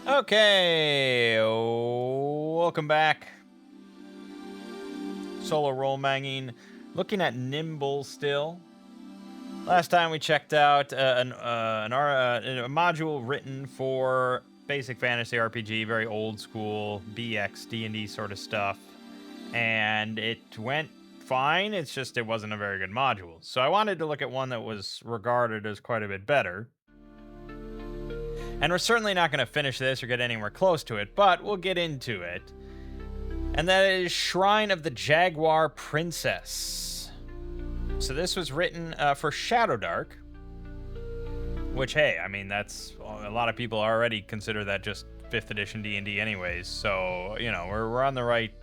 Okay, welcome back. Solo role Mangging, looking at Nimble still. Last time we checked out a module written for basic fantasy RPG, very old school BX D&D sort of stuff, and it went fine. It's just it wasn't a very good module. So I wanted to look at one that was regarded as quite a bit better. And we're certainly not going to finish this or get anywhere close to it, but we'll get into it. And that is Shrine of the Jaguar Princess. So this was written for Shadowdark, which, hey, I mean, that's a lot of people already consider that just 5th edition D&D anyways. So, you know, we're on the right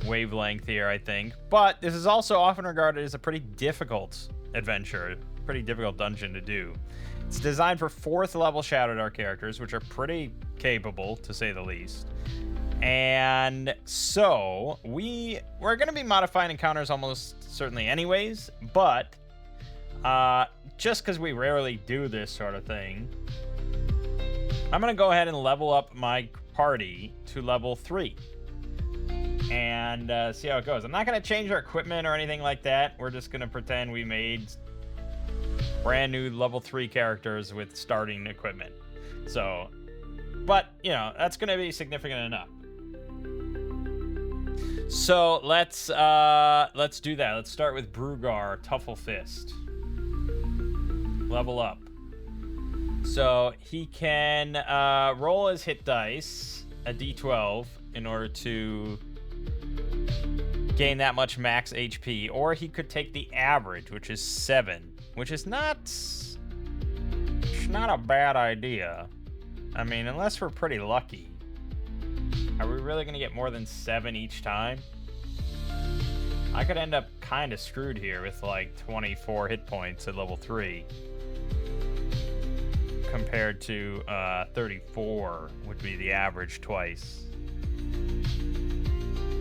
wavelength here, I think. But this is also often regarded as a pretty difficult adventure, pretty difficult dungeon to do. It's designed for 4th level Shadowdark characters, which are pretty capable, to say the least. And so we're going to be modifying encounters almost certainly anyways, but just because we rarely do this sort of thing, I'm going to go ahead and level up my party to level 3 and see how it goes. I'm not going to change our equipment or anything like that. We're just going to pretend we made brand new level 3 characters with starting equipment. So, but, you know, that's going to be significant enough. So let's do that. Let's start with Brugar, Tuffle Fist. Level up. So he can roll his hit dice, a d12, in order to gain that much max HP, or he could take the average, which is 7, which is not a bad idea. I mean, unless we're pretty lucky. Are we really going to get more than 7 each time? I could end up kind of screwed here with like 24 hit points at level 3. Compared to 34 would be the average twice.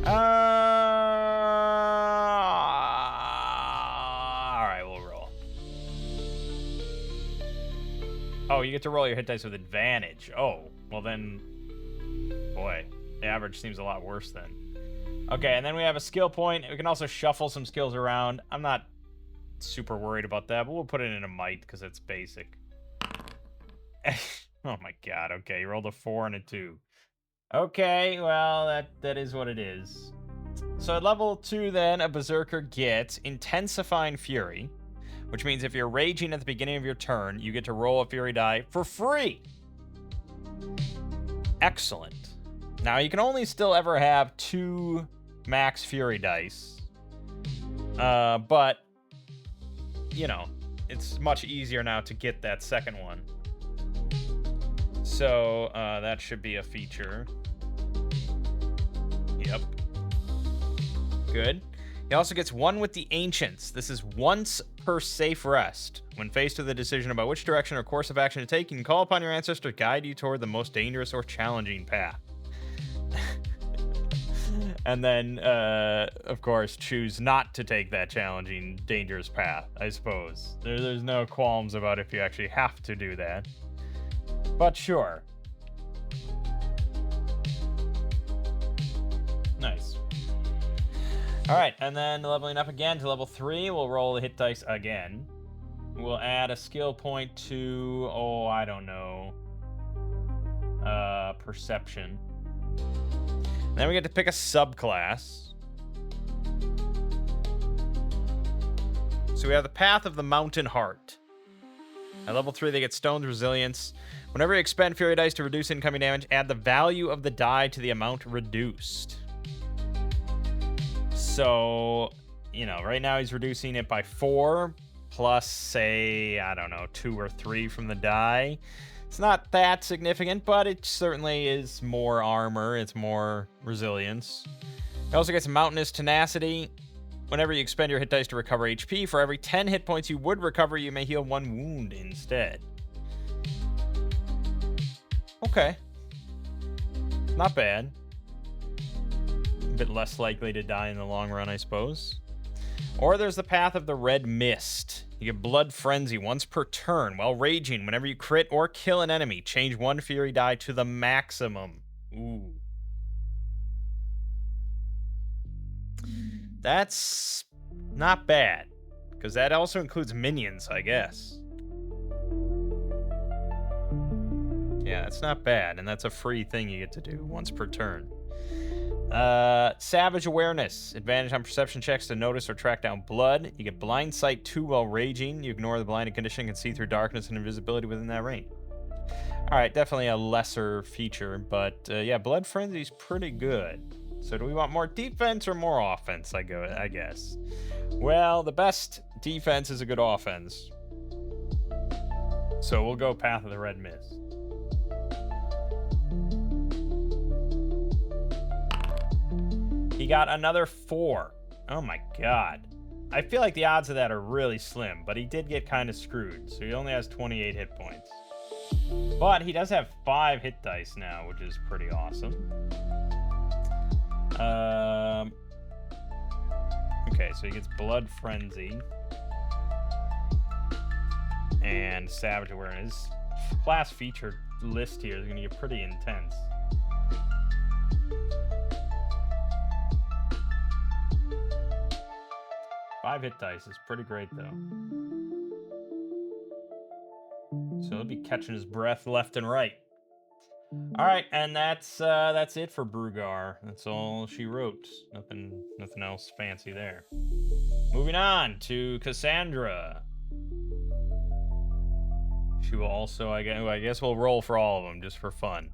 Alright, we'll roll. Oh, you get to roll your hit dice with advantage. Oh, well then, boy, the average seems a lot worse then. Okay, and then we have a skill point. We can also shuffle some skills around. I'm not super worried about that, but we'll put it in a might because it's basic. Oh my god, okay, you rolled a 4 and a 2. Okay, well, that is what it is. So at level 2 then, a Berserker gets Intensifying Fury, which means if you're raging at the beginning of your turn, you get to roll a Fury die for free. Excellent. Now, you can only still ever have 2 max Fury dice, but, you know, it's much easier now to get that second one. So, that should be a feature. Yep. Good. He also gets 1 with the Ancients. This is once per safe rest. When faced with a decision about which direction or course of action to take, you can call upon your ancestor to guide you toward the most dangerous or challenging path. And then, of course, choose not to take that challenging, dangerous path, I suppose. There's no qualms about if you actually have to do that. But sure. Nice. Alright, and then leveling up again to level 3, we'll roll the hit dice again. We'll add a skill point to, oh, I don't know, Perception. Then we get to pick a subclass. So we have the Path of the Mountain Heart. At level 3, they get Stone's Resilience. Whenever you expend Fury Dice to reduce incoming damage, add the value of the die to the amount reduced. So, you know, right now he's reducing it by 4, plus, say, I don't know, 2 or 3 from the die. It's not that significant, but it certainly is more armor. It's more resilience. It also gets Mountainous Tenacity. Whenever you expend your hit dice to recover HP, for every 10 hit points you would recover, you may heal 1 wound instead. Okay. Not bad. A bit less likely to die in the long run, I suppose. Or there's the Path of the Red Mist. You get Blood Frenzy once per turn. While raging, whenever you crit or kill an enemy, change one Fury die to the maximum. Ooh. That's not bad, because that also includes minions, I guess. Yeah, that's not bad, and that's a free thing you get to do once per turn. Savage Awareness. Advantage on perception checks to notice or track down blood. You get Blind Sight 2 while raging. You ignore the blinded condition and can see through darkness and invisibility within that range. Alright, definitely a lesser feature, but yeah, Blood Frenzy's pretty good. So do we want more defense or more offense, I guess? Well, the best defense is a good offense. So we'll go Path of the Red Mist. He got another 4. Oh my god. I feel like the odds of that are really slim, but he did get kind of screwed. So he only has 28 hit points. But he does have 5 hit dice now, which is pretty awesome. Okay, so he gets Blood Frenzy. And Savage Awareness. Class feature list here is going to get pretty intense. Five hit dice is pretty great, though. So he'll be catching his breath left and right. All right, and that's it for Brugar. That's all she wrote. Nothing else fancy there. Moving on to Cassandra. She will also, I guess we'll roll for all of them just for fun.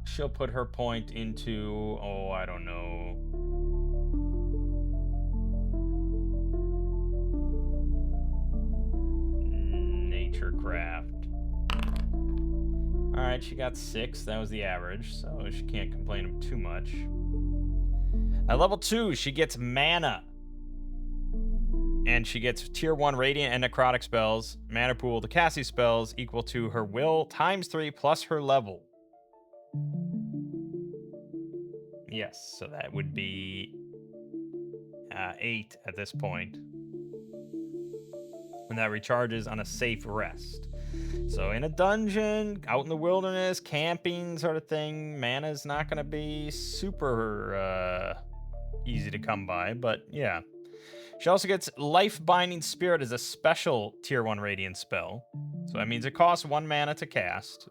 She'll put her point into, oh, I don't know. Naturecraft. All right, she got 6. That was the average, so she can't complain too much. At level 2, she gets mana. And she gets tier 1 radiant and necrotic spells, mana pool to cast these spells equal to her will times 3 plus her level. Yes, so that would be 8 at this point. And that recharges on a safe rest. So in a dungeon, out in the wilderness, camping sort of thing, mana's not going to be super easy to come by, but yeah. She also gets Life Binding Spirit as a special tier 1 radiant spell. So that means it costs 1 mana to cast.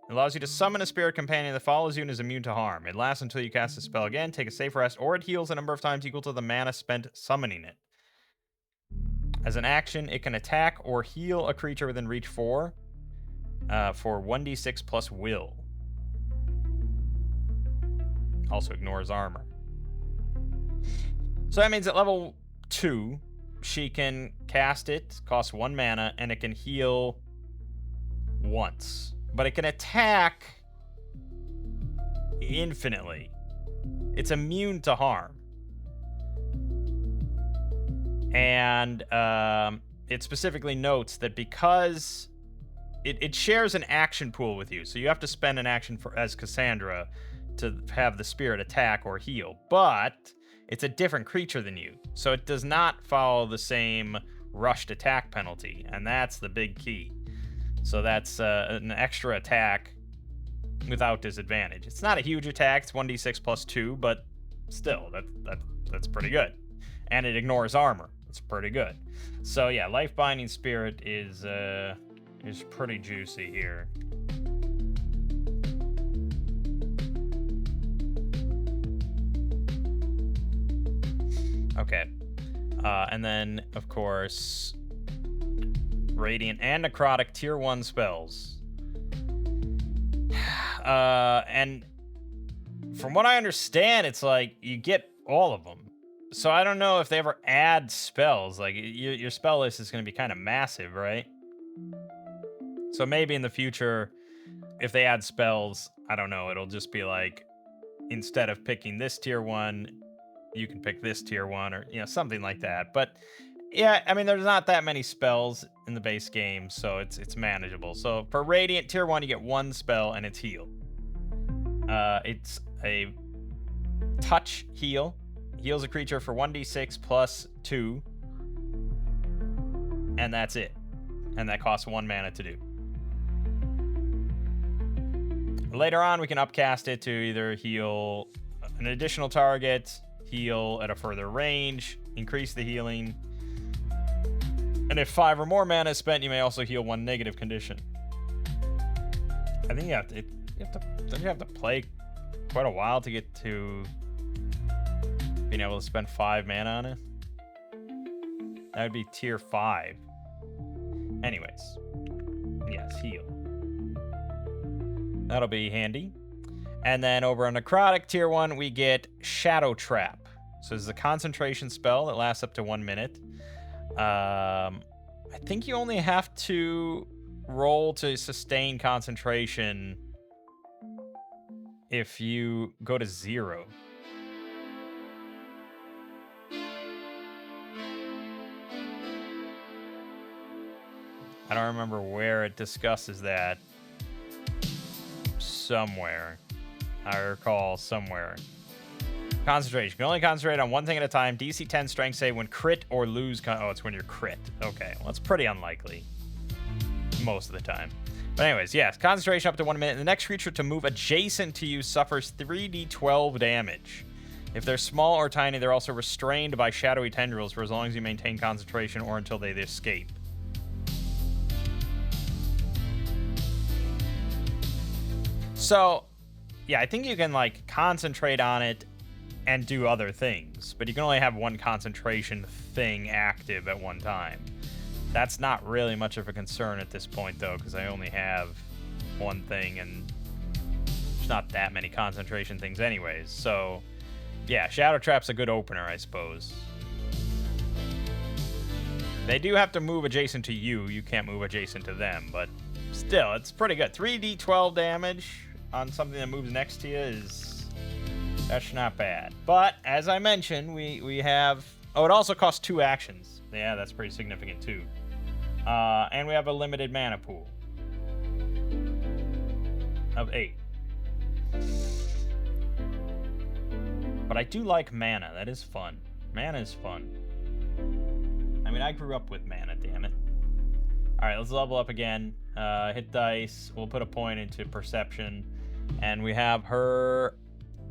It allows you to summon a spirit companion that follows you and is immune to harm. It lasts until you cast the spell again, take a safe rest, or it heals a number of times equal to the mana spent summoning it. As an action, it can attack or heal a creature within reach 4 for 1d6 plus will. Also ignores armor. So that means at level 2, she can cast it, costs 1 mana, and it can heal once. But it can attack infinitely. It's immune to harm. And it specifically notes that because it shares an action pool with you, so you have to spend an action as Cassandra to have the spirit attack or heal, but it's a different creature than you, so it does not follow the same rushed attack penalty, and that's the big key. So that's an extra attack without disadvantage. It's not a huge attack, it's 1d6 plus 2, but still, that's pretty good. And it ignores armor. It's pretty good. So yeah, Life Binding Spirit is pretty juicy here. Okay. And then, of course, Radiant and Necrotic tier 1 spells. And from what I understand, it's like you get all of them. So I don't know if they ever add spells. Like, your spell list is going to be kind of massive, right? So maybe in the future, if they add spells, I don't know, it'll just be like, instead of picking this tier 1, you can pick this tier 1, or, you know, something like that. But yeah, I mean, there's not that many spells in the base game, so it's manageable. So for Radiant tier 1, you get 1 spell, and it's heal. It's a touch heal. Heals a creature for 1d6 plus 2. And that's it. And that costs 1 mana to do. Later on, we can upcast it to either heal an additional target, heal at a further range, increase the healing. And if 5 or more mana is spent, you may also heal 1 negative condition. I think don't you have to play quite a while to get to being able to spend 5 mana on it? That would be tier 5. Anyways. Yes, heal. That'll be handy. And then over on Necrotic tier 1, we get Shadow Trap. So this is a concentration spell that lasts up to 1 minute. I think you only have to roll to sustain concentration if you go to 0. I don't remember where it discusses that. Somewhere. I recall somewhere. Concentration. You can only concentrate on one thing at a time. DC 10 strength save when crit or lose. Oh, it's when you're crit. Okay. Well, it's pretty unlikely. Most of the time. But anyways, yes. Concentration up to 1 minute. The next creature to move adjacent to you suffers 3d12 damage. If they're small or tiny, they're also restrained by shadowy tendrils for as long as you maintain concentration or until they escape. So, yeah, I think you can, like, concentrate on it and do other things, but you can only have one concentration thing active at one time. That's not really much of a concern at this point, though, because I only have one thing, and there's not that many concentration things anyways. So, yeah, Shadow Trap's a good opener, I suppose. They do have to move adjacent to you. You can't move adjacent to them, but still, it's pretty good. 3d12 damage on something that moves next to you that's not bad. But as I mentioned, we have it also costs 2 actions. Yeah, that's pretty significant too. And we have a limited mana pool of 8. But I do like mana. That is fun. Mana is fun. I mean, I grew up with mana, damn it. All right, let's level up again. Hit dice. We'll put a point into perception. And we have her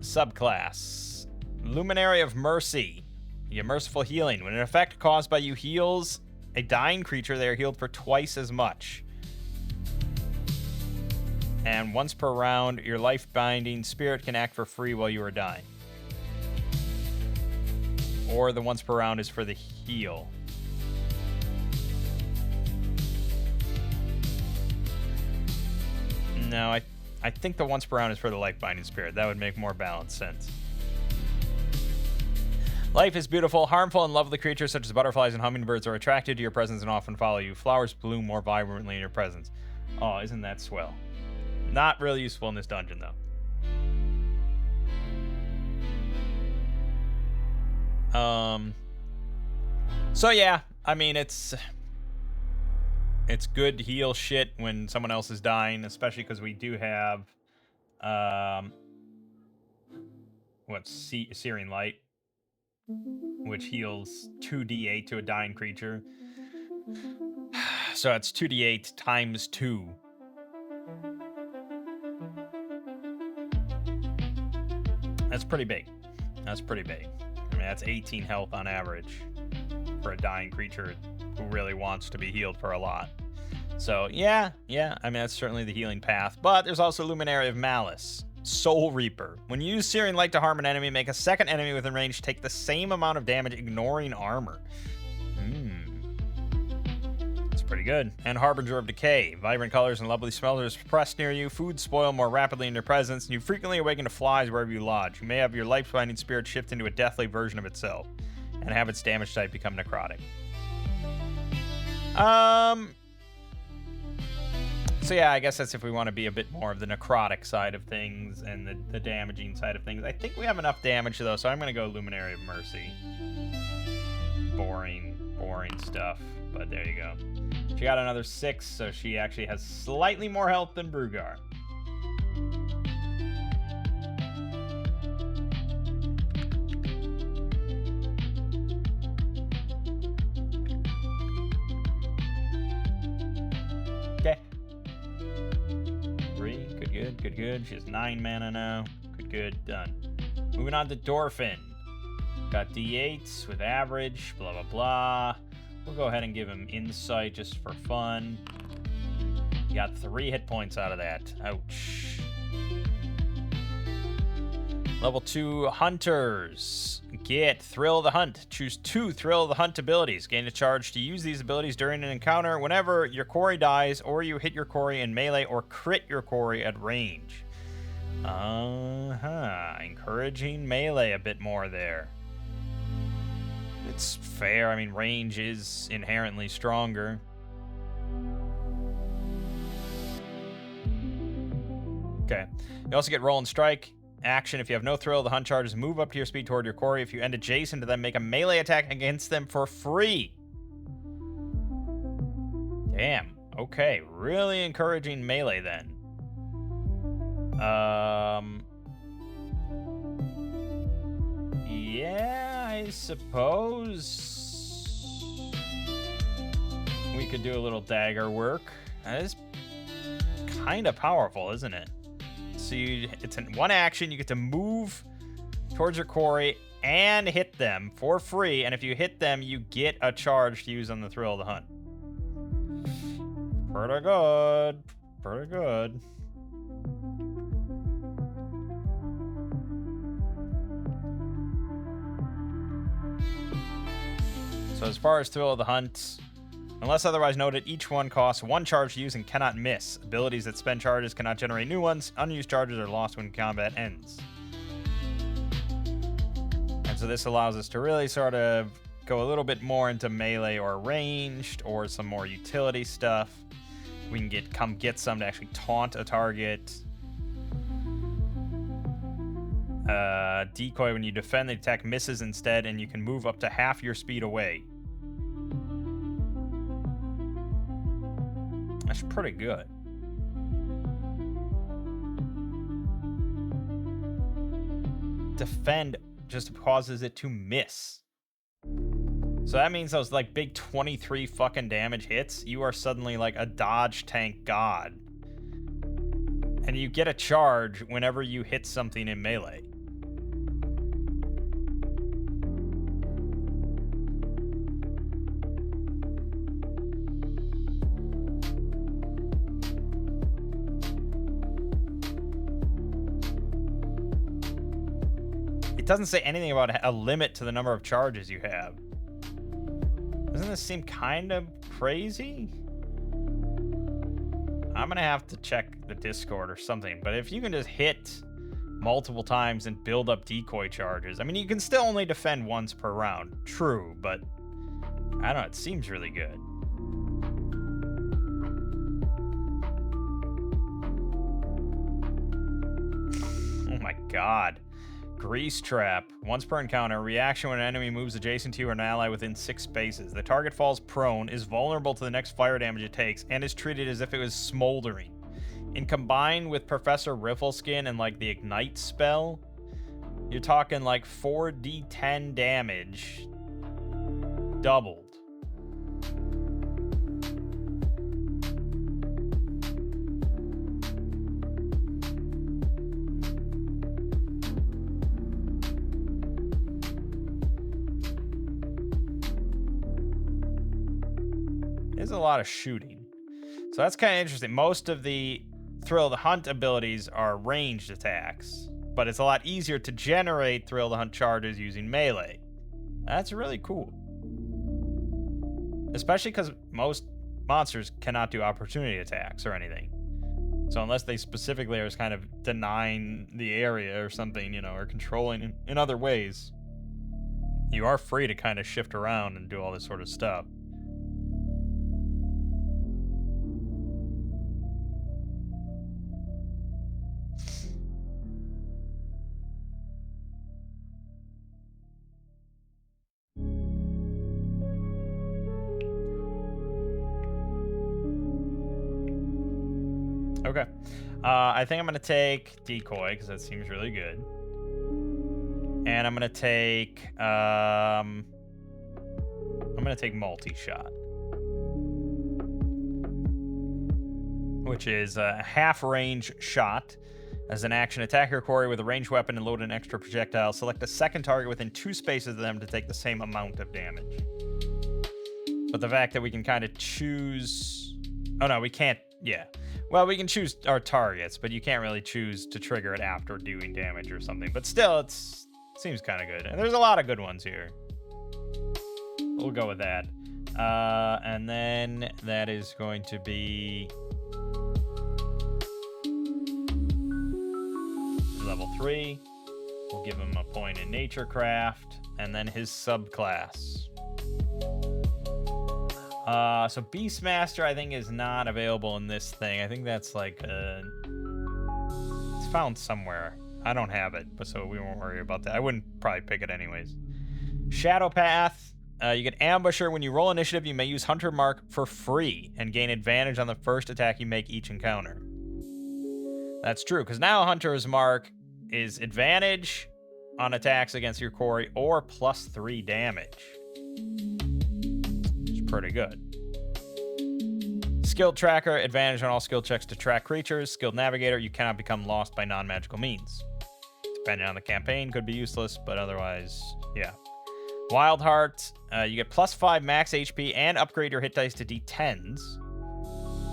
subclass. Luminary of Mercy. You get merciful healing. When an effect caused by you heals a dying creature, they are healed for twice as much. And once per round, your life-binding spirit can act for free while you are dying. Or the once per round is for the heal. No, I think the once per round is for the life-binding spirit. That would make more balanced sense. Life is beautiful. Harmful and lovely creatures such as butterflies and hummingbirds are attracted to your presence and often follow you. Flowers bloom more vibrantly in your presence. Oh, isn't that swell? Not really useful in this dungeon, though. So yeah, I mean, it's good to heal shit when someone else is dying, especially because we do have, Searing Light, which heals 2d8 to a dying creature. So it's 2d8 times 2. That's pretty big. That's pretty big. I mean, that's 18 health on average for a dying creature who really wants to be healed for a lot. So, yeah, I mean, that's certainly the healing path. But there's also Luminary of Malice. Soul Reaper. When you use Searing Light to harm an enemy, make a second enemy within range take the same amount of damage, ignoring armor. That's pretty good. And Harbinger of Decay. Vibrant colors and lovely smells are suppressed near you. Food spoil more rapidly in your presence, and you frequently awaken to flies wherever you lodge. You may have your life-binding spirit shift into a deathly version of itself, and have its damage type become necrotic. So yeah, I guess that's if we want to be a bit more of the necrotic side of things and the damaging side of things. I think we have enough damage, though, so I'm going to go Luminary of Mercy. Boring stuff, but there you go. She got another 6, so she actually has slightly more health than Brugar. good, good, good. She has 9 mana now. Good, good, done. Moving on to Dorfin. Got D8s with average, blah, blah, blah. We'll go ahead and give him insight just for fun. Got 3 hit points out of that. Ouch. Level 2 Hunters. Get Thrill of the Hunt. Choose 2 Thrill of the Hunt abilities. Gain a charge to use these abilities during an encounter whenever your quarry dies or you hit your quarry in melee or crit your quarry at range. Encouraging melee a bit more there. It's fair. I mean, range is inherently stronger. Okay. You also get Roll and Strike. Action, if you have no Thrill of the Hunt charges, move up to your speed toward your quarry. If you end adjacent to them, make a melee attack against them for free. Damn. Okay. Really encouraging melee then. Yeah, I suppose we could do a little dagger work. That is kind of powerful, isn't it? So it's in one action, you get to move towards your quarry and hit them for free, and if you hit them, you get a charge to use on the Thrill of the Hunt. Pretty good. Pretty good. So as far as Thrill of the Hunt, unless otherwise noted, each one costs 1 charge to use and cannot miss. Abilities that spend charges cannot generate new ones. Unused charges are lost when combat ends. And so this allows us to really sort of go a little bit more into melee or ranged or some more utility stuff. We can come get some to actually taunt a target. Decoy, when you defend, the attack misses instead, and you can move up to half your speed away. That's pretty good. Defend just causes it to miss. So that means those like big 23 fucking damage hits, you are suddenly like a dodge tank god. And you get a charge whenever you hit something in melee. It doesn't say anything about a limit to the number of charges you have. Doesn't this seem kind of crazy? I'm gonna have to check the Discord or something, but if you can just hit multiple times and build up decoy charges, I mean, you can still only defend once per round. True, but I don't know, it seems really good. Oh my god. Grease Trap. Once per encounter, reaction when an enemy moves adjacent to you or an ally within 6 spaces. The target falls prone, is vulnerable to the next fire damage it takes, and is treated as if it was smoldering. And combined with Professor Riffleskin and like the Ignite spell, you're talking like 4d10 damage doubled. There's a lot of shooting. So that's kind of interesting. Most of the Thrill of the Hunt abilities are ranged attacks, but it's a lot easier to generate Thrill of the Hunt charges using melee. That's really cool. Especially because most monsters cannot do opportunity attacks or anything. So unless they specifically are kind of denying the area or something, you know, or controlling in other ways, you are free to kind of shift around and do all this sort of stuff. Okay. I think I'm going to take Decoy, because that seems really good. And I'm going to take... Multi-shot. which is a half-range shot. As an action, attack your quarry with a ranged weapon and load an extra projectile. Select a second target within 2 spaces of them to take the same amount of damage. But the fact that we can kind of choose... Oh, no, we can't... Yeah. Well, we can choose our targets, but you can't really choose to trigger it after doing damage or something. But still, it seems kind of good. And there's a lot of good ones here. We'll go with that. And then that is going to be... level 3. We'll give him a point in Naturecraft, and then his subclass. So Beastmaster, I think, is not available in this thing. I think that's like it's found somewhere. I don't have it, but so we won't worry about that. I wouldn't probably pick it anyways. Shadow Path. You get Ambusher. When you roll initiative, you may use Hunter Mark for free and gain advantage on the first attack you make each encounter. That's true, because now Hunter's Mark is advantage on attacks against your quarry or +3 damage. It's pretty good. Skilled Tracker, advantage on all skill checks to track creatures. Skilled Navigator, you cannot become lost by non-magical means. Depending on the campaign, could be useless, but otherwise, yeah. Wild Heart, you get +5 max HP and upgrade your hit dice to D10s.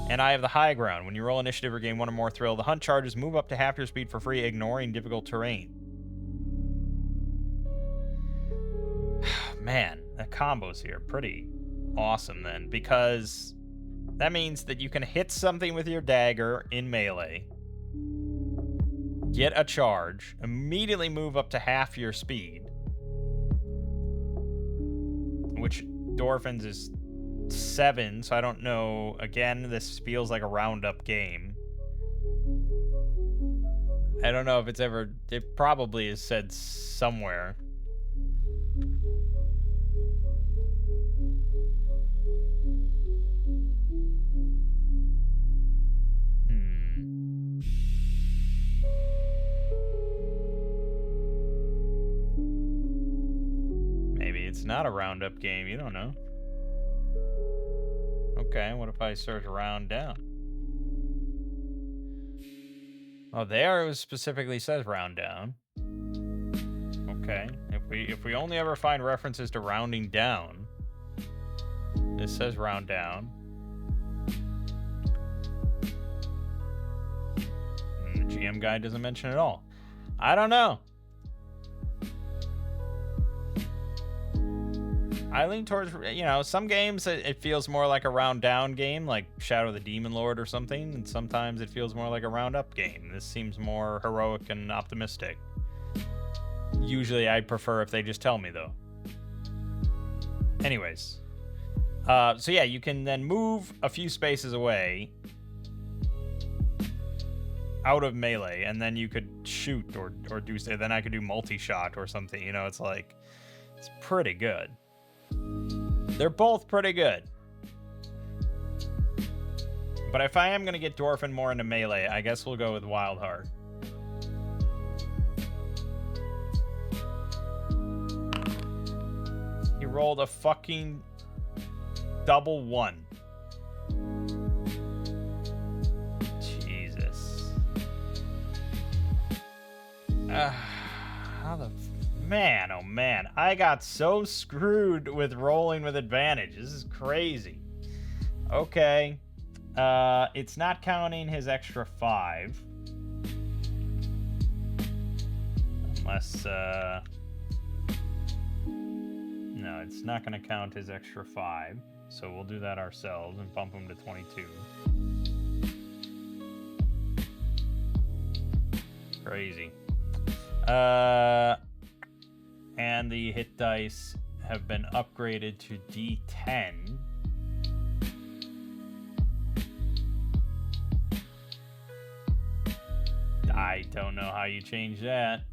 And I have the high ground. When you roll initiative or gain 1 or more thrill, the hunt charges move up to half your speed for free, ignoring difficult terrain. Man, the combos here are pretty awesome then, because that means that you can hit something with your dagger in melee, get a charge, immediately move up to half your speed, which Dorfins is 7, so I don't know. Again, this feels like a roundup game. I don't know if it's ever... It probably is said somewhere. Maybe it's not a roundup game. You don't know. Okay, what if I search round down? Oh, there it specifically says round down. Okay, if we only ever find references to rounding down, this says round down. And the GM guide doesn't mention it at all. I don't know. I lean towards, some games it feels more like a round down game, like Shadow of the Demon Lord or something, and sometimes it feels more like a round up game. This seems more heroic and optimistic. Usually I'd prefer if they just tell me, though. Anyways. So yeah, you can then move a few spaces away out of melee, and then you could shoot or do, then I could do multi-shot or something, it's like, it's pretty good. They're both pretty good. But if I am going to get Dwarfin more into melee, I guess we'll go with Wild Heart. He rolled a fucking double 1. Jesus. How the... Man, oh man, I got so screwed with rolling with advantage. This is crazy. Okay. It's not counting his extra 5. Unless, no, it's not going to count his extra 5. So we'll do that ourselves and bump him to 22. Crazy. And the hit dice have been upgraded to D10. I don't know how you change that.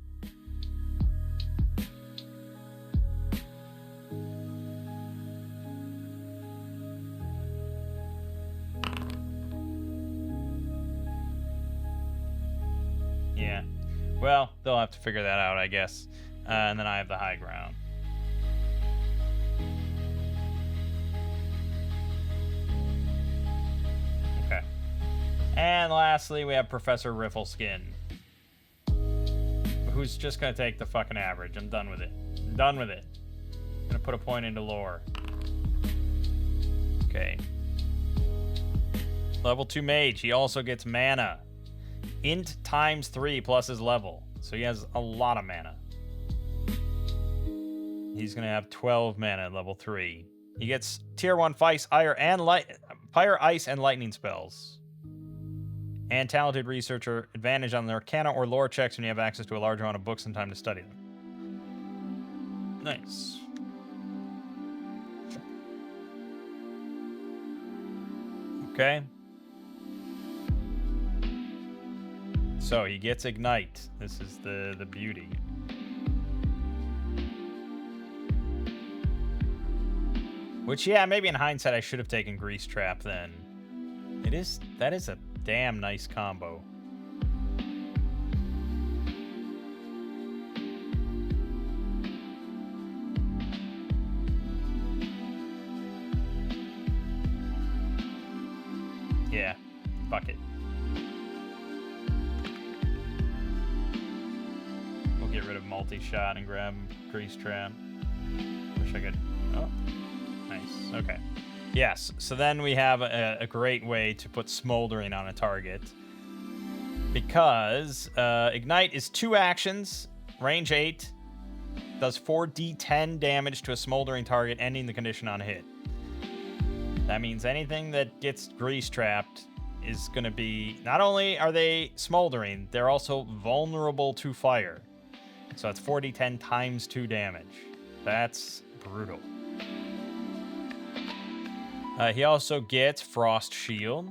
Yeah. Well, they'll have to figure that out, I guess. And then I have the high ground. Okay. And lastly, we have Professor Riffleskin, who's just going to take the fucking average. I'm done with it. I'm done with it. I'm going to put a point into lore. Okay. Level 2 mage. He also gets mana. Int times 3 plus his level. So he has a lot of mana. He's going to have 12 mana at level 3. He gets tier 1 fire, ice, and lightning spells. And talented researcher, advantage on the arcana or lore checks when you have access to a large amount of books and time to study them. Nice. Okay. So he gets Ignite. This is the beauty. Which, yeah, maybe in hindsight I should have taken Grease Trap then. That is a damn nice combo. Yeah, fuck it. We'll get rid of multi-shot and grab Grease Trap. Wish I could... Oh. Nice. Okay. Yes. So then we have a great way to put Smoldering on a target. Because Ignite is 2 actions, range 8, does 4d10 damage to a Smoldering target, ending the condition on hit. That means anything that gets Grease Trapped is going to be... Not only are they Smoldering, they're also vulnerable to fire. So that's 4d10 times 2 damage. That's brutal. He also gets Frost Shield.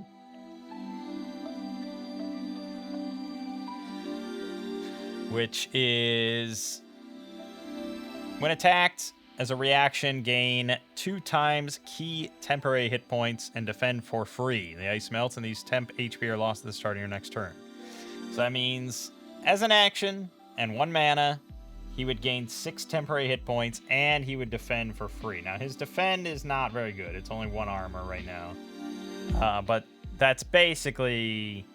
Which is... When attacked, as a reaction, gain 2 times key temporary hit points and defend for free. The ice melts and these temp HP are lost at the start of your next turn. So that means, as an action and 1 mana, he would gain 6 temporary hit points, and he would defend for free. Now, his defend is not very good. It's only 1 armor right now. But that's basically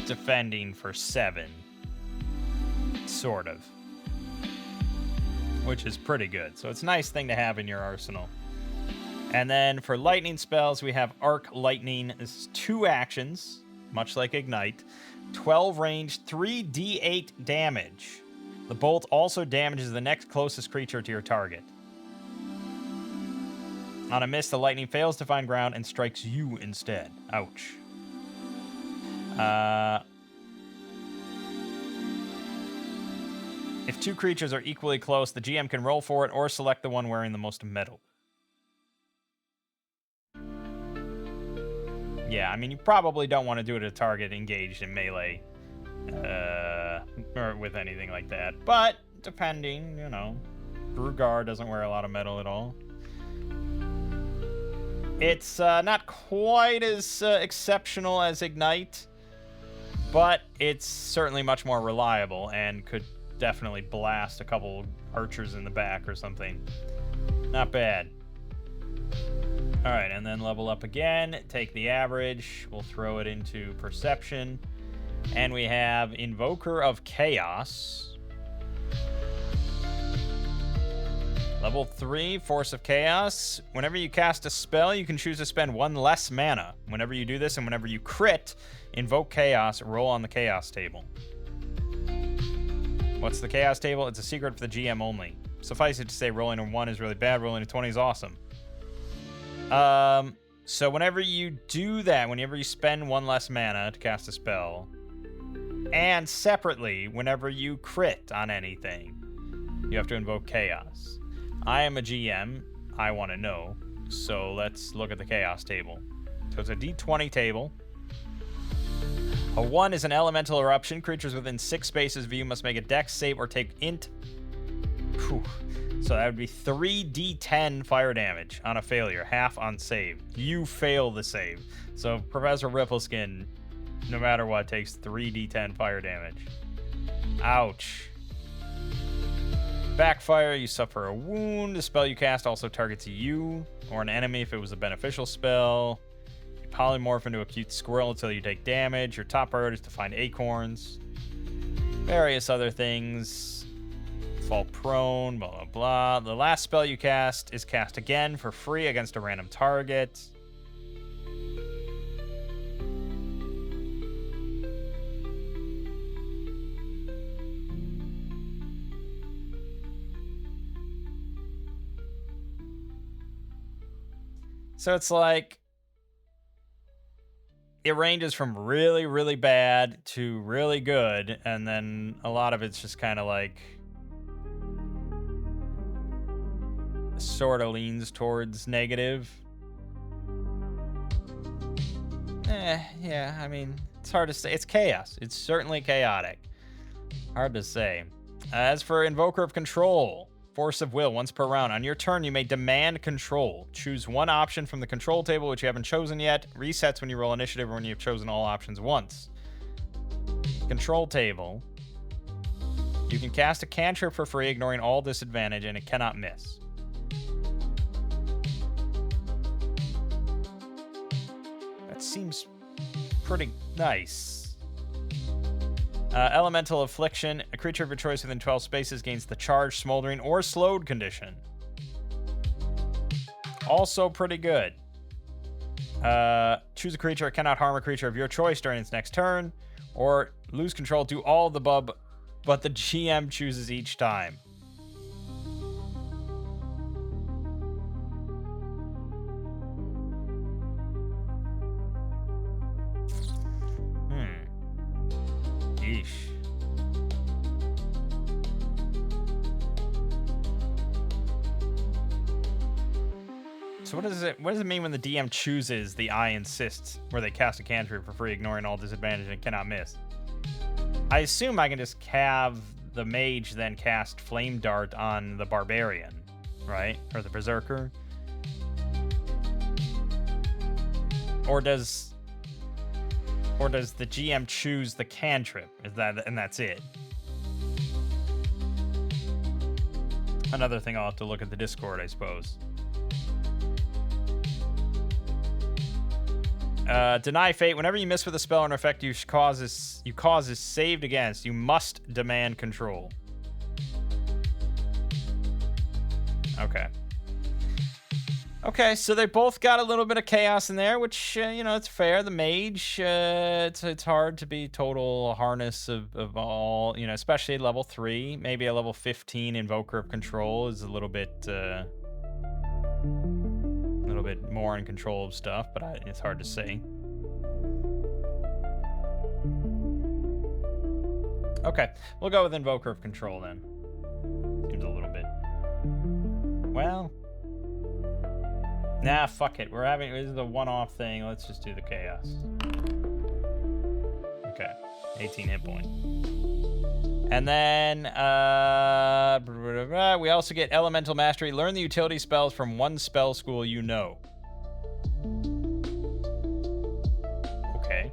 defending for 7. Sort of. Which is pretty good. So it's a nice thing to have in your arsenal. And then for lightning spells, we have Arc Lightning. This is 2 actions, much like Ignite. 12 range, 3d8 damage. The bolt also damages the next closest creature to your target. On a miss, the lightning fails to find ground and strikes you instead. Ouch. If 2 creatures are equally close, the GM can roll for it or select the one wearing the most metal. Yeah, I mean, you probably don't want to do it at a target engaged in melee. Or with anything like that. But, depending, you know. Brugar doesn't wear a lot of metal at all. It's not quite as exceptional as Ignite. But it's certainly much more reliable and could definitely blast a couple archers in the back or something. Not bad. Alright, and then level up again. Take the average. We'll throw it into Perception. And we have Invoker of Chaos. Level 3, Force of Chaos. Whenever you cast a spell, you can choose to spend 1 less mana. Whenever you do this, and whenever you crit, invoke Chaos, roll on the Chaos table. What's the Chaos table? It's a secret for the GM only. Suffice it to say, rolling a 1 is really bad, rolling a 20 is awesome. So whenever you do that, whenever you spend 1 less mana to cast a spell, and separately, whenever you crit on anything, you have to invoke Chaos. I am a GM. I want to know. So let's look at the Chaos table. So it's a D20 table. A 1 is an elemental eruption. Creatures within 6 spaces of you must make a dex save or take int. Whew. So that would be 3d10 fire damage on a failure, half on save. You fail the save. So Professor Riffleskin, no matter what, takes 3d10 fire damage. Ouch. Backfire, you suffer a wound. The spell you cast also targets you or an enemy if it was a beneficial spell. You polymorph into a cute squirrel until you take damage. Your top priority is to find acorns. Various other things. Fall prone, blah, blah, blah. The last spell you cast is cast again for free against a random target. So it's like, it ranges from really, really bad to really good, and then a lot of it's just kind of like, sort of leans towards negative. Yeah, I mean, it's hard to say. It's chaos. It's certainly chaotic. Hard to say. As for Invoker of Control, Force of Will, once per round. On your turn, you may demand control. Choose one option from the control table, which you haven't chosen yet. Resets when you roll initiative or when you've chosen all options once. Control table. You can cast a cantrip for free, ignoring all disadvantage, and it cannot miss. That seems pretty nice. Elemental Affliction. A creature of your choice within 12 spaces gains the charged, smoldering, or slowed condition. Also pretty good. Choose a creature. It cannot harm a creature of your choice during its next turn. Or lose control. Do all of the above, but the GM chooses each time. Yeesh. So what does it mean when the DM chooses the I insist, where they cast a cantrip for free, ignoring all disadvantage and cannot miss? I assume I can just have the mage then cast Flame Dart on the barbarian, right? Or the berserker. Or does the GM choose the cantrip? And that's it? Another thing I'll have to look at the Discord, I suppose. Deny Fate. Whenever you miss with a spell or an effect you cause is saved against, you must demand control. Okay. Okay, so they both got a little bit of chaos in there, which, it's fair. The mage, it's hard to be total harness of all, especially level 3. Maybe a level 15 Invoker of Control is a little bit more in control of stuff, but it's hard to say. Okay, we'll go with Invoker of Control then. Seems a little bit... Well... Nah, fuck it. This is a one-off thing. Let's just do the chaos. Okay. 18 hit point. And then, we also get Elemental Mastery. Learn the utility spells from one spell school you know. Okay.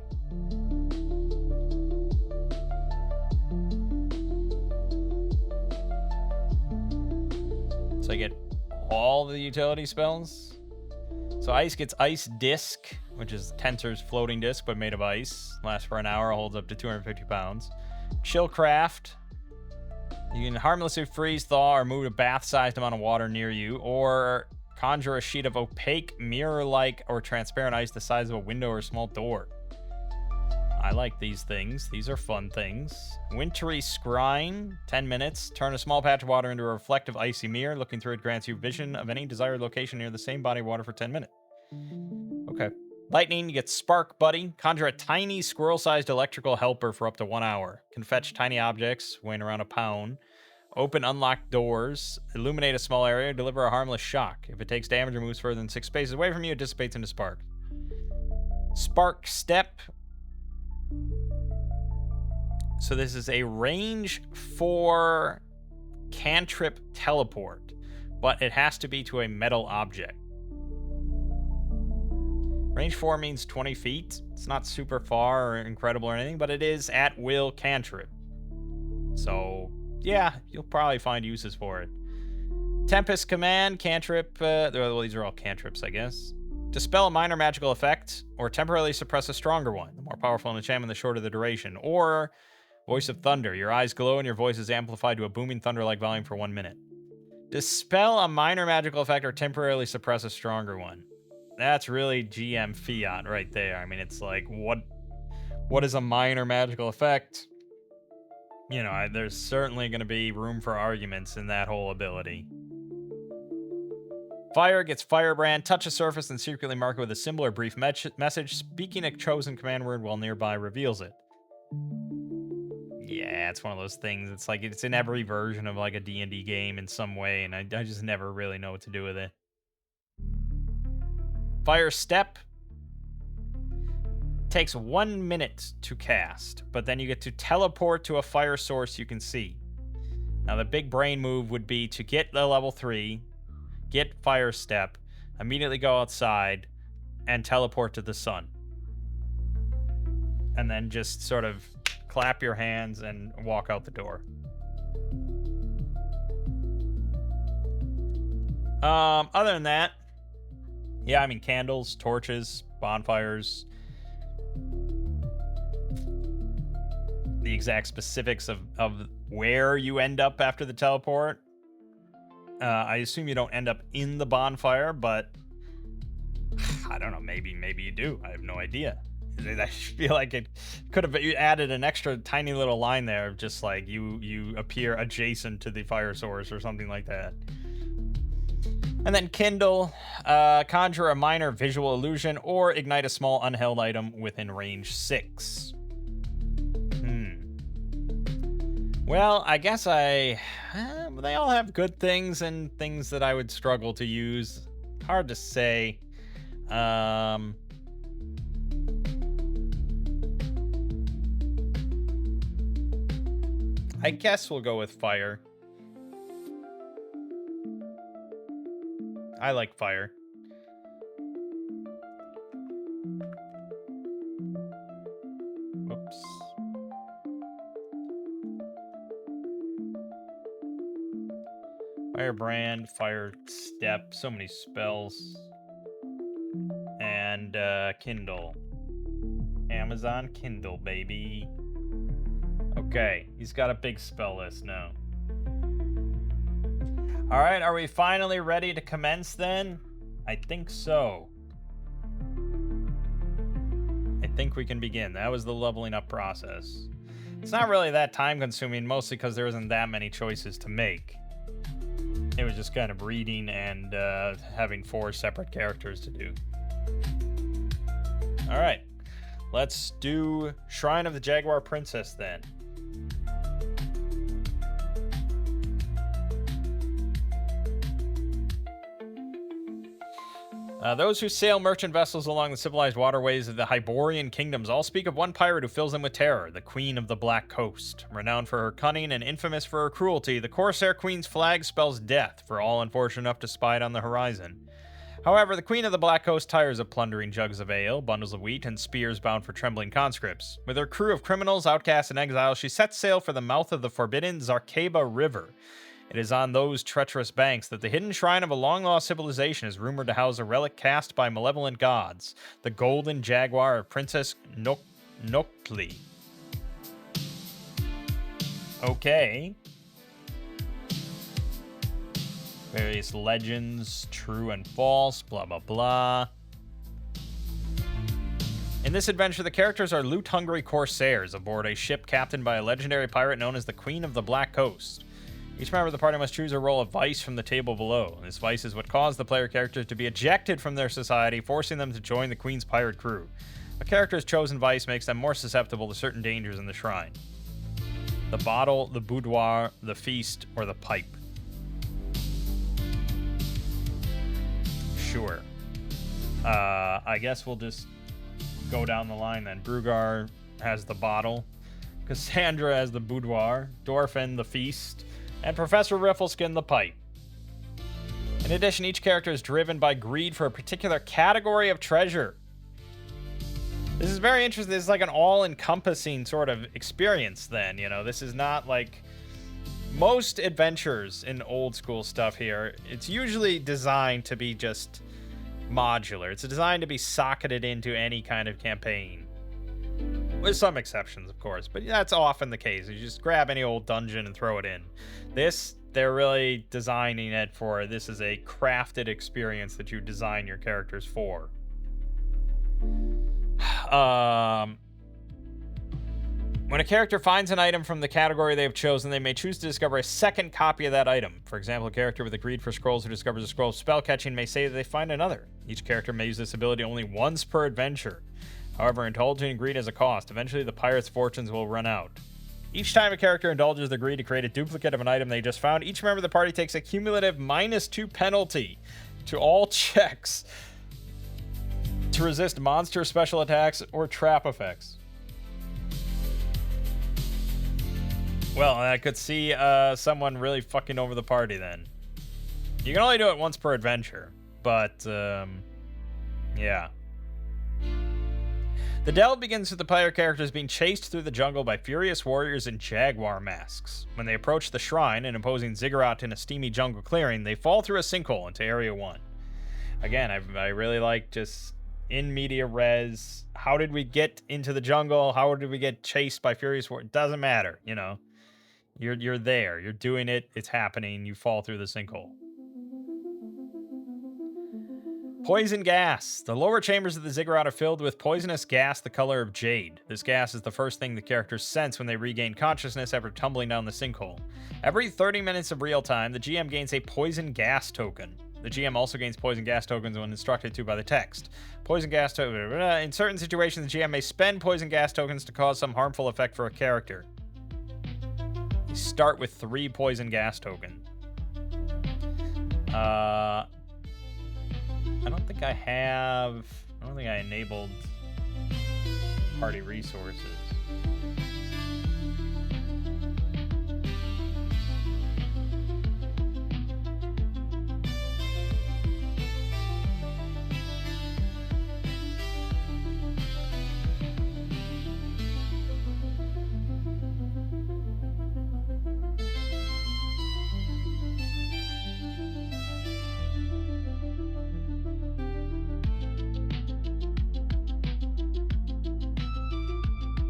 So I get all the utility spells? So Ice gets Ice Disc, which is Tensor's floating disc, but made of ice. Lasts for an hour, holds up to 250 pounds. Chillcraft. You can harmlessly freeze, thaw, or move a bath-sized amount of water near you, or conjure a sheet of opaque, mirror-like, or transparent ice the size of a window or a small door. I like these things. These are fun things. Wintry Scrying, 10 minutes. Turn a small patch of water into a reflective icy mirror. Looking through it grants you vision of any desired location near the same body of water for 10 minutes. Okay. Lightning, you get Spark Buddy. Conjure a tiny squirrel-sized electrical helper for up to 1 hour. Can fetch tiny objects weighing around a pound. Open unlocked doors. Illuminate a small area. Deliver a harmless shock. If it takes damage or moves further than 6 spaces away from you, it dissipates into spark. Spark Step. So this is a range 4 cantrip teleport, but it has to be to a metal object. Range 4 means 20 feet. It's not super far or incredible or anything, but it is at will cantrip. So, yeah, you'll probably find uses for it. Tempest Command, cantrip. Well, these are all cantrips, I guess. Dispel a minor magical effect or temporarily suppress a stronger one. The more powerful an enchantment, the shorter the duration. Or Voice of Thunder. Your eyes glow and your voice is amplified to a booming thunder-like volume for 1 minute. Dispel a minor magical effect or temporarily suppress a stronger one. That's really GM fiat right there. I mean, it's like, what is a minor magical effect? You know, there's certainly going to be room for arguments in that whole ability. Fire gets Firebrand. Touch a surface and secretly mark it with a symbol or brief message. Speaking a chosen command word while nearby reveals it. Yeah, it's one of those things. It's like it's in every version of like a D&D game in some way, and I just never really know what to do with it. Fire Step takes 1 minute to cast, but then you get to teleport to a fire source you can see. Now, the big brain move would be to get the level 3, get Fire Step, immediately go outside, and teleport to the sun. And then just sort of clap your hands and walk out the door. Other than that, yeah, I mean, candles, torches, bonfires. The exact specifics of where you end up after the teleport. I assume you don't end up in the bonfire, but I don't know, maybe you do. I have no idea. I feel like it could have added an extra tiny little line there of just like you appear adjacent to the fire source or something like that. And then Kindle, conjure a minor visual illusion or ignite a small unheld item within range 6. Well, I guess they all have good things and things that I would struggle to use. Hard to say. I guess we'll go with fire. I like fire. Oops. Firebrand, Fire Step, so many spells. And Kindle. Amazon Kindle, baby. Okay, he's got a big spell list now. All right, are we finally ready to commence then? I think so. I think we can begin. That was the leveling up process. It's not really that time consuming, mostly because there isn't that many choices to make. It was just kind of reading and having 4 separate characters to do. All right, let's do Shrine of the Jaguar Princess then. Those who sail merchant vessels along the civilized waterways of the Hyborian kingdoms all speak of one pirate who fills them with terror, the Queen of the Black Coast. Renowned for her cunning and infamous for her cruelty, the Corsair Queen's flag spells death for all unfortunate enough to spy it on the horizon. However, the Queen of the Black Coast tires of plundering jugs of ale, bundles of wheat, and spears bound for trembling conscripts. With her crew of criminals, outcasts, and exiles, she sets sail for the mouth of the forbidden Zarkeba River. It is on those treacherous banks that the hidden shrine of a long-lost civilization is rumored to house a relic cast by malevolent gods, the golden jaguar of Princess Noktli. Okay. Various legends, true and false, blah, blah, blah. In this adventure, the characters are loot-hungry corsairs aboard a ship captained by a legendary pirate known as the Queen of the Black Coast. Each member of the party must choose a roll of vice from the table below. This vice is what caused the player characters to be ejected from their society, forcing them to join the Queen's pirate crew. A character's chosen vice makes them more susceptible to certain dangers in the shrine. The bottle, the boudoir, the feast, or the pipe. Sure. I guess we'll just go down the line then. Brugar has the bottle. Cassandra has the boudoir. Dorfin the feast. And Professor Riffleskin the pipe. In addition, each character is driven by greed for a particular category of treasure. This is very interesting. This is like an all-encompassing sort of experience then, you know. This is not like most adventures in old school stuff here. It's usually designed to be just modular. It's designed to be socketed into any kind of campaign. With some exceptions, of course, but that's often the case. You just grab any old dungeon and throw it in. This, they're really designing it for, this is a crafted experience that you design your characters for. When a character finds an item from the category they have chosen, they may choose to discover a second copy of that item. For example, a character with a greed for scrolls who discovers a scroll of spell catching may say that they find another. Each character may use this ability only once per adventure. However, indulging in greed has a cost. Eventually, the pirate's fortunes will run out. Each time a character indulges their greed to create a duplicate of an item they just found, each member of the party takes a cumulative -2 penalty to all checks to resist monster special attacks or trap effects. Well, I could see someone really fucking over the party then. You can only do it once per adventure, but yeah. The delve begins with the player characters being chased through the jungle by furious warriors in jaguar masks. When they approach the shrine, an imposing ziggurat in a steamy jungle clearing, they fall through a sinkhole into Area 1. Again, I really like just in media res. How did we get into the jungle? How did we get chased by furious warriors? It doesn't matter, you know. You're there. You're doing it. It's happening. You fall through the sinkhole. Poison gas. The lower chambers of the ziggurat are filled with poisonous gas the color of jade. This gas is the first thing the characters sense when they regain consciousness after tumbling down the sinkhole. Every 30 minutes of real time, the GM gains a poison gas token. The GM also gains poison gas tokens when instructed to by the text. Poison gas token. In certain situations, the GM may spend poison gas tokens to cause some harmful effect for a character. You start with 3 poison gas tokens. I don't think I enabled party resources.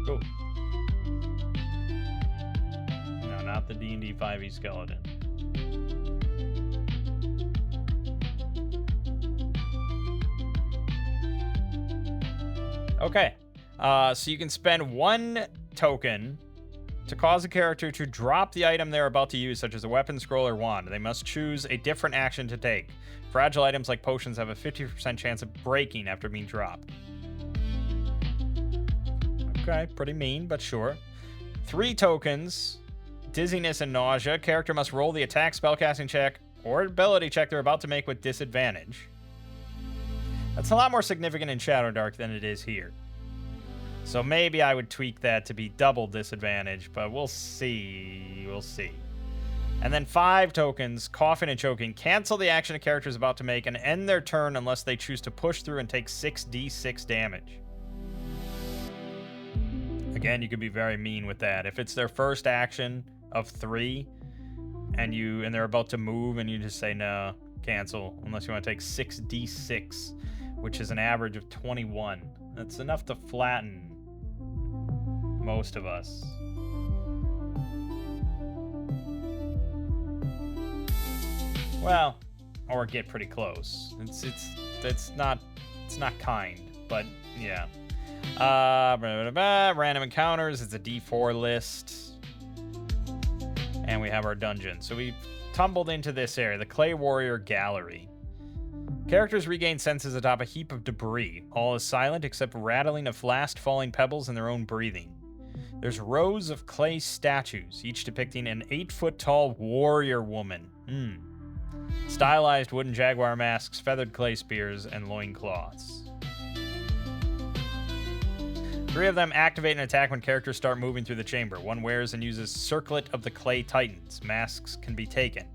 Cool. No, not the D&D 5e skeleton. Okay. So you can spend 1 token to cause a character to drop the item they're about to use, such as a weapon, scroll, or wand. They must choose a different action to take. Fragile items like potions have a 50% chance of breaking after being dropped. Okay, pretty mean, but sure. 3 tokens, dizziness and nausea. Character must roll the attack, spellcasting check, or ability check they're about to make with disadvantage. That's a lot more significant in Shadowdark than it is here. So maybe I would tweak that to be double disadvantage, but we'll see. We'll see. And then 5 tokens, coughing and choking. Cancel the action a character is about to make and end their turn unless they choose to push through and take 6d6 damage. Again, you can be very mean with that. If it's their first action of 3 and they're about to move and you just say no, cancel, unless you want to take 6d6, which is an average of 21. That's enough to flatten most of us. Well, or get pretty close. It's not kind, but yeah. Random encounters. It's a D4 list, and we have our dungeon. So we tumbled into this area, the Clay Warrior Gallery. Characters regain senses atop a heap of debris. All is silent except rattling of fast falling pebbles and their own breathing. There's rows of clay statues, each depicting an 8-foot-tall warrior woman. Stylized wooden jaguar masks, feathered clay spears, and loincloths. 3 of them activate an attack when characters start moving through the chamber. 1 wears and uses Circlet of the Clay Titans. Masks can be taken.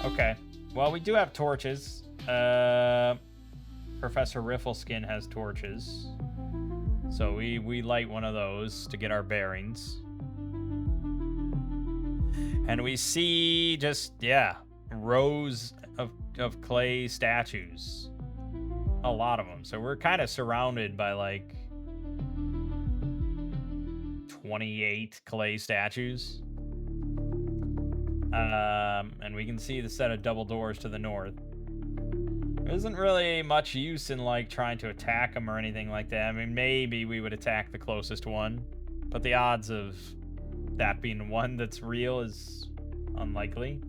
Okay. Well, we do have torches. Professor Riffleskin has torches. So we light one of those to get our bearings. And we see just, yeah, rows of clay statues. A lot of them. So we're kind of surrounded by like 28 clay statues. And we can see the set of double doors to the north. There isn't really much use in like trying to attack them or anything like that. I mean, maybe we would attack the closest one, but the odds of that being the one that's real is unlikely.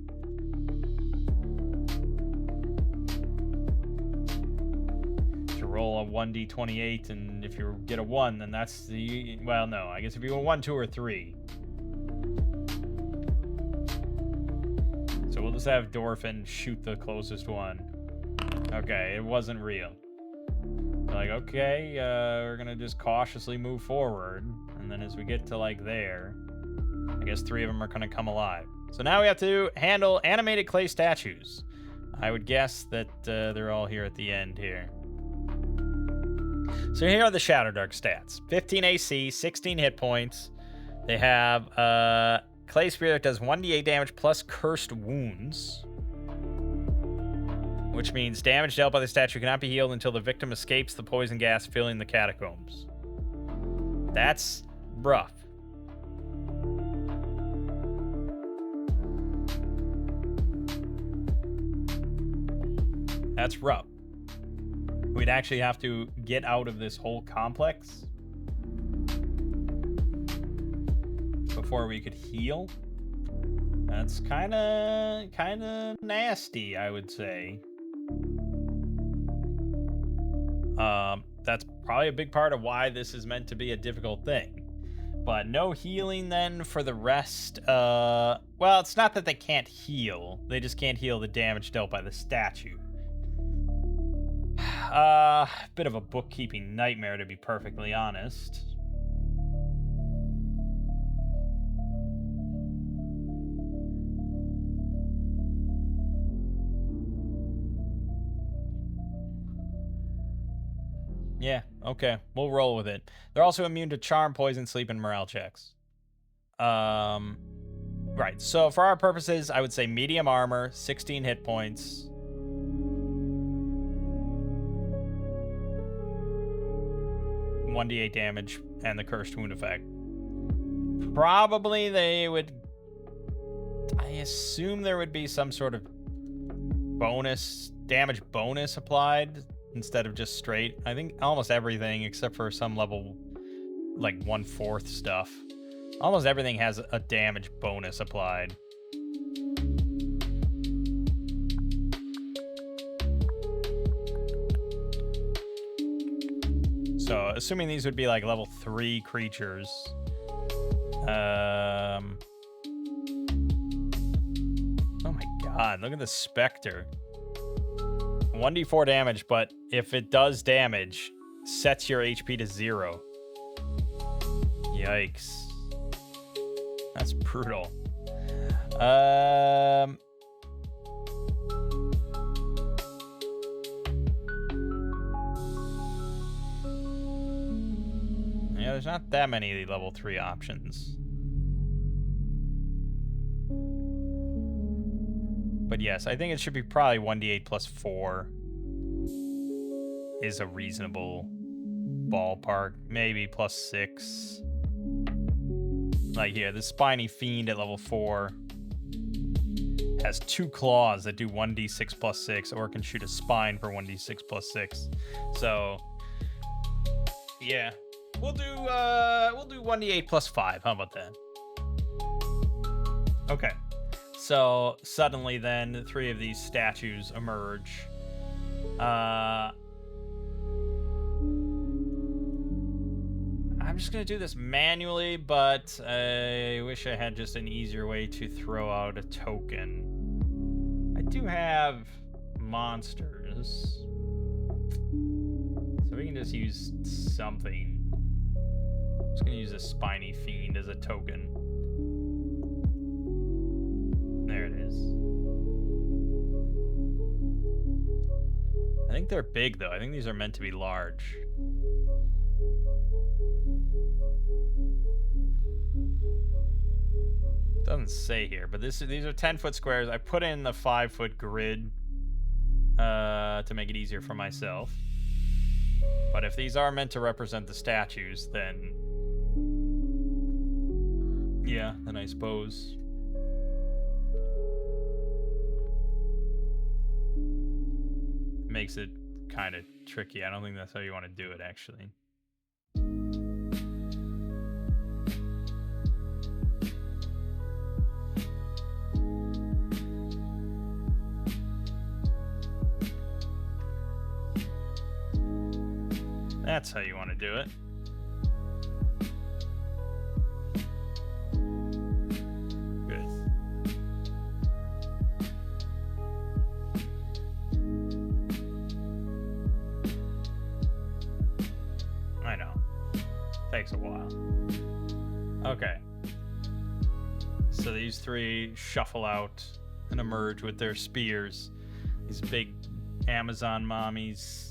To roll a 1d28, and if you get a 1, then that's the... Well, no, I guess if you go 1, 2, or 3. So we'll just have Dorfin shoot the closest one. Okay, it wasn't real. Like, okay, we're gonna just cautiously move forward. And then as we get to, like, there, I guess 3 of them are gonna come alive. So now we have to handle animated clay statues. I would guess that they're all here at the end here. So here are the Shadow Dark stats. 15 AC, 16 hit points. They have Clay Spear that does 1d8 damage plus cursed wounds. Which means damage dealt by the statue cannot be healed until the victim escapes the poison gas filling the catacombs. That's rough. That's rough. We'd actually have to get out of this whole complex before we could heal. That's kind of nasty, I would say. That's probably a big part of why this is meant to be a difficult thing. But no healing then for the rest. Well, it's not that they can't heal. They just can't heal the damage dealt by the statue. Bit of a bookkeeping nightmare, to be perfectly honest. Yeah, okay. We'll roll with it. They're also immune to charm, poison, sleep, and morale checks. Right. So for our purposes, I would say medium armor, 16 hit points. .1d8 damage, and the cursed wound effect. Probably they would... I assume there would be some sort of damage bonus applied instead of just straight. I think almost everything, except for some level, like 1/4 stuff. Almost everything has a damage bonus applied. So, assuming these would be like level 3 creatures. Oh my god, look at the Spectre. 1d4 damage, but if it does damage, sets your HP to 0. Yikes. That's brutal. Yeah, there's not that many level 3 options. But yes, I think it should be probably 1d8 plus 4 is a reasonable ballpark. Maybe plus 6. Like here, the Spiny Fiend at level 4 has 2 claws that do 1d6 plus 6, or can shoot a spine for 1d6 plus 6. So, yeah. We'll do 1d8 plus 5. How about that? Okay. So suddenly then 3 of these statues emerge. I'm just gonna do this manually, but I wish I had just an easier way to throw out a token. I do have monsters, so we can just use something. I'm just gonna use a Spiny Fiend as a token. There it is. I think they're big, though. I think these are meant to be large. Doesn't say here, but these are 10-foot squares. I put in the 5-foot grid to make it easier for myself. But if these are meant to represent the statues, then yeah, then I suppose. Makes it kind of tricky. I don't think that's how you want to do it, actually. That's how you want to do it. Good. I know. Takes a while. Okay. So these three shuffle out and emerge with their spears. These big Amazon mommies.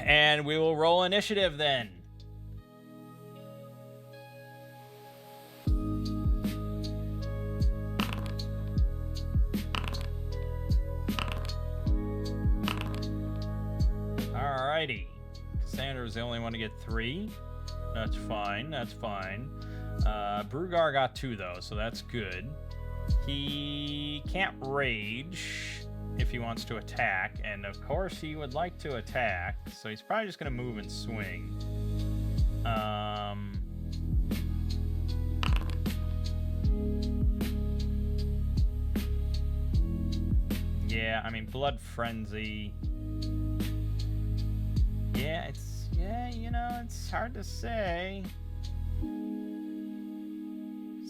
And we will roll initiative then. Alrighty. Cassandra's the only one to get 3. That's fine. That's fine. Brugar got 2 though, so that's good. He can't rage if he wants to attack, and of course he would like to attack, so he's probably just gonna move and swing. Yeah, I mean, Blood Frenzy. Yeah, you know, it's hard to say.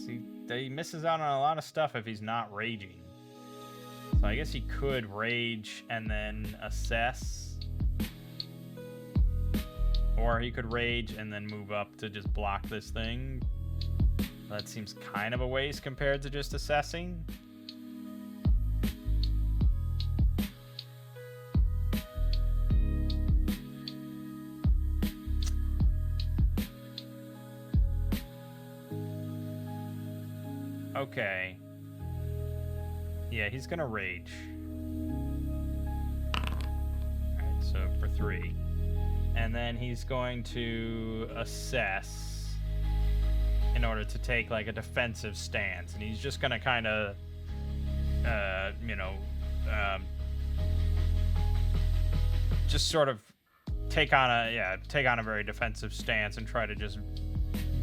See, he misses out on a lot of stuff if he's not raging. So I guess he could rage and then assess. Or he could rage and then move up to just block this thing. That seems kind of a waste compared to just assessing. Okay. Yeah, he's gonna rage. Alright, so for 3. And then he's going to assess in order to take like a defensive stance. And he's just gonna kind of, just sort of take on a very defensive stance and try to just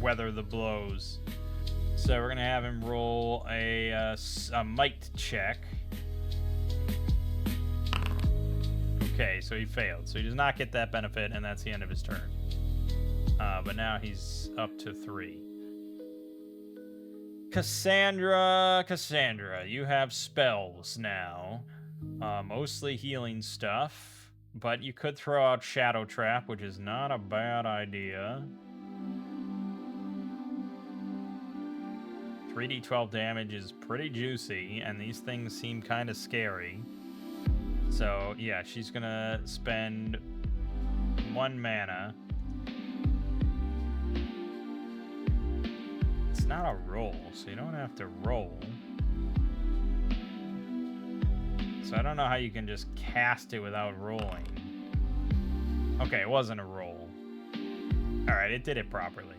weather the blows. So we're gonna have him roll a might check. Okay, so he failed. So he does not get that benefit, and that's the end of his turn. But now he's up to 3. Cassandra, you have spells now. Mostly healing stuff, but you could throw out Shadow Trap, which is not a bad idea. 3d12 damage is pretty juicy, and these things seem kind of scary. So, yeah, she's gonna spend 1 mana. It's not a roll, so you don't have to roll. So I don't know how you can just cast it without rolling. Okay, it wasn't a roll. Alright, it did it properly.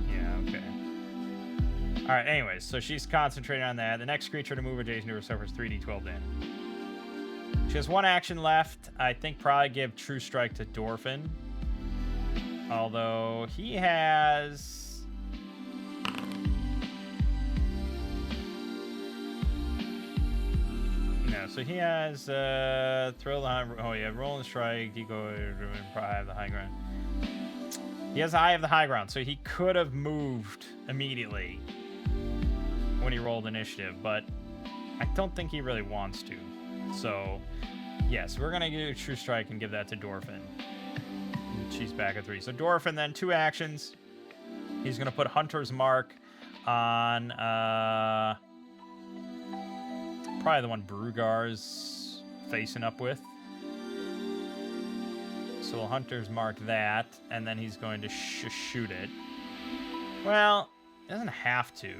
Yeah, okay. Alright, anyways, so she's concentrating on that. The next creature to move adjacent to her suffers 3d12 damage. She has 1 action left. I think probably give True Strike to Dorfin. Although he has... No, so he has throw the high... Oh yeah, roll and strike. He go probably have the high ground. He has the eye of the high ground, so he could have moved immediately when he rolled initiative, but I don't think he really wants to. So, yes, we're going to do True Strike and give that to Dorfin. She's back at 3. So Dorfin, then 2 actions. He's going to put Hunter's Mark on probably the one Brugar's facing up with. So we'll Hunter's Mark that, and then he's going to shoot it. Well, he doesn't have to.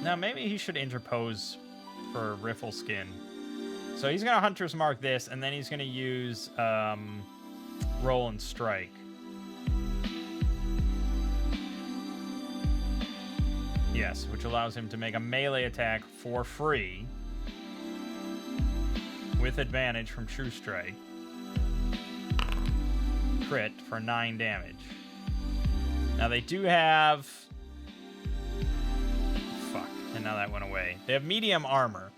Now, maybe he should interpose for Riffle Skin. So he's going to Hunter's Mark this, and then he's going to use Roll and Strike. Yes, which allows him to make a melee attack for free with advantage from True Strike. Crit for 9 damage. Now they do have... Fuck, and now that went away. They have medium armor.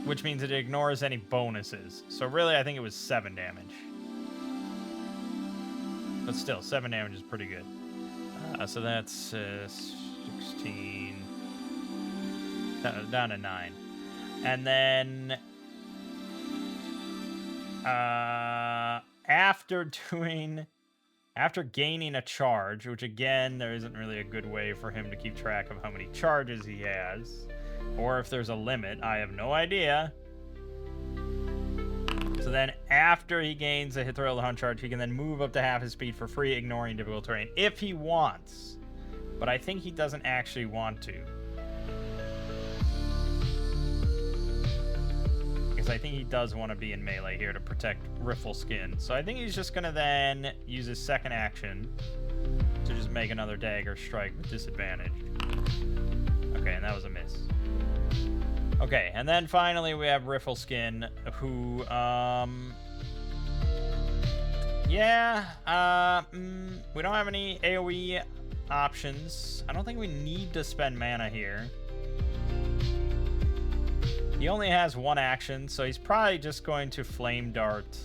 Which means it ignores any bonuses. So really, I think it was 7 damage. But still, 7 damage is pretty good. So that's 16... down to 9. And then... after gaining a charge, which again, there isn't really a good way for him to keep track of how many charges he has, or if there's a limit, I have no idea. So then after he gains a Thrill of the Hunt charge, he can then move up to half his speed for free, ignoring difficult terrain, if he wants. But I think he doesn't actually want to. Because I think he does want to be in melee here to protect Riffle Skin. So I think he's just going to then use his second action to just make another dagger strike with disadvantage. Okay, and that was a miss. Okay, and then finally we have Riffle Skin, who, we don't have any AoE options. I don't think we need to spend mana here. He only has one action, so he's probably just going to Flame Dart.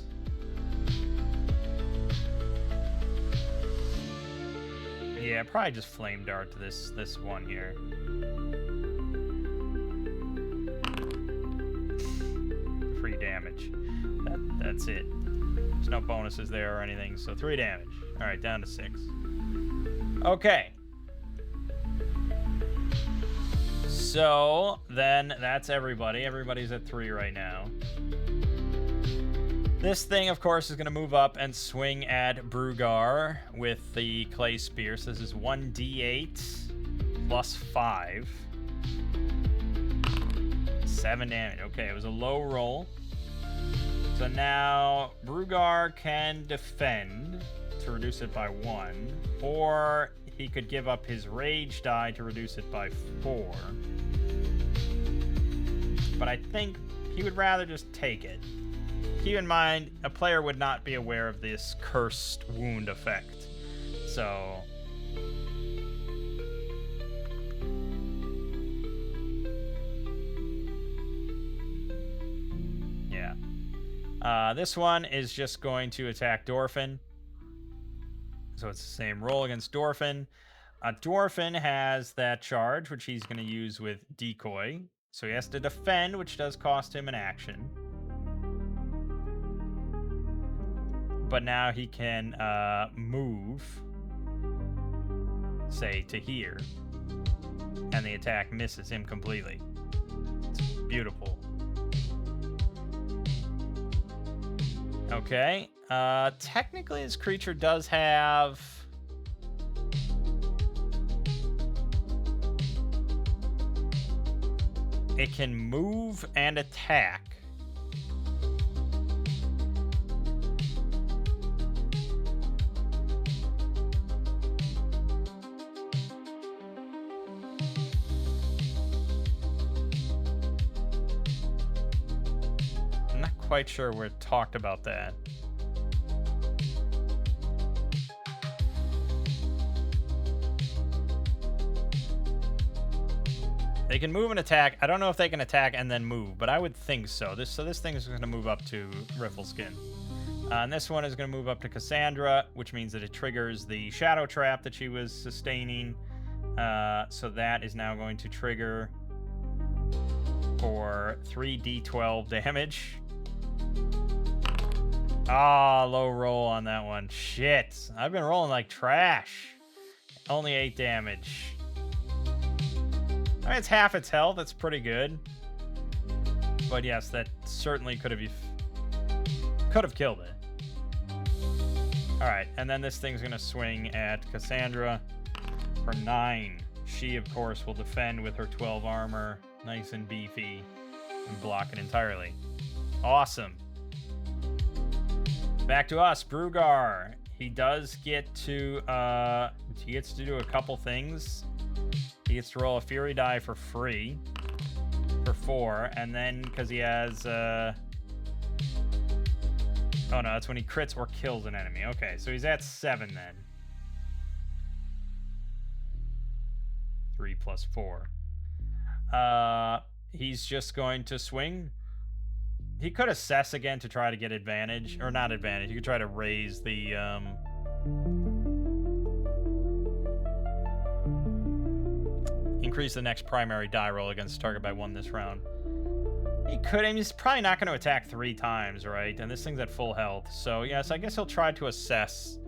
Yeah, probably just Flame Dart this one here. Free damage. That's it. There's no bonuses there or anything, so 3 damage. All right, down to 6. Okay. So then that's everybody. Everybody's at 3 right now. This thing, of course, is going to move up and swing at Brugar with the Clay Spear. So this is 1d8 plus 5. 7 damage. Okay, it was a low roll. So now Brugar can defend to reduce it by 1, or he could give up his rage die to reduce it by 4. But I think he would rather just take it. Keep in mind, a player would not be aware of this cursed wound effect. So... yeah. This one is just going to attack Dorfin. So it's the same roll against Dorfin. Dorfin has that charge, which he's going to use with Decoy. So he has to defend, which does cost him an action. But now he can move, say, to here. And the attack misses him completely. It's beautiful. Okay. Technically, this creature does have... it can move and attack. I'm not quite sure where it talked about that. They can move and attack. I don't know if they can attack and then move, but I would think so. This thing is going to move up to Riffle Skin. And this one is going to move up to Cassandra, which means that it triggers the Shadow Trap that she was sustaining. So that is now going to trigger for 3d12 damage. Ah, low roll on that one. Shit. I've been rolling like trash. Only 8 damage. I mean, it's half its health. That's pretty good. But yes, that certainly could have killed it. All right, and then this thing's gonna swing at Cassandra for 9. She, of course, will defend with her 12 armor, nice and beefy, and block it entirely. Awesome. Back to us, Brugar. He does get to he gets to do a couple things. He gets to roll a Fury die for free for 4, and then because he has oh no, that's when he crits or kills an enemy. Okay, so he's at 7 then. 3 plus 4. He's just going to swing. He could assess again to try to get advantage, or not advantage. He could try to raise the increase the next primary die roll against the target by 1 this round. He could. I mean, he's probably not going to attack 3 times, right? And this thing's at full health. So, yes, I guess he'll try to assess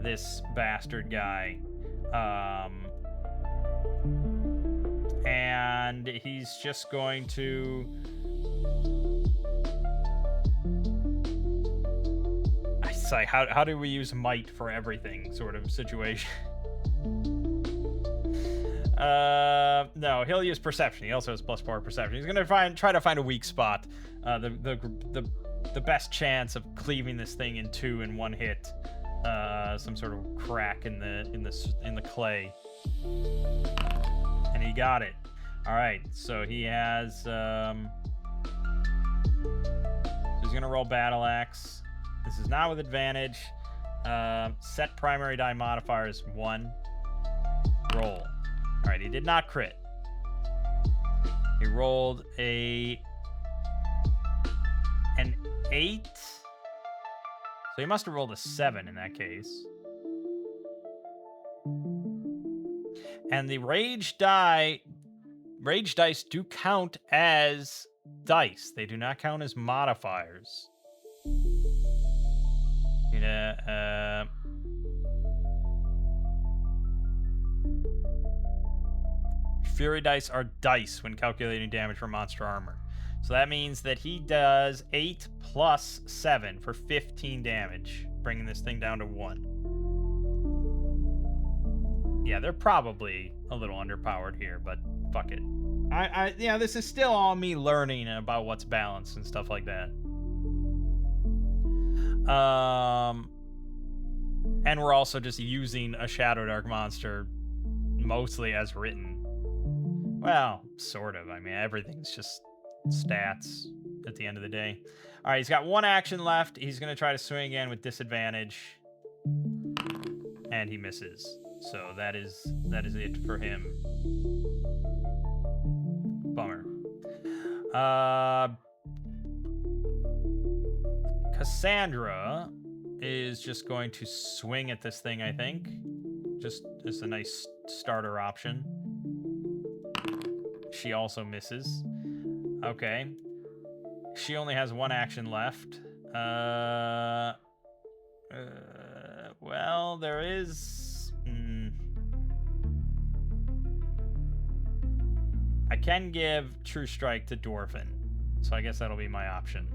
this bastard guy. And he's just going to... It's like, how do we use might for everything sort of situation? No, he'll use perception. He also has +4 perception. He's gonna try to find a weak spot, the best chance of cleaving this thing in 2 in 1 hit, some sort of crack in the clay, and he got it. All right, so he has so he's gonna roll battle axe. This is not with advantage. Set primary die modifier is 1. Roll. All right, he did not crit. He rolled an 8. So he must have rolled a 7 in that case. And the rage dice do count as dice. They do not count as modifiers. Fury dice are dice when calculating damage for monster armor. So that means that he does 8 plus 7 for 15 damage, bringing this thing down to 1. Yeah, they're probably a little underpowered here, but fuck it. Yeah, this is still all me learning about what's balanced and stuff like that. And we're also just using a Shadow Dark monster mostly as written. Well, sort of. I mean, everything's just stats at the end of the day. All right, he's got 1 action left. He's going to try to swing again with disadvantage. And he misses. So that is it for him. Bummer. Cassandra is just going to swing at this thing, I think. Just as a nice starter option. She also misses. Okay. She only has 1 action left. Well, there is... I can give True Strike to Dwarfin, so I guess that'll be my option.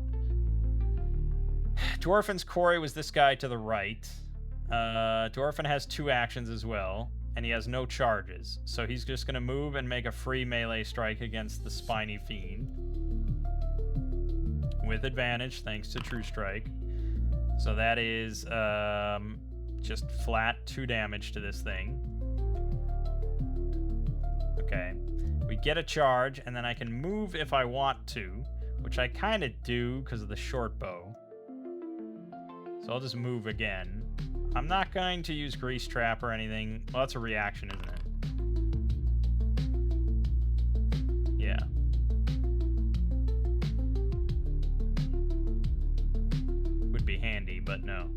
Dwarfin's quarry was this guy to the right. Dwarfin has 2 actions as well, and he has no charges, so he's just going to move and make a free melee strike against the Spiny Fiend. With advantage, thanks to True Strike. So that is just flat 2 damage to this thing. Okay. We get a charge, and then I can move if I want to, which I kind of do because of the short bow. So I'll just move again. I'm not going to use Grease Trap or anything. Well, that's a reaction, isn't it? Yeah. Would be handy, but no.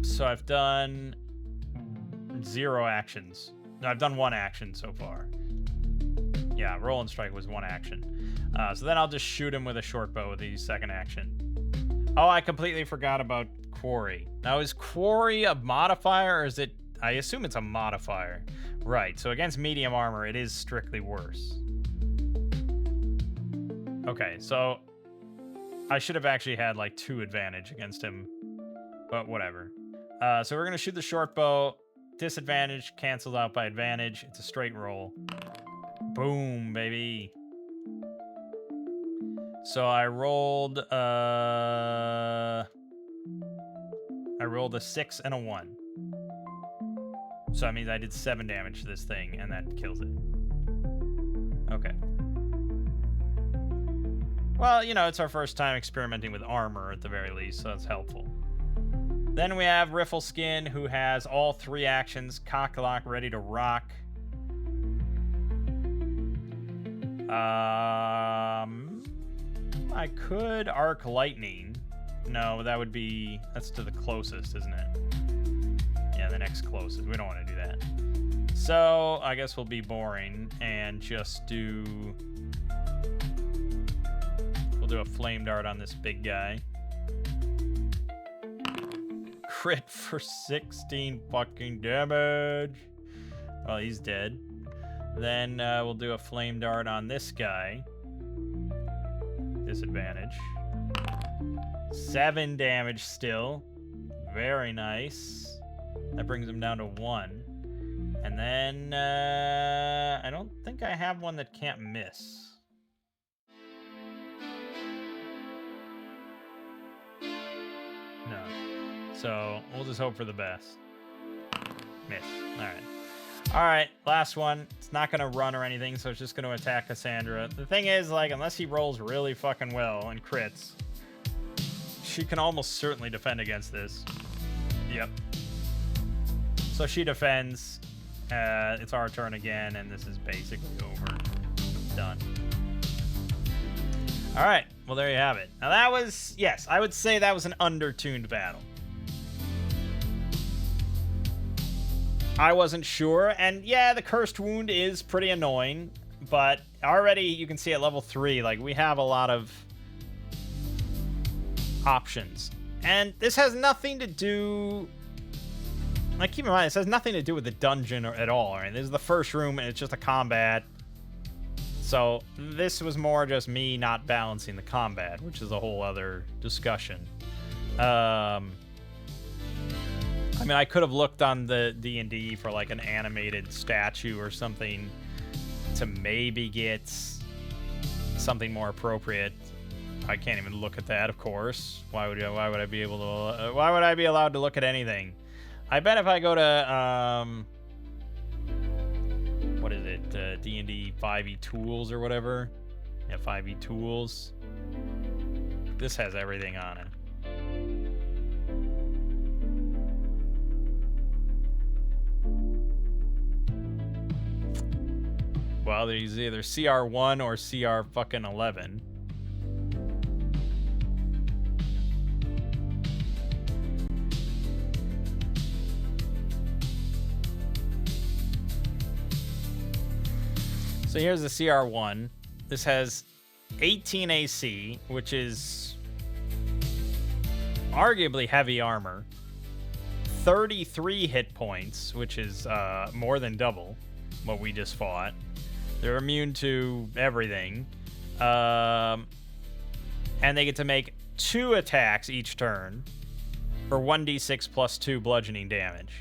So I've done 0 actions. No, I've done 1 action so far. Yeah, Roll and Strike was 1 action. So then I'll just shoot him with a short bow with the 2nd action. Oh, I completely forgot about Quarry. Now, is Quarry a modifier, or is it... I assume it's a modifier. Right, so against medium armor, it is strictly worse. Okay, so I should have actually had, like, 2 advantage against him but whatever. So we're gonna shoot the short bow. Disadvantage cancels out by advantage. It's a straight roll. Boom, baby. So I rolled a 6 and a 1. So that means I did 7 damage to this thing, and that kills it. Okay. Well, you know, it's our first time experimenting with armor at the very least, so that's helpful. Then we have Riffleskin, who has all 3 actions. Cocklock, ready to rock. I could Arc Lightning. No, that's to the closest, isn't it? Yeah, the next closest. We don't want to do that. So I guess we'll be boring and just we'll do a Flame Dart on this big guy. Crit for 16 fucking damage. Well, he's dead. Then we'll do a Flame Dart on this guy. Disadvantage. 7 damage still. Very nice. That brings him down to 1. And then I don't think I have one that can't miss. No. So we'll just hope for the best. Miss. All right, last one. It's not going to run or anything, so it's just going to attack Cassandra. The thing is, like, unless he rolls really fucking well and crits, she can almost certainly defend against this. Yep. So she defends. It's our turn again, and this is basically over. Done. All right. Well, there you have it. Now that was, yes, I would say that was an undertuned battle. I wasn't sure, and yeah, the Cursed Wound is pretty annoying, but already you can see at level 3, like, we have a lot of options. And this has nothing to do, like, keep in mind, this has nothing to do with the dungeon at all, right? This is the first room, and it's just a combat. So this was more just me not balancing the combat, which is a whole other discussion. I mean, I could have looked on the D&D for, like, an animated statue or something to maybe get something more appropriate. I can't even look at that, of course. Why would I be able to? Why would I be allowed to look at anything? I bet if I go to what is it? D&D 5e Tools or whatever. Yeah, 5e Tools. This has everything on it. Well, there's either CR1 or CR fucking 11. So here's the CR1. This has 18 AC, which is arguably heavy armor. 33 hit points, which is more than double what we just fought. They're immune to everything. And they get to make 2 attacks each turn for 1d6 plus 2 bludgeoning damage.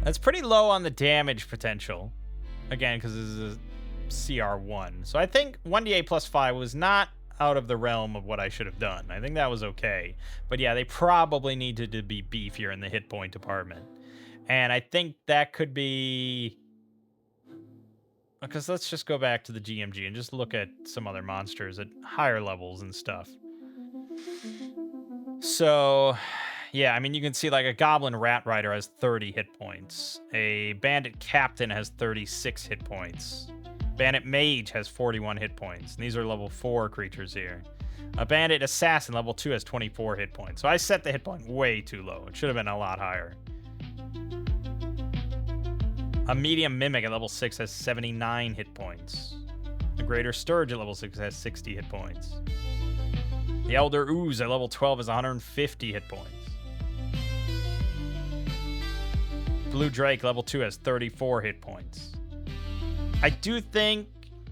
That's pretty low on the damage potential. Again, because this is a CR1. So I think 1d8 plus 5 was not out of the realm of what I should have done. I think that was okay. But yeah, they probably needed to be beefier in the hit point department. And I think that could be... Because let's just go back to the GMG and just look at some other monsters at higher levels and stuff. So, yeah, I mean, you can see like a Goblin Rat Rider has 30 hit points. A Bandit Captain has 36 hit points. Bandit Mage has 41 hit points. And these are level 4 creatures here. A Bandit Assassin level 2 has 24 hit points. So I set the hit point way too low. It should have been a lot higher. A Medium Mimic at level 6 has 79 hit points. The Greater Sturge at level 6 has 60 hit points. The Elder Ooze at level 12 has 150 hit points. Blue Drake level 2 has 34 hit points. I do think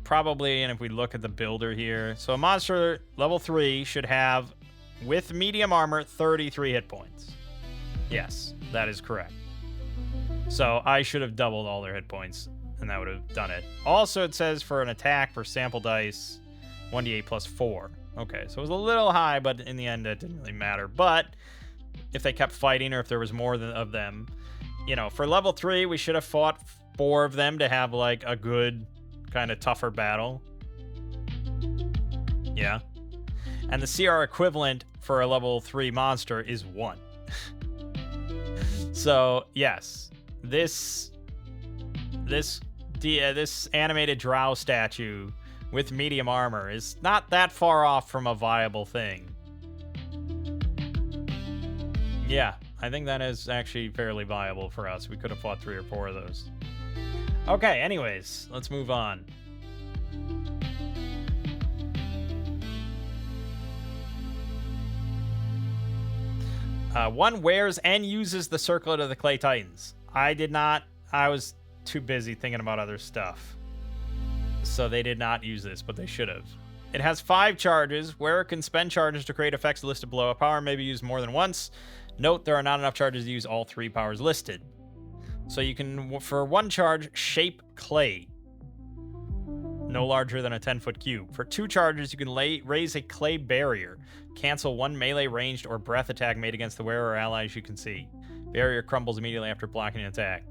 probably, and if we look at the builder here, so a monster level 3 should have, with medium armor, 33 hit points. Yes, that is correct. So I should have doubled all their hit points, and that would have done it. Also, it says for an attack for sample dice, 1d8 plus 4. Okay, so it was a little high, but in the end, it didn't really matter. But if they kept fighting, or if there was more of them, you know, for level 3, we should have fought 4 of them to have, like, a good, kind of tougher battle. Yeah. And the CR equivalent for a level 3 monster is 1. So, yes. This animated drow statue with medium armor is not that far off from a viable thing. Yeah, I think that is actually fairly viable for us. We could have fought 3 or 4 of those. Okay, anyways, let's move on. One wears and uses the Circlet of the Clay Titans. I did not. I was too busy thinking about other stuff. So they did not use this, but they should have. It has 5 charges. Wearer can spend charges to create effects listed below. A power may be used more than once. Note there are not enough charges to use all 3 powers listed. So you can, for 1 charge, shape clay. No larger than a 10-foot cube. For 2 charges, you can raise a clay barrier. Cancel 1 melee ranged or breath attack made against the wearer or allies you can see. Barrier crumbles immediately after blocking an attack.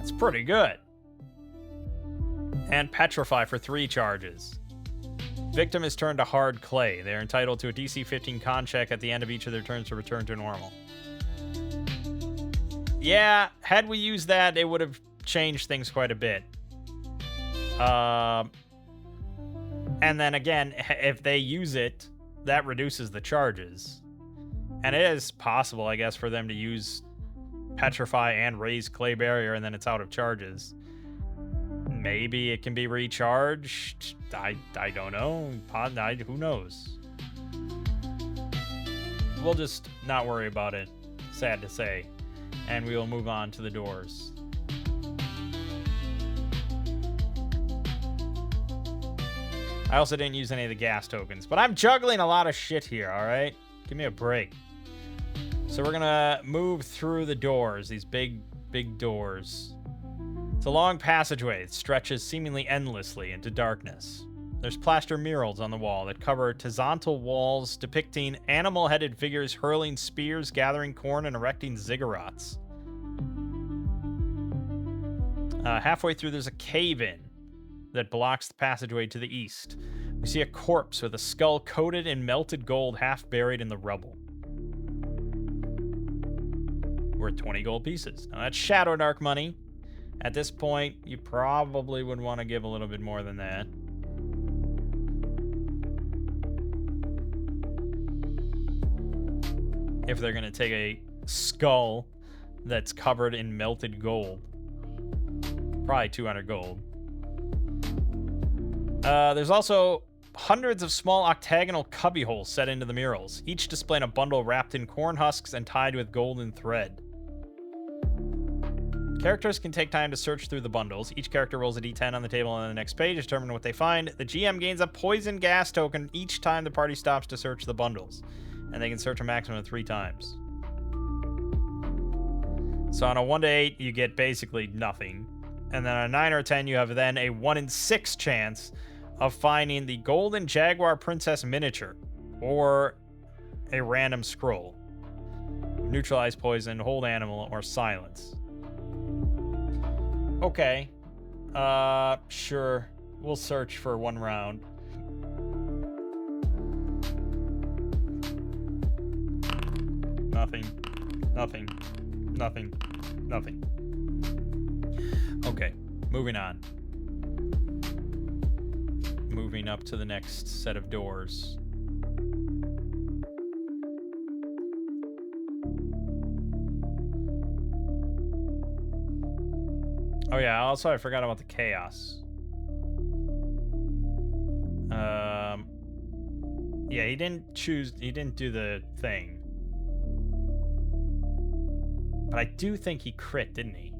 It's pretty good. And petrify for 3 charges. Victim is turned to hard clay. They are entitled to a DC 15 con check at the end of each of their turns to return to normal. Yeah, had we used that, it would have changed things quite a bit. And then again, if they use it, that reduces the charges. And it is possible, I guess, for them to use petrify and raise clay barrier, and then it's out of charges. Maybe it can be recharged. I don't know. Who knows? We'll just not worry about it. Sad to say. And we will move on to the doors. I also didn't use any of the gas tokens, but I'm juggling a lot of shit here, all right? Give me a break. So we're gonna move through the doors, these big doors. It's a long passageway that stretches seemingly endlessly into darkness. There's plaster murals on the wall that cover horizontal walls depicting animal-headed figures hurling spears, gathering corn, and erecting ziggurats. Halfway through, there's a cave-in that blocks the passageway to the east. We see a corpse with a skull coated in melted gold, half buried in the rubble. Worth 20 gold pieces. Now that's Shadow Dark money. At this point, you probably would want to give a little bit more than that. If they're going to take a skull that's covered in melted gold. Probably 200 gold. There's also hundreds of small octagonal cubbyholes set into the murals, each displaying a bundle wrapped in corn husks and tied with golden thread. Characters can take time to search through the bundles. Each character rolls a d10 on the table on the next page to determine what they find. The GM gains a poison gas token each time the party stops to search the bundles, and they can search a maximum of 3 times. So on a 1 to 8, you get basically nothing. And then on a 9 or a 10, you have then a 1 in 6 chance of finding the Golden Jaguar Princess miniature or a random scroll. Neutralize poison, hold animal, or silence. Okay. Sure. We'll search for 1 round. Nothing. Nothing. Nothing. Nothing. Okay, moving on. Moving up to the next set of doors. Oh yeah, also I forgot about the chaos. Yeah, he didn't do the thing. But I do think he crit, didn't he?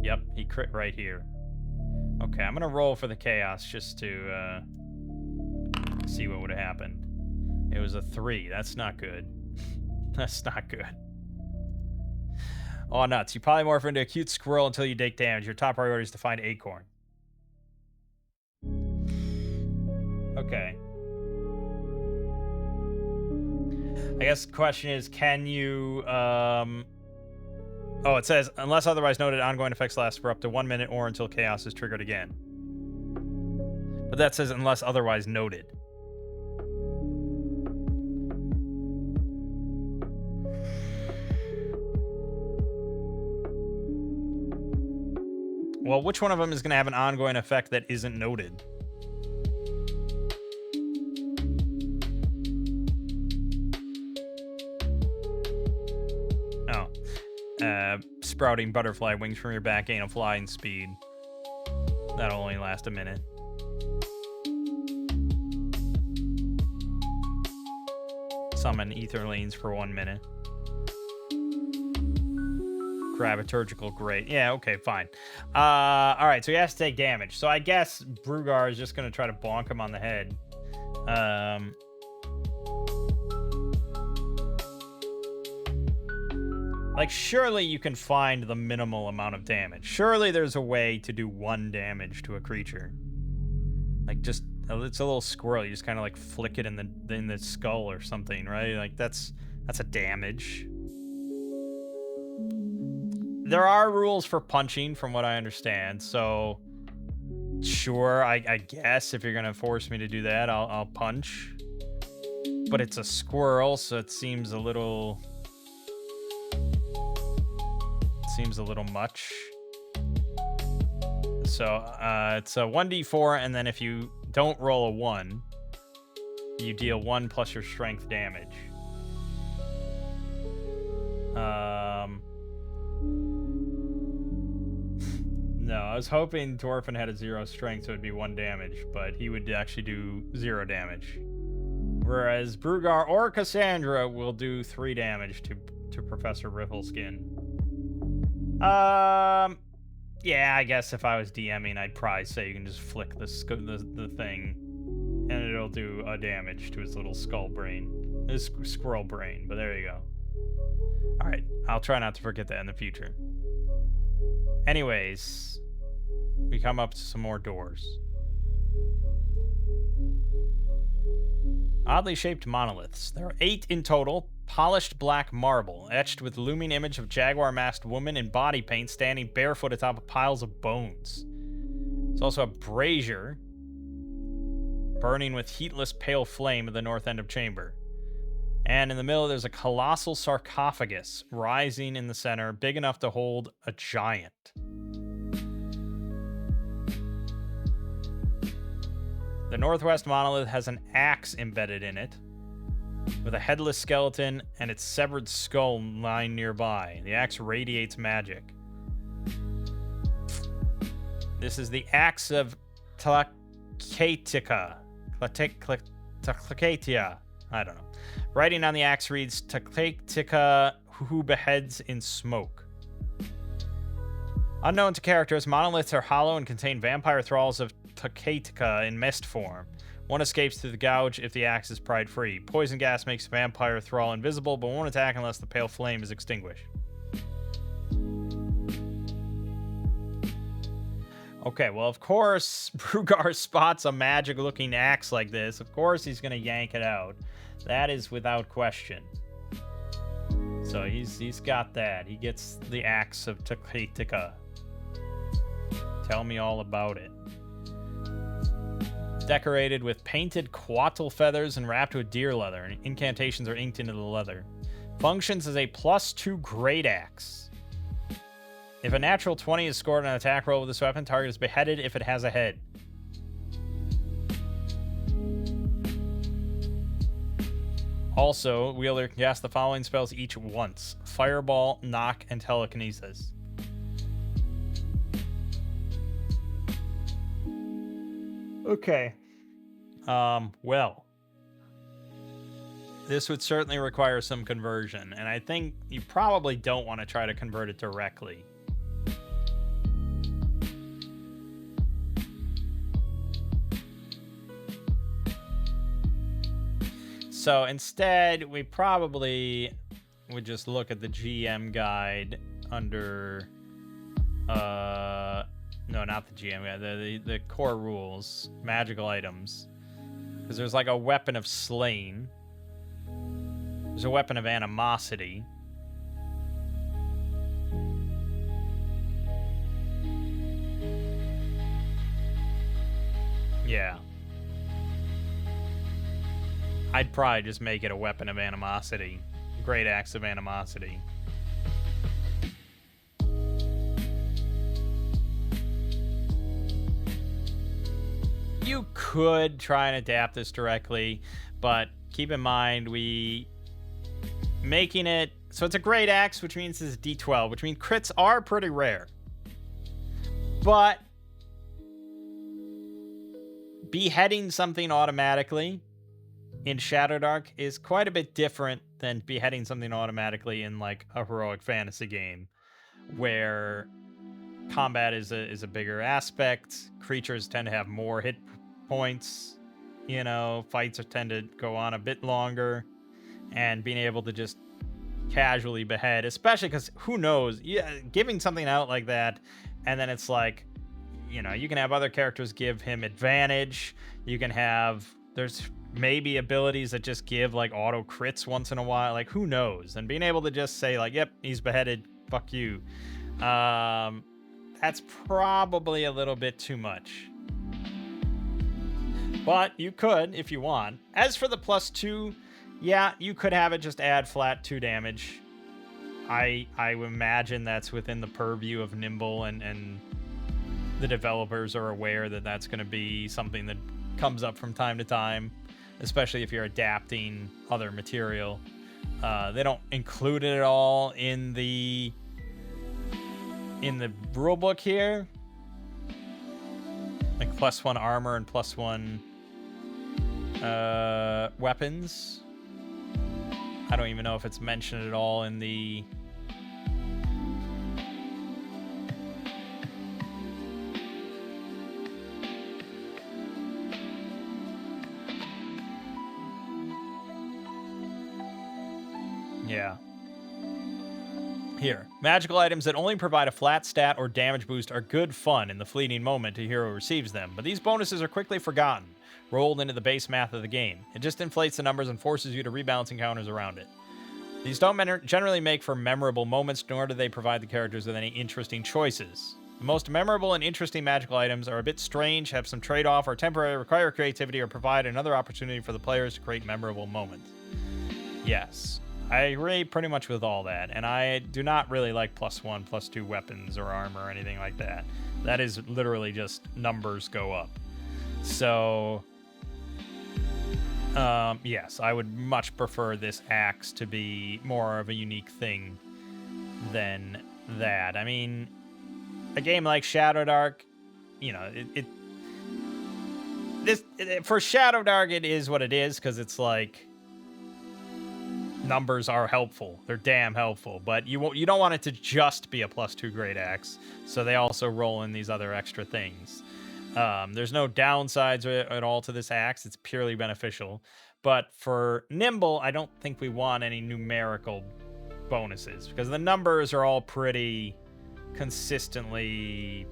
Yep, he crit right here. Okay, I'm gonna roll for the chaos just to see what would have happened. It was a 3. That's not good. That's not good. Oh, nuts. You polymorph into a cute squirrel until you take damage. Your top priority is to find acorn. Okay. I guess the question is, can you, Oh, it says, unless otherwise noted, ongoing effects last for up to 1 minute or until chaos is triggered again. But that says, unless otherwise noted. Well, which one of them is going to have an ongoing effect that isn't noted? Oh. Sprouting butterfly wings from your back gain a flying speed. That'll only last a minute. Summon ether lanes for 1 minute. Graviturgical, great. Yeah, okay, fine. Alright, so he has to take damage. So I guess Brugar is just going to try to bonk him on the head. Like, surely you can find the minimal amount of damage. Surely there's a way to do 1 damage to a creature. Like, just, it's a little squirrel. You just kind of, like, flick it in the skull or something, right? Like, that's a damage. There are rules for punching, from what I understand, so sure, I guess if you're gonna force me to do that, I'll punch. But it's a squirrel, so it seems a little much. So it's a 1d4, and then if you don't roll a 1, you deal 1 plus your strength damage. No, I was hoping Dwarfin had a 0 strength, so it'd be 1 damage, but he would actually do 0 damage. Whereas Brugar or Cassandra will do 3 damage to Professor Riffleskin. Yeah, I guess if I was DMing, I'd probably say you can just flick the thing, and it'll do a damage to his little skull brain, his squirrel brain. But there you go. All right, I'll try not to forget that in the future. Anyways, we come up to some more doors. Oddly shaped monoliths. There are 8 in total. Polished black marble, etched with looming image of jaguar-masked woman in body paint standing barefoot atop of piles of bones. There's also a brazier burning with heatless pale flame at the north end of chamber. And in the middle, there's a colossal sarcophagus rising in the center, big enough to hold a giant. The northwest monolith has an axe embedded in it, with a headless skeleton and its severed skull lying nearby. The axe radiates magic. This is the axe of Tlacatica. Tlacatia. I don't know. Writing on the axe reads, Tlacatica who beheads in smoke. Unknown to characters, monoliths are hollow and contain vampire thralls of Tlacatica in mist form. One escapes through the gouge if the axe is pried free. Poison gas makes vampire thrall invisible, but won't attack unless the pale flame is extinguished. Okay, well, of course, Brugar spots a magic-looking axe like this. Of course he's going to yank it out. That is without question. So he's got that. He gets the axe of Tlacatica. Tell me all about it. Decorated with painted quattle feathers and wrapped with deer leather, and incantations are inked into the leather. Functions as a +2 great axe. If a natural 20 is scored on an attack roll with this weapon, target is beheaded if it has a head. Also, wielder can cast the following spells each once: Fireball, Knock, and Telekinesis. Okay. Well, this would certainly require some conversion, and I think you probably don't want to try to convert it directly. So instead, we probably would just look at the GM guide under, no, not the GM guide, the core rules, magical items. Because there's like a weapon of slain. There's a weapon of animosity. Yeah. I'd probably just make it a weapon of animosity. Great acts of animosity. You could try and adapt this directly, but keep in mind making it so it's a great axe, which means it's D12, which means crits are pretty rare. But beheading something automatically in Shadowdark is quite a bit different than beheading something automatically in like a heroic fantasy game, where combat is a bigger aspect. Creatures tend to have more hit points. You know, fights tend to go on a bit longer, and being able to just casually behead, especially because who knows, giving something out like that, and then it's like, you know, you can have other characters give him advantage. You can have, there's maybe abilities that just give like auto crits once in a while. Like, who knows? And being able to just say like, yep, he's beheaded, fuck you. That's probably a little bit too much. But you could, if you want. As for the +2, yeah, you could have it just add flat 2 damage. I imagine that's within the purview of Nimble, and the developers are aware that that's going to be something that comes up from time to time, especially if you're adapting other material. They don't include it at all in the rulebook here. Like +1 armor and +1 weapons. I don't even know if it's mentioned at all in the... Yeah. Here. Magical items that only provide a flat stat or damage boost are good fun in the fleeting moment a hero receives them, but these bonuses are quickly forgotten, rolled into the base math of the game. It just inflates the numbers and forces you to rebalance encounters around it. These don't generally make for memorable moments, nor do they provide the characters with any interesting choices. The most memorable and interesting magical items are a bit strange, have some trade-off, are temporary, require creativity, or provide another opportunity for the players to create memorable moments. Yes. I agree pretty much with all that, and I do not really like +1, +2 weapons or armor or anything like that. That is literally just numbers go up. So, yes, I would much prefer this axe to be more of a unique thing than that. I mean, a game like Shadowdark, you know, for Shadowdark, it is what it is, because it's like, numbers are helpful. They're damn helpful, but you don't want it to just be a +2 great axe, so they also roll in these other extra things. There's no downsides at all to this axe. It's purely beneficial. But for Nimble, I don't think we want any numerical bonuses, because the numbers are all pretty consistently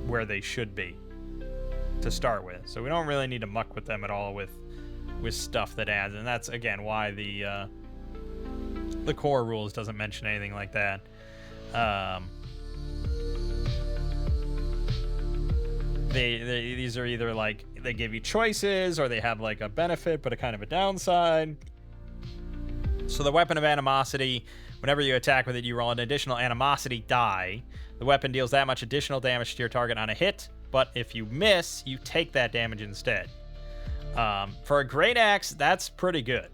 where they should be to start with. So we don't really need to muck with them at all with stuff that adds, and that's again why the core rules doesn't mention anything like that. These are either like they give you choices, or they have like a benefit but a kind of a downside. So the weapon of animosity, whenever you attack with it, you roll an additional animosity die. The weapon deals that much additional damage to your target on a hit, but if you miss, you take that damage instead. For a great axe, that's pretty good.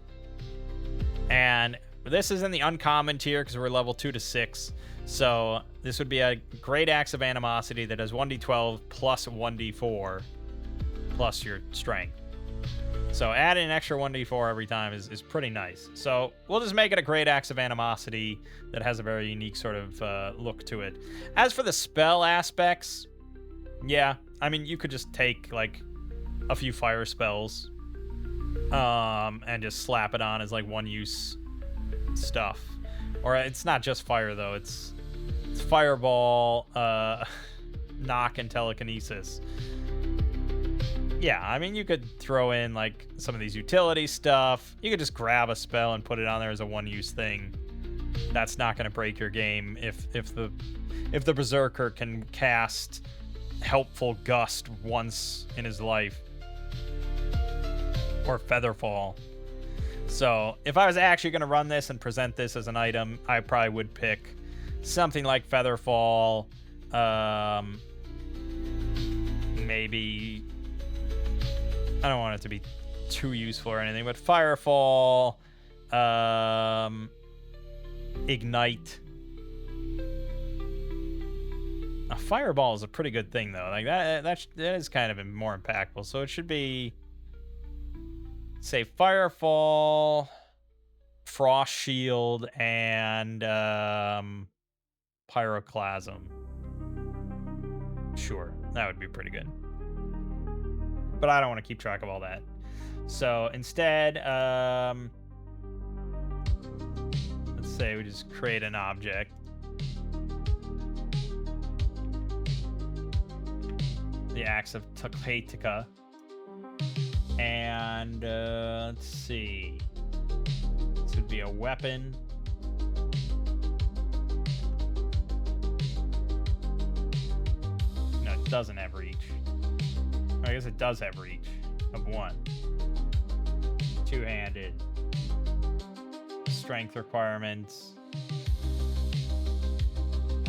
And this is in the uncommon tier because we're level 2 to 6. So this would be a great axe of animosity that has 1d12 plus 1d4 plus your strength. So adding an extra 1d4 every time is pretty nice. So we'll just make it a great axe of animosity that has a very unique sort of look to it. As for the spell aspects, yeah, I mean, you could just take like a few fire spells and just slap it on as like one-use stuff. Or it's not just fire though, it's fireball, knock, and telekinesis. Yeah, I mean, you could throw in like some of these utility stuff. You could just grab a spell and put it on there as a one-use thing. That's not going to break your game if the Berserker can cast Helpful Gust once in his life, or Featherfall. So if I was actually going to run this and present this as an item, I probably would pick something like Featherfall. Maybe, I don't want it to be too useful or anything, but Firefall, Ignite. A Fireball is a pretty good thing though. Like that is kind of more impactful. So it should be, say, Firefall, Frost Shield, and Pyroclasm. Sure, that would be pretty good. But I don't want to keep track of all that. So instead, let's say we just create an object. The Axe of Tukhetika. And let's see. This would be a weapon. No, it doesn't have reach. I guess it does have reach of 1. Two-handed. Strength requirements.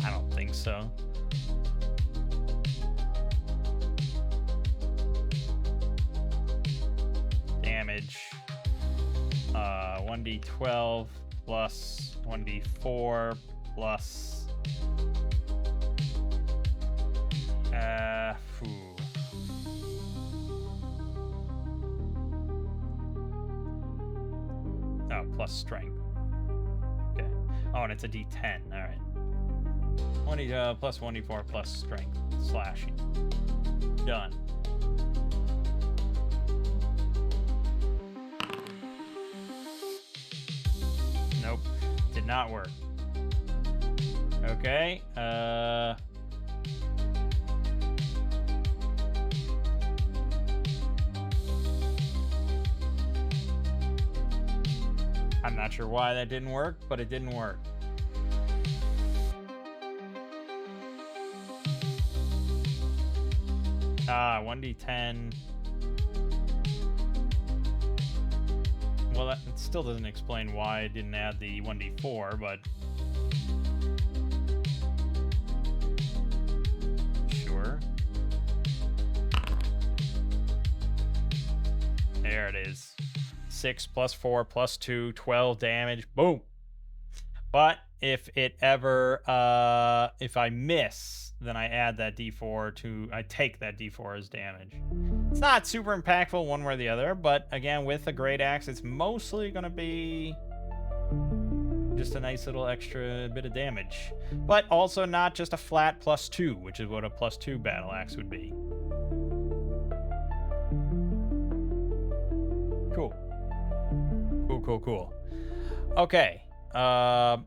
I don't think so. Damage. 1d12 plus 1d4 plus. Oh, plus strength. Okay. Oh, and it's a d10. All right. 1d plus 1d4 plus strength. Slashing. Done. Nope. Did not work. Okay. I'm not sure why that didn't work, but it didn't work. Ah, 1d10. Well, that still doesn't explain why I didn't add the 1d4, but sure. There it is. 6 plus 4 plus 2, 12 damage. Boom. But if it ever, if I miss, then I add that d4 to, I take that d4 as damage. It's not super impactful one way or the other, but again, with a Great Axe, it's mostly going to be just a nice little extra bit of damage. But also not just a flat +2, which is what a +2 battle axe would be. Cool. Cool. Okay. So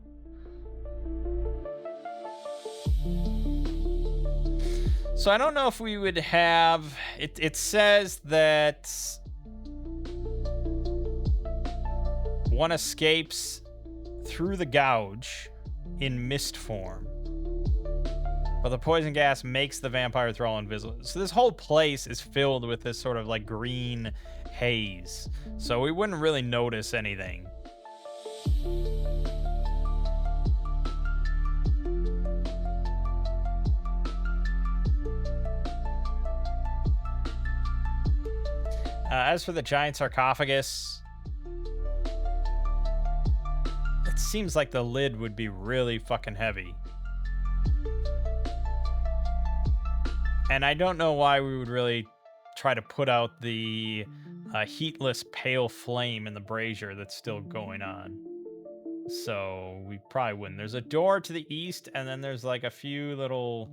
I don't know if we would have... It says that one escapes through the gouge in mist form, but the poison gas makes the vampire thrall invisible. So this whole place is filled with this sort of like green haze, so we wouldn't really notice anything. As for the giant sarcophagus, it seems like the lid would be really fucking heavy. And I don't know why we would really try to put out the heatless pale flame in the brazier that's still going on. So we probably wouldn't. There's a door to the east, and then there's like a few little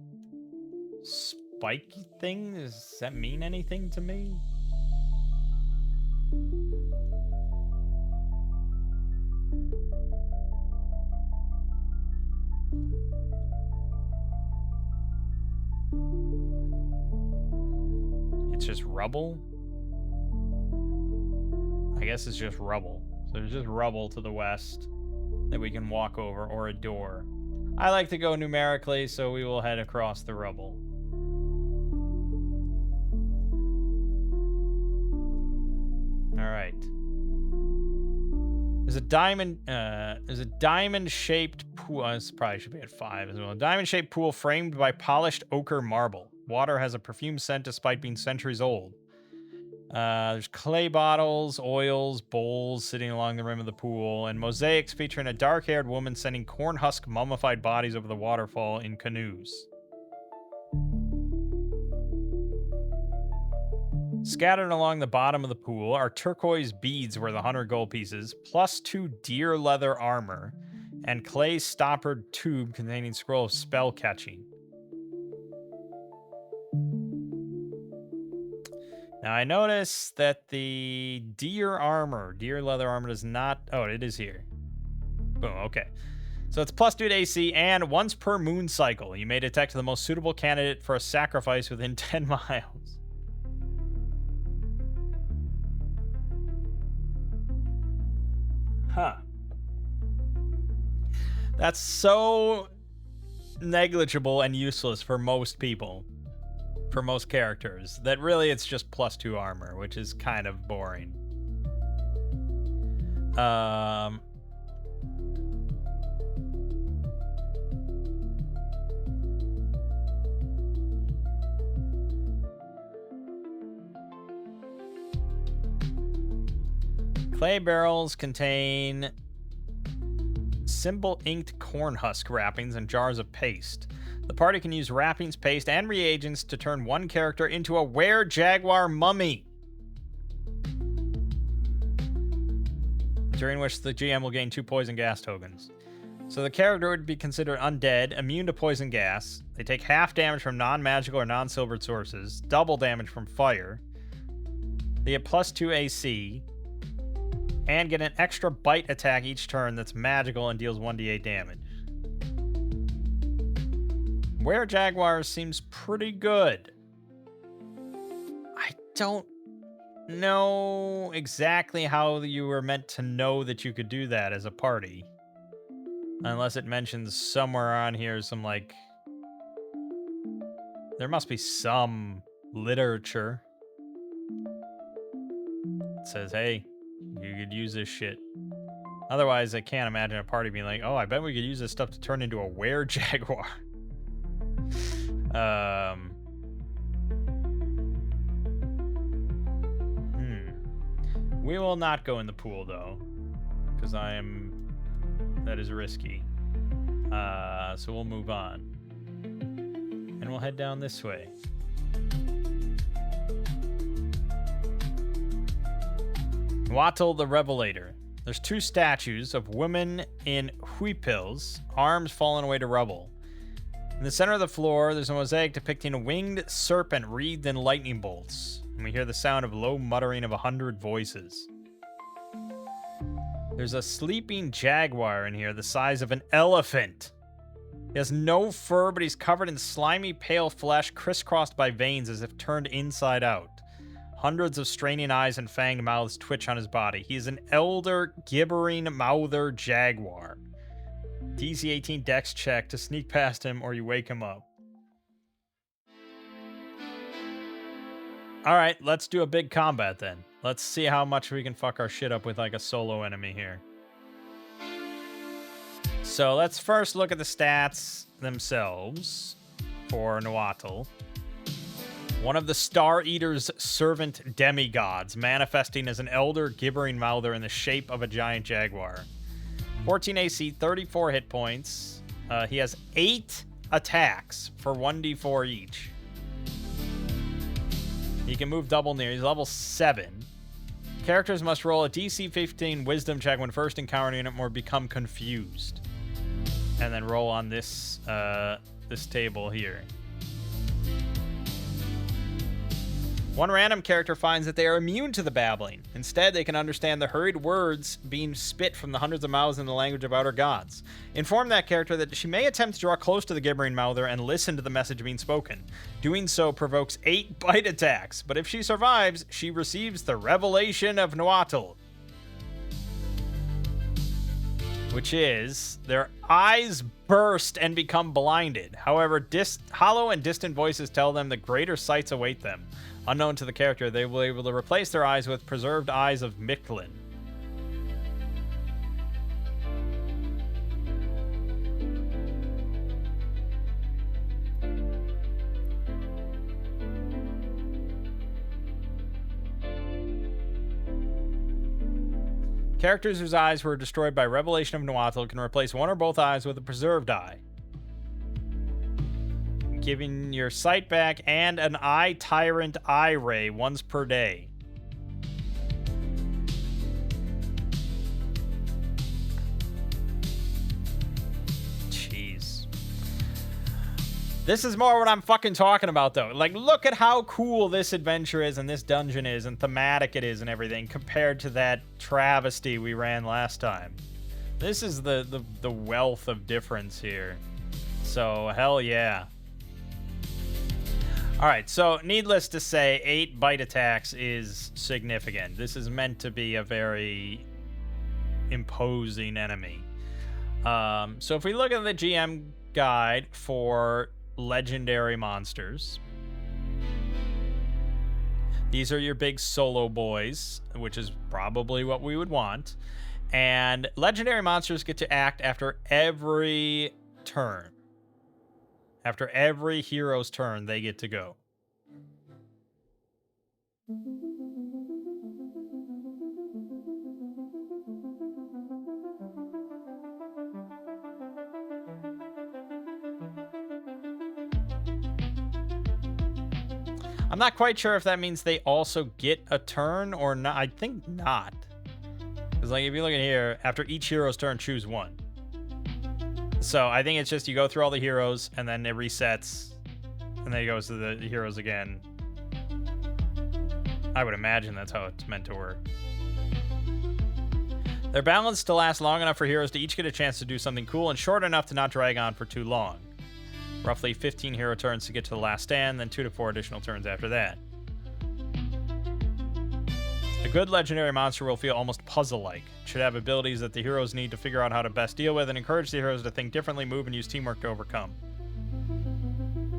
spiky things. Does that mean anything to me? It's just rubble? I guess it's just rubble. So there's just rubble to the west that we can walk over, or a door. I like to go numerically, so we will head across the rubble. All right. There's a diamond-shaped pool. This probably should be at 5 as well. A diamond-shaped pool framed by polished ochre marble. Water has a perfume scent despite being centuries old. There's clay bottles, oils, bowls sitting along the rim of the pool, and mosaics featuring a dark-haired woman sending corn husk mummified bodies over the waterfall in canoes. Scattered along the bottom of the pool are turquoise beads worth 100 gold pieces, +2 deer leather armor, and clay stoppered tube containing scroll of spell catching. Now I notice that the deer leather armor does not. Oh, it is here. Boom. Okay. So it's +2 to AC, and once per moon cycle, you may detect the most suitable candidate for a sacrifice within 10 miles. Huh. That's so negligible and useless for most people, for most characters, that really it's just +2 armor, which is kind of boring. Clay barrels contain symbol inked corn husk wrappings and jars of paste. The party can use wrappings, paste, and reagents to turn one character into a were-jaguar mummy, during which the GM will gain 2 poison gas tokens. So the character would be considered undead, immune to poison gas. They take half damage from non-magical or non-silvered sources, double damage from fire. They get +2 AC, and get an extra bite attack each turn that's magical and deals 1d8 damage. Were-jaguars seems pretty good. I don't know exactly how you were meant to know that you could do that as a party. Unless it mentions somewhere on here some, like... There must be some literature. It says, hey, you could use this shit. Otherwise, I can't imagine a party being like, oh, I bet we could use this stuff to turn into a were-jaguar. We will not go in the pool, though. Because that is risky. So we'll move on. And we'll head down this way. Wattle the Revelator. There's 2 statues of women in huipils, arms fallen away to rubble. In the center of the floor, there's a mosaic depicting a winged serpent wreathed in lightning bolts. And we hear the sound of low muttering of 100 voices. There's a sleeping jaguar in here the size of an elephant. He has no fur, but he's covered in slimy, pale flesh crisscrossed by veins as if turned inside out. Hundreds of straining eyes and fanged mouths twitch on his body. He is an elder, gibbering mouther jaguar. DC 18 dex check to sneak past him or you wake him up. Alright, let's do a big combat then. Let's see how much we can fuck our shit up with like a solo enemy here. So let's first look at the stats themselves for Nahuatl. One of the Star Eater's servant demigods, manifesting as an elder gibbering mouther in the shape of a giant jaguar. 14 AC, 34 hit points. He has 8 attacks for 1d4 each. He can move double near. He's level 7. Characters must roll a DC 15 wisdom check when first encountering him or become confused. And then roll on this this table here. One random character finds that they are immune to the babbling. Instead, they can understand the hurried words being spit from the hundreds of mouths in the language of outer gods. Inform that character that she may attempt to draw close to the gibbering mouther and listen to the message being spoken. Doing so provokes 8 bite attacks, but if she survives, she receives the Revelation of Nuatl, which is their eyes burst and become blinded. However, hollow and distant voices tell them that greater sights await them. Unknown to the character, they will be able to replace their eyes with preserved eyes of Mictlin. Characters whose eyes were destroyed by Revelation of Nuatl can replace one or both eyes with a preserved eye, giving your sight back and an eye tyrant eye ray once per day. Jeez. This is more what I'm fucking talking about, though. Like, look at how cool this adventure is and this dungeon is and thematic it is and everything compared to that travesty we ran last time. This is the wealth of difference here. So, hell yeah. Alright, so needless to say, 8 bite attacks is significant. This is meant to be a very imposing enemy. So if we look at the GM guide for legendary monsters, these are your big solo boys, which is probably what we would want. And legendary monsters get to act after every turn. After every hero's turn, they get to go. I'm not quite sure if that means they also get a turn or not. I think not. Because, like, if you look at here, after each hero's turn, choose one. So I think it's just you go through all the heroes, and then it resets, and then it goes to the heroes again. I would imagine that's how it's meant to work. They're balanced to last long enough for heroes to each get a chance to do something cool and short enough to not drag on for too long. Roughly 15 hero turns to get to the last stand, then 2 to 4 additional turns after that. A good legendary monster will feel almost puzzle-like. It should have abilities that the heroes need to figure out how to best deal with and encourage the heroes to think differently, move, and use teamwork to overcome.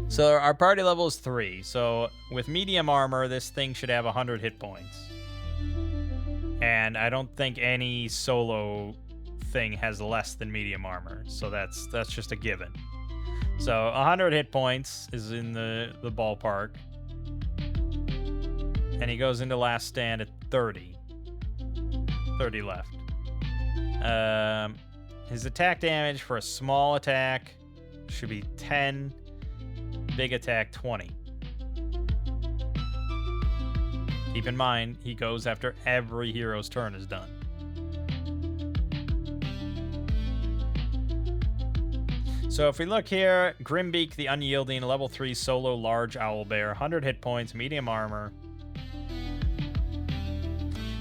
So our party level is 3. So with medium armor, this thing should have 100 hit points. And I don't think any solo thing has less than medium armor. So that's just a given. So 100 hit points is in the ballpark. And he goes into last stand at 30. 30 left. His attack damage for a small attack should be 10. Big attack, 20. Keep in mind, he goes after every hero's turn is done. So if we look here, Grimbeak the Unyielding, level 3 solo large owlbear, 100 hit points, medium armor.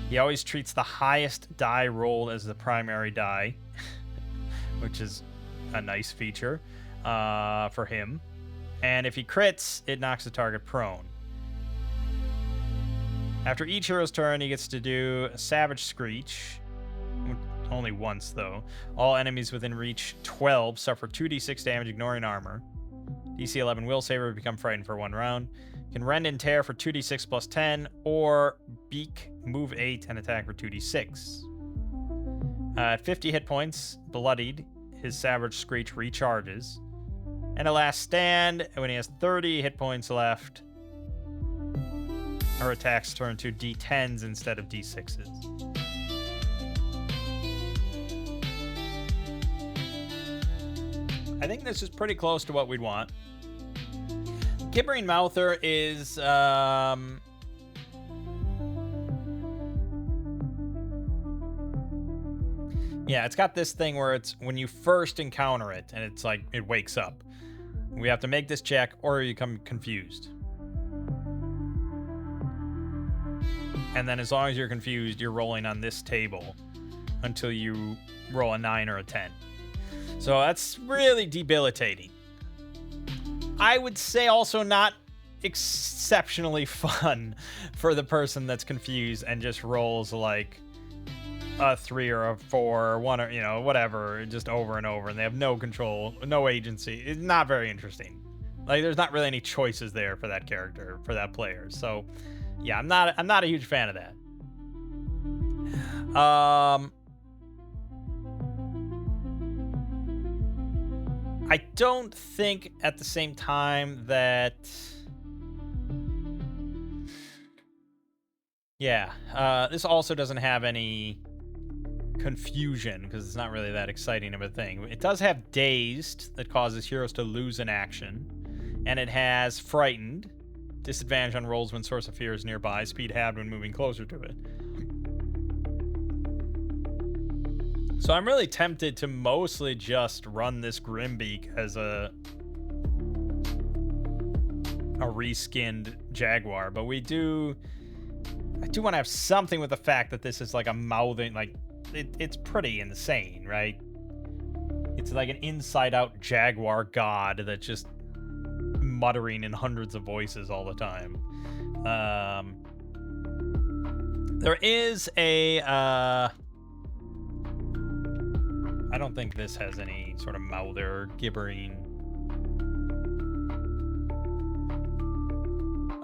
He always treats the highest die rolled as the primary die, which is a nice feature for him. And if he crits, it knocks the target prone. After each hero's turn, he gets to do a Savage Screech. Only once, though. All enemies within reach 12 suffer 2d6 damage, ignoring armor. DC 11 Will Saver become frightened for 1 round. Can Rend and Tear for 2d6 plus 10, or Beak, move 8, and attack for 2d6. At 50 hit points, bloodied, his Savage Screech recharges. And at last stand, when he has 30 hit points left, her attacks turn to d10s instead of d6s. I think this is pretty close to what we'd want. Gibbering Mouther is, yeah, it's got this thing where it's when you first encounter it, and it's like, it wakes up. We have to make this check, or you become confused. And then as long as you're confused, you're rolling on this table until you roll a 9 or a 10. So that's really debilitating. I would say also not exceptionally fun for the person that's confused and just rolls like a 3 or a 4 or 1 or, you know, whatever, just over and over, and they have no control, no agency. It's not very interesting. Like, there's not really any choices there for that character, for that player. So, yeah, I'm not a huge fan of that. I don't think at the same time that... Yeah, this also doesn't have any confusion because it's not really that exciting of a thing. It does have Dazed that causes heroes to lose an action. And it has Frightened, disadvantage on rolls when Source of Fear is nearby, speed halved when moving closer to it. So I'm really tempted to mostly just run this Grimbeak as a reskinned Jaguar, but I do want to have something with the fact that this is like a mouthing, like it's pretty insane, right? It's like an inside-out Jaguar god that just muttering in hundreds of voices all the time. There is a I don't think this has any sort of mouther gibbering.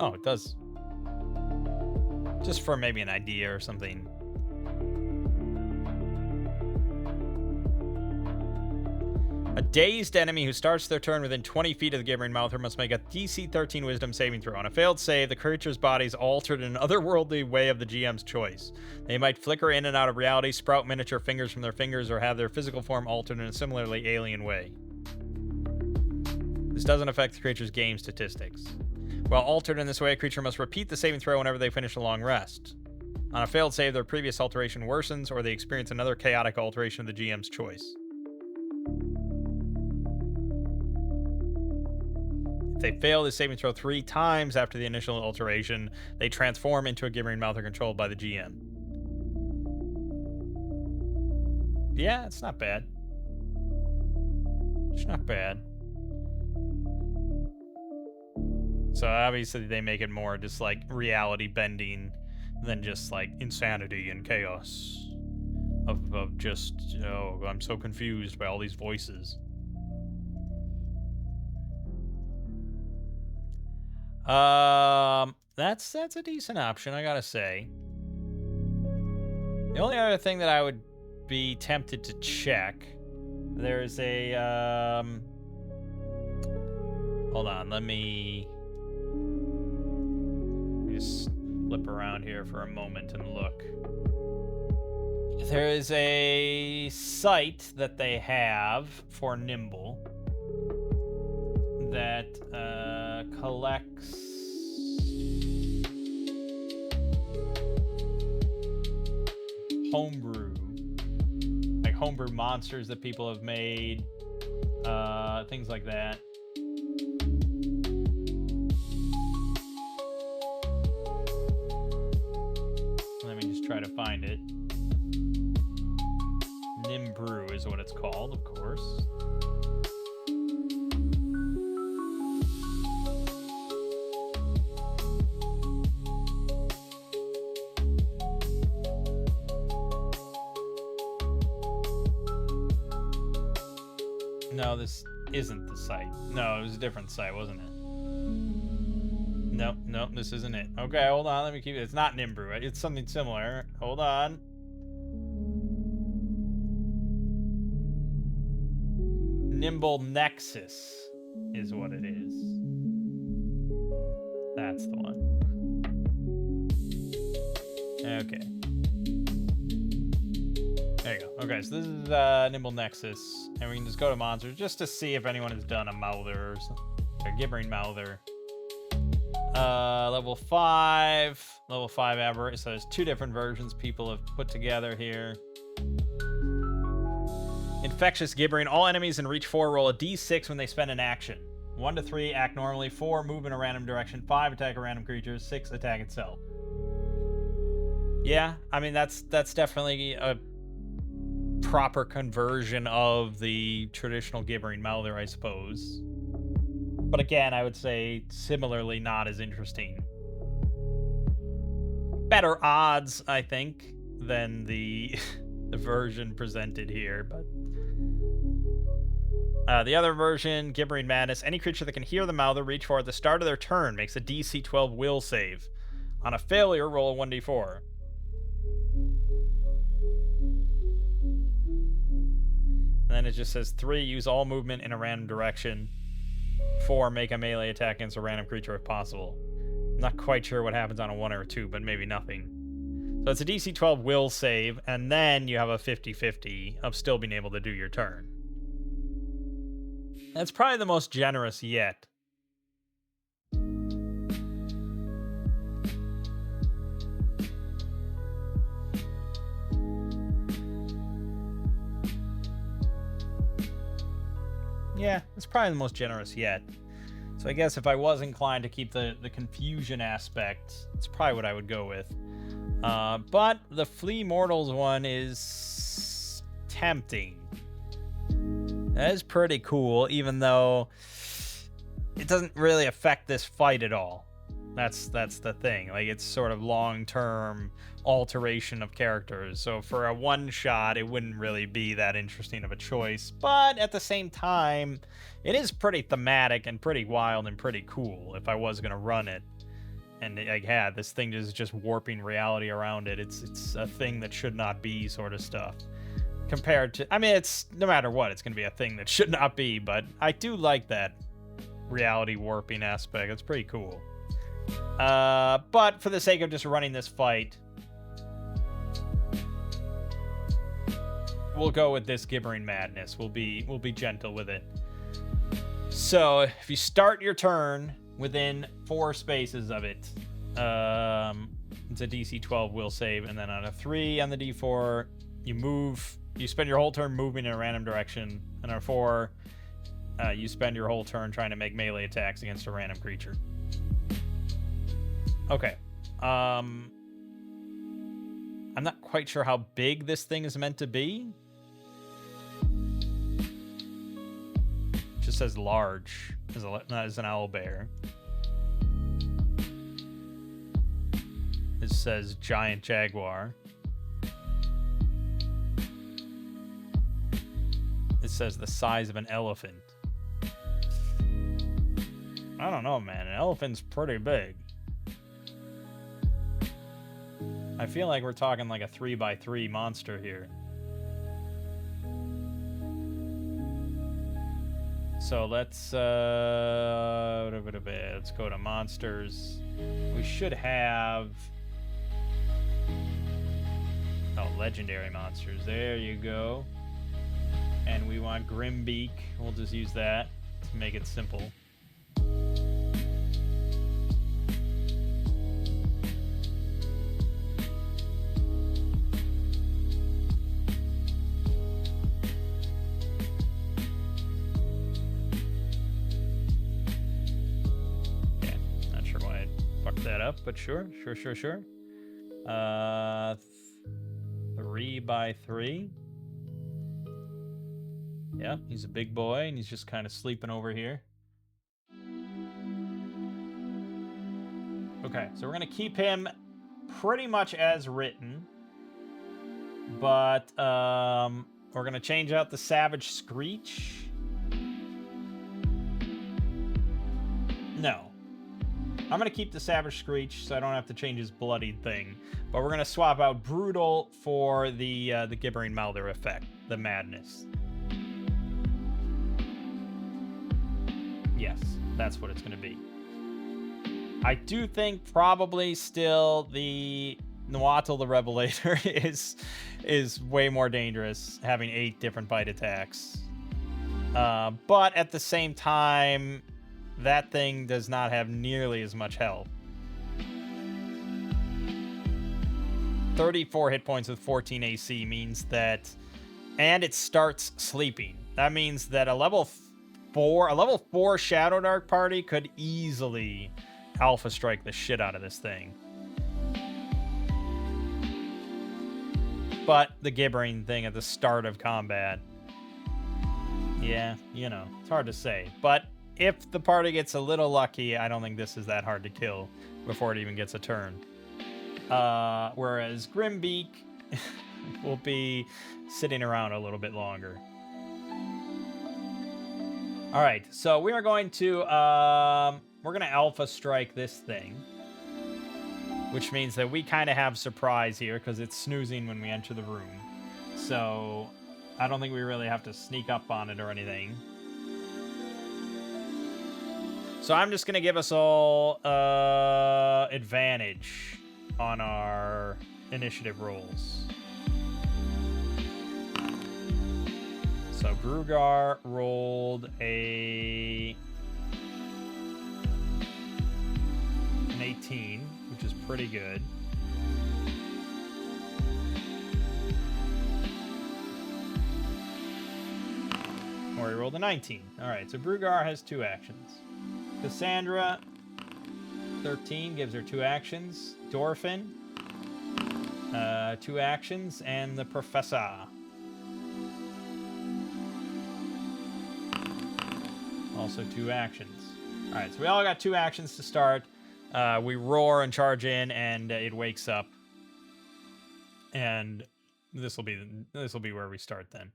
Oh, it does. Just for maybe an idea or something. A dazed enemy who starts their turn within 20 feet of the gibbering mouther must make a DC 13 Wisdom saving throw. On a failed save, the creature's body is altered in an otherworldly way of the GM's choice. They might flicker in and out of reality, sprout miniature fingers from their fingers, or have their physical form altered in a similarly alien way. This doesn't affect the creature's game statistics. While altered in this way, a creature must repeat the saving throw whenever they finish a long rest. On a failed save, their previous alteration worsens, or they experience another chaotic alteration of the GM's choice. If they fail this saving throw 3 times after the initial alteration, they transform into a gibbering mouther controlled by the GM. Yeah, it's not bad. It's not bad. So obviously they make it more just like reality bending than just like insanity and chaos of just, oh, I'm so confused by all these voices. That's a decent option, I gotta say. The only other thing that I would be tempted to check, there's a, hold on, let me just flip around here for a moment and look. There is a site that they have for Nimble that collects homebrew, like homebrew monsters that people have made, things like that. Let me just try to find it. Nimble is what it's called, of course. No, this isn't the site. No, it was a different site, wasn't it? Nope, this isn't it. Okay, hold on, let me keep it. It's not Nimble, right? It's something similar. Hold on. Nimble Nexus is what it is. That's the one. Okay. There you go. Okay, so this is Nimble Nexus, and we can just go to monsters just to see if anyone has done a mouther or something. A gibbering mouther. Level 5 aberrant. So there's 2 different versions people have put together here. Infectious gibbering. All enemies in reach 4 roll a d6 when they spend an action. 1 to 3 act normally. 4 move in a random direction. 5 attack a random creature. 6 attack itself. Yeah, I mean, that's definitely a proper conversion of the traditional gibbering mouther, I suppose. But again, I would say similarly not as interesting. Better odds, I think, than the the version presented here, but the other version, Gibbering Madness, any creature that can hear the Mouther reach for at the start of their turn makes a DC 12 will save. On a failure, roll a 1d4. And then it just says 3, use all movement in a random direction. 4, make a melee attack against a random creature if possible. I'm not quite sure what happens on a 1 or a 2, but maybe nothing. So it's a DC 12 will save, and then you have a 50-50 of still being able to do your turn. That's probably the most generous yet. Yeah, it's probably the most generous yet. So I guess if I was inclined to keep the confusion aspect, it's probably what I would go with. But the Flea Mortals one is tempting. That is pretty cool, even though it doesn't really affect this fight at all. That's the thing. Like, it's sort of long-term alteration of characters. So for a one-shot, it wouldn't really be that interesting of a choice. But at the same time, it is pretty thematic and pretty wild and pretty cool if I was going to run it. And like, yeah, this thing is just warping reality around it. It's a thing that should not be sort of stuff. Compared to, I mean, it's no matter what, it's going to be a thing that should not be. But I do like that reality warping aspect. It's pretty cool. But for the sake of just running this fight, we'll go with this Gibbering Madness. We'll be gentle with it. So if you start your turn within 4 spaces of it, it's a DC 12 will save, and then on a 3 on the D4, you spend your whole turn moving in a random direction, and on a 4, you spend your whole turn trying to make melee attacks against a random creature. Okay. I'm not quite sure how big this thing is meant to be. It just says large as an owlbear. It says giant jaguar. It says the size of an elephant. I don't know, man. An elephant's pretty big. I feel like we're talking like a 3x3 monster here. So let's go to monsters. We should have legendary monsters. There you go. And we want Grimbeak. We'll just use that to make it simple. But sure. 3x3. Yeah, he's a big boy, and he's just kind of sleeping over here. Okay, so we're going to keep him pretty much as written. But we're going to change out the Savage Screech. No. I'm going to keep the Savage Screech so I don't have to change his bloodied thing. But we're going to swap out Brutal for the Gibbering Mouther effect, the Madness. Yes, that's what it's going to be. I do think probably still the Nahuatl the Revelator is way more dangerous, having 8 different bite attacks. But at the same time, that thing does not have nearly as much health. 34 hit points with 14 AC means that, and it starts sleeping. That means that a level 4 Shadow Dark party could easily Alpha Strike the shit out of this thing. but the gibbering thing at the start of combat. Yeah, you know, it's hard to say. But if the party gets a little lucky, I don't think this is that hard to kill before it even gets a turn. Whereas Grimbeak will be sitting around a little bit longer. All right, so we are going to we're gonna alpha strike this thing, which means that we kind of have surprise here because it's snoozing when we enter the room. So I don't think we really have to sneak up on it or anything. So I'm just gonna give us all advantage on our initiative rolls. So Grugar rolled an 18, which is pretty good. Or he rolled a 19. All right, so Brugar has 2 actions. Cassandra, 13, gives her 2 actions. Dorfin, 2 actions. And the Professor. Also 2 actions. All right, so we all got 2 actions to start. We roar and charge in, and it wakes up. And this will be where we start then.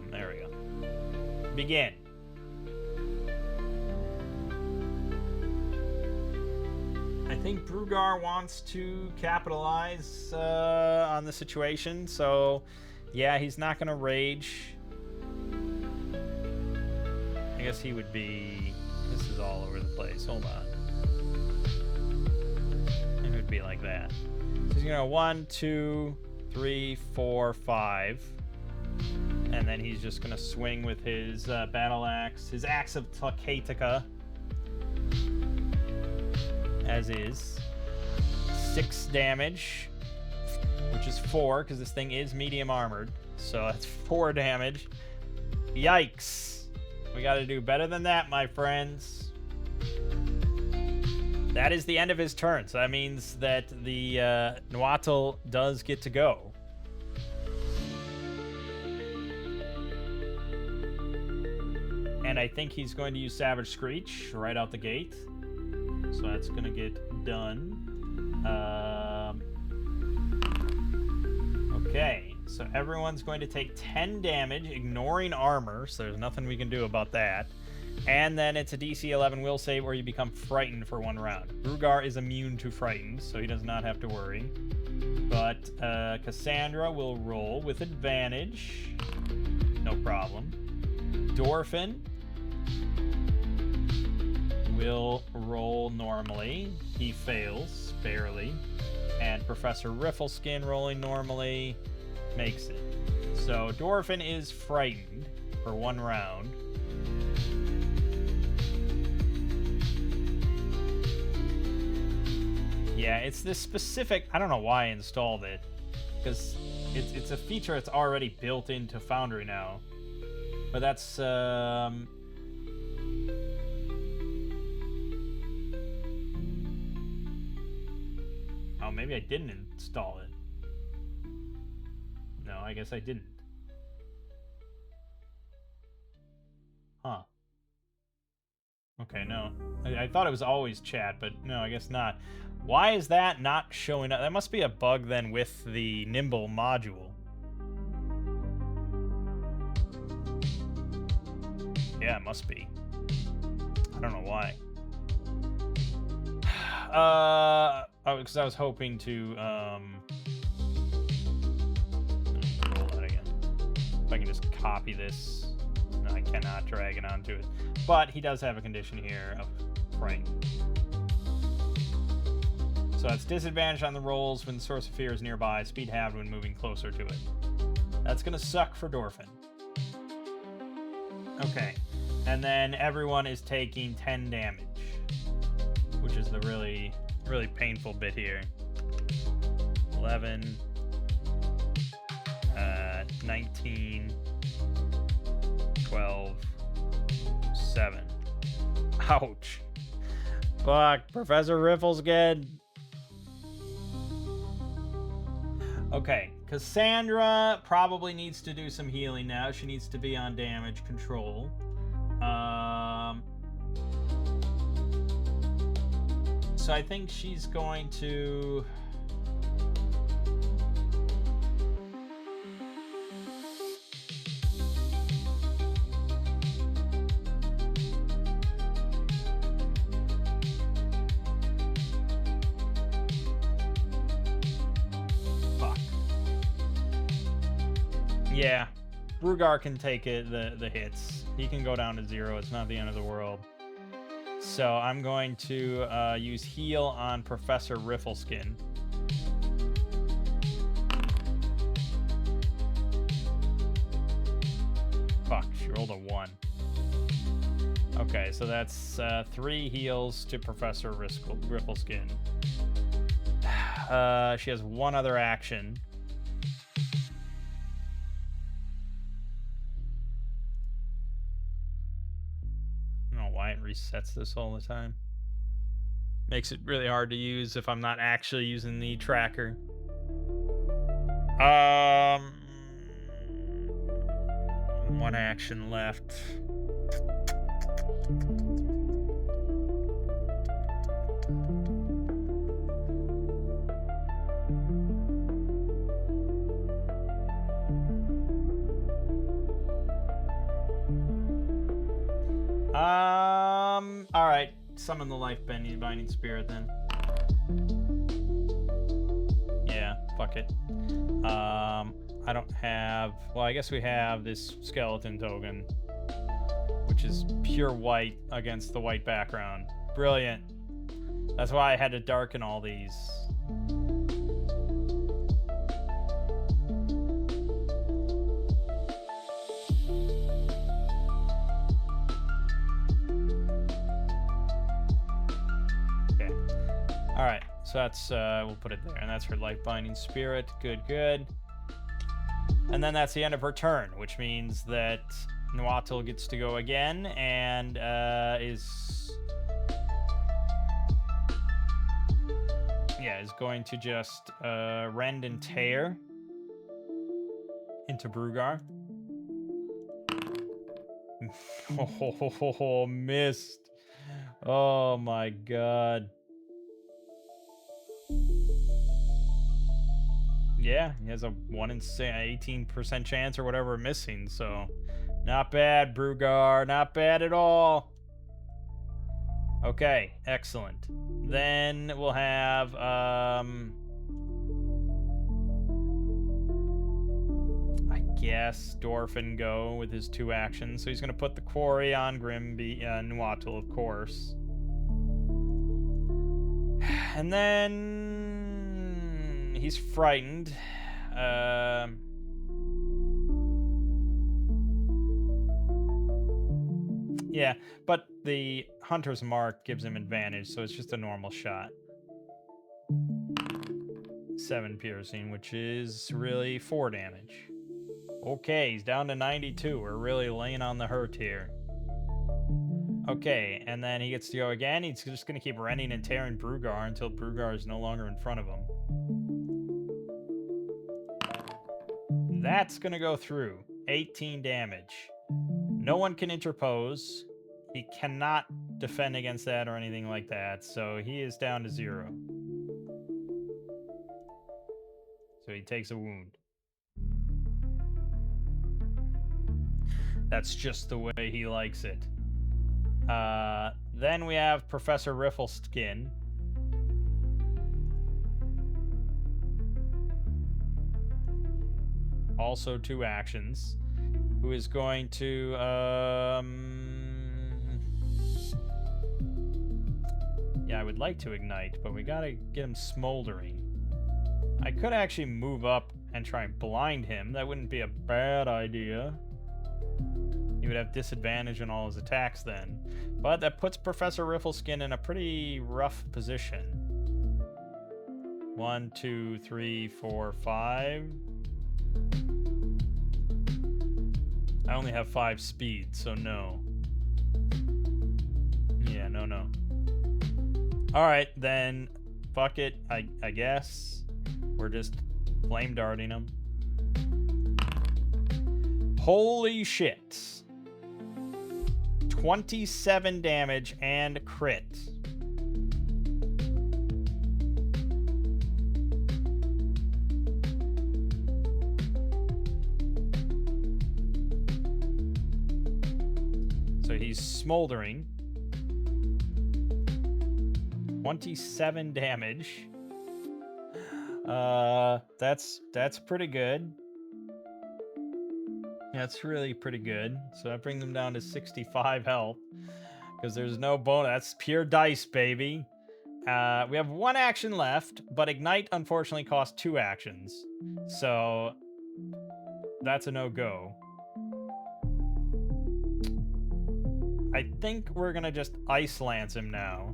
There we go. Begin. I think Brugar wants to capitalize on the situation, so yeah, he's not going to rage. I guess he would be... This is all over the place. Hold on. It would be like that. So he's going to 1, 2, 3, 4, 5. And then he's just going to swing with his battle axe, his Axe of Takatika, as is. 6 damage, which is 4, because this thing is medium armored. So that's 4 damage. Yikes. We got to do better than that, my friends. That is the end of his turn. So that means that the Nahuatl does get to go. And I think he's going to use Savage Screech right out the gate. So that's going to get done. Okay, so everyone's going to take 10 damage, ignoring armor, so there's nothing we can do about that. And then it's a DC 11 will save where you become frightened for 1 round. Brugar is immune to frightened, so he does not have to worry. But Cassandra will roll with advantage. No problem. Dorfin will roll normally. He fails, barely. And Professor Riffleskin rolling normally makes it. So Dorfin is frightened for 1 round. Yeah, it's this specific... I don't know why I installed it. Because it's a feature that's already built into Foundry now. But that's... Oh, maybe I didn't install it. No, I guess I didn't. Huh. Okay, no. I thought it was always chat, but no, I guess not. Why is that not showing up? That must be a bug then with the Nimble module. Yeah, it must be. I don't know why. Because I was hoping to, roll that again. If I can just copy this. No, I cannot drag it onto it. But he does have a condition here of fright. So it's disadvantage on the rolls when the Source of Fear is nearby, speed halved when moving closer to it. That's gonna suck for Dorfin. Okay. And then everyone is taking 10 damage, which is the really, really painful bit here. 11, 19, 12, 7. Ouch. Fuck, Professor Riffleskin. Okay, Cassandra probably needs to do some healing now. She needs to be on damage control. So I think she's going to... Yeah, Brugar can take it, the hits. He can go down to 0. It's not the end of the world. So I'm going to use heal on Professor Riffleskin. Fuck, she rolled a 1. Okay, so that's 3 heals to Professor Riffleskin. She has 1 other action. It resets this all the time. Makes it really hard to use if I'm not actually using the tracker. 1 action left. All right. Summon the life binding spirit then. Yeah, fuck it. I don't have... Well, I guess we have this skeleton token, which is pure white against the white background. Brilliant. That's why I had to darken all these. Alright, so that's, we'll put it there, and that's her life binding spirit. Good, good. And then that's the end of her turn, which means that Nuatil gets to go again, and, is going to just, rend and tear into Brugar. Oh, missed. Oh my god. Yeah, he has a 1 in 18% chance or whatever missing, so not bad, Brugar, not bad at all. Okay, excellent. Then we'll have I guess Dorfin go with his 2 actions. So he's gonna put the quarry on Nuatil, of course. And then he's frightened. Yeah, but the Hunter's Mark gives him advantage, so it's just a normal shot. 7 piercing, which is really 4 damage. Okay, he's down to 92. We're really laying on the hurt here. Okay, and then he gets to go again. He's just going to keep rending and tearing Brugar until Brugar is no longer in front of him. That's going to go through. 18 damage. No one can interpose. He cannot defend against that or anything like that, so he is down to 0. So he takes a wound. That's just the way he likes it. Then we have Professor Riffleskin. Also 2 actions. Who is going to, yeah, I would like to ignite, but we gotta get him smoldering. I could actually move up and try and blind him. That wouldn't be a bad idea. He would have disadvantage on all his attacks then. But that puts Professor Riffleskin in a pretty rough position. 1, 2, 3, 4, 5. I only have 5 speed, so no. Yeah, no. Alright, then fuck it, I guess. We're just Flame darting him. Holy shit. 27 damage and crit. So he's smoldering. 27 damage. That's pretty good. That's really pretty good. So I bring them down to 65 health because there's no bonus. That's pure dice, baby. We have one action left, but Ignite unfortunately costs 2 actions. So that's a no-go. I think we're going to just Ice Lance him now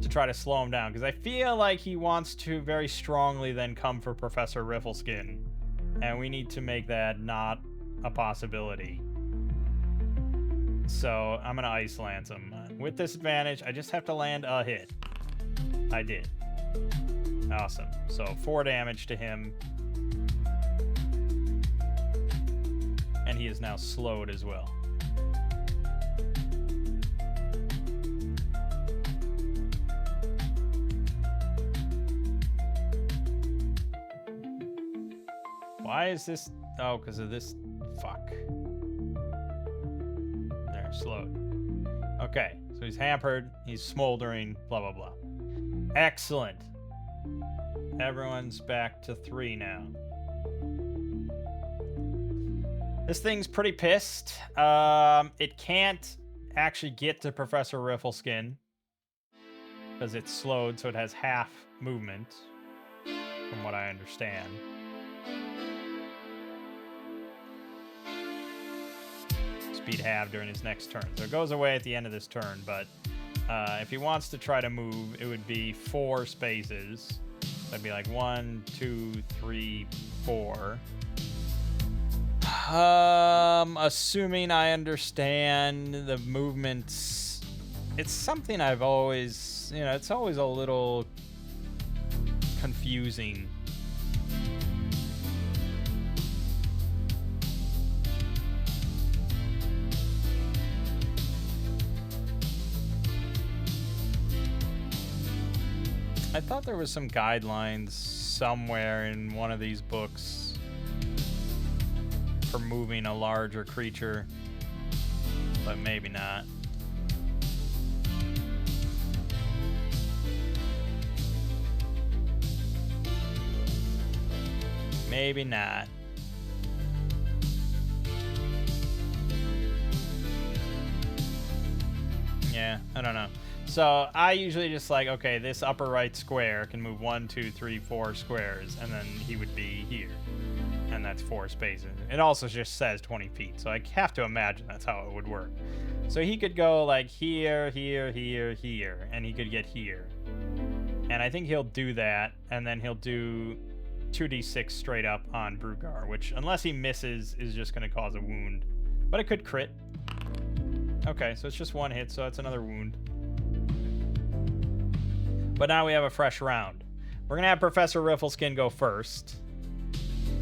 to try to slow him down, because I feel like he wants to very strongly then come for Professor Riffleskin, and we need to make that not a possibility. So I'm going to Ice Lance him. With disadvantage, I just have to land a hit. I did. Awesome. So 4 damage to him. And he is now slowed as well. Why is this? Oh, because of this. Fuck. There, slowed. Okay, so he's hampered, he's smoldering, blah, blah, blah. Excellent. Everyone's back to 3 now. This thing's pretty pissed. It can't actually get to Professor Riffleskin because it's slowed, so it has half movement, from what I understand. Speed half during his next turn. So it goes away at the end of this turn, but if he wants to try to move, it would be 4 spaces. That'd be like 1, 2, 3, 4. Assuming I understand the movements, it's something I've always, it's always a little confusing. I thought there was some guidelines somewhere in one of these books for moving a larger creature, but maybe not. Maybe not. Yeah, I don't know. So I usually just like, okay, this upper right square can move 1, 2, 3, 4 squares, and then he would be here. And that's 4 spaces. It also just says 20 feet, so I have to imagine that's how it would work. So he could go like here, here, here, here, and he could get here. And I think he'll do that, and then he'll do 2d6 straight up on Brugar, which, unless he misses, is just going to cause a wound. But it could crit. Okay, so it's just 1 hit, so that's another wound. But now we have a fresh round. We're going to have Professor Riffleskin go first,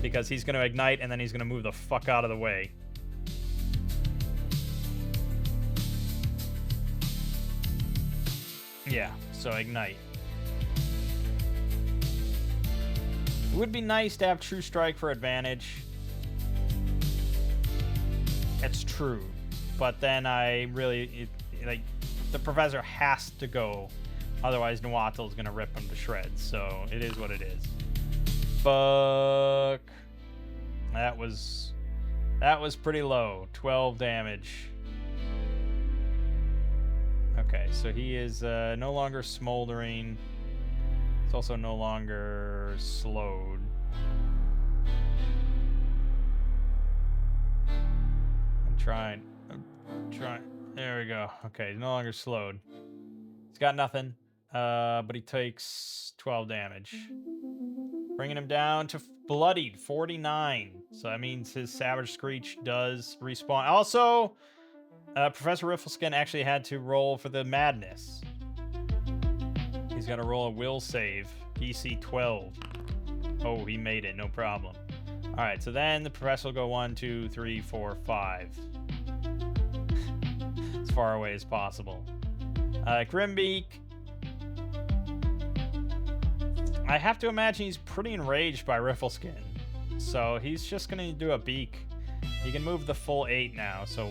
because he's going to ignite, and then he's going to move the fuck out of the way. Yeah, so ignite. It would be nice to have True Strike for advantage. It's true. But then I really... like, the Professor has to go. Otherwise, Nuatl is going to rip him to shreds. So, it is what it is. Fuck. That was pretty low. 12 damage. Okay, so he is no longer smoldering. It's also no longer slowed. I'm trying. There we go. Okay, he's no longer slowed. He's got nothing, but he takes 12 damage. Bringing him down to bloodied, 49. So that means his Savage Screech does respawn. Also, Professor Riffleskin actually had to roll for the madness. He's got to roll a will save, DC 12. Oh, he made it, no problem. All right, so then the professor will go 1, 2, 3, 4, 5. As far away as possible. Grimbeak. I have to imagine he's pretty enraged by Riffleskin. So he's just going to do a beak. He can move the full 8 now. So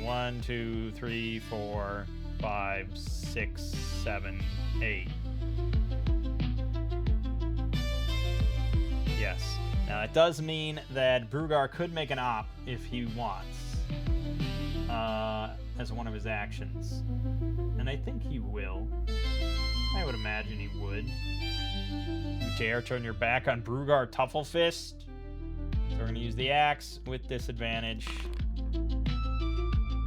1, 2, 3, 4, 5, 6, 7, 8. Yes. Now it does mean that Brugar could make an op if he wants. As one of his actions. And I think he will. I would imagine he would. You dare turn your back on Brugar Tufflefist? So we're going to use the axe with disadvantage.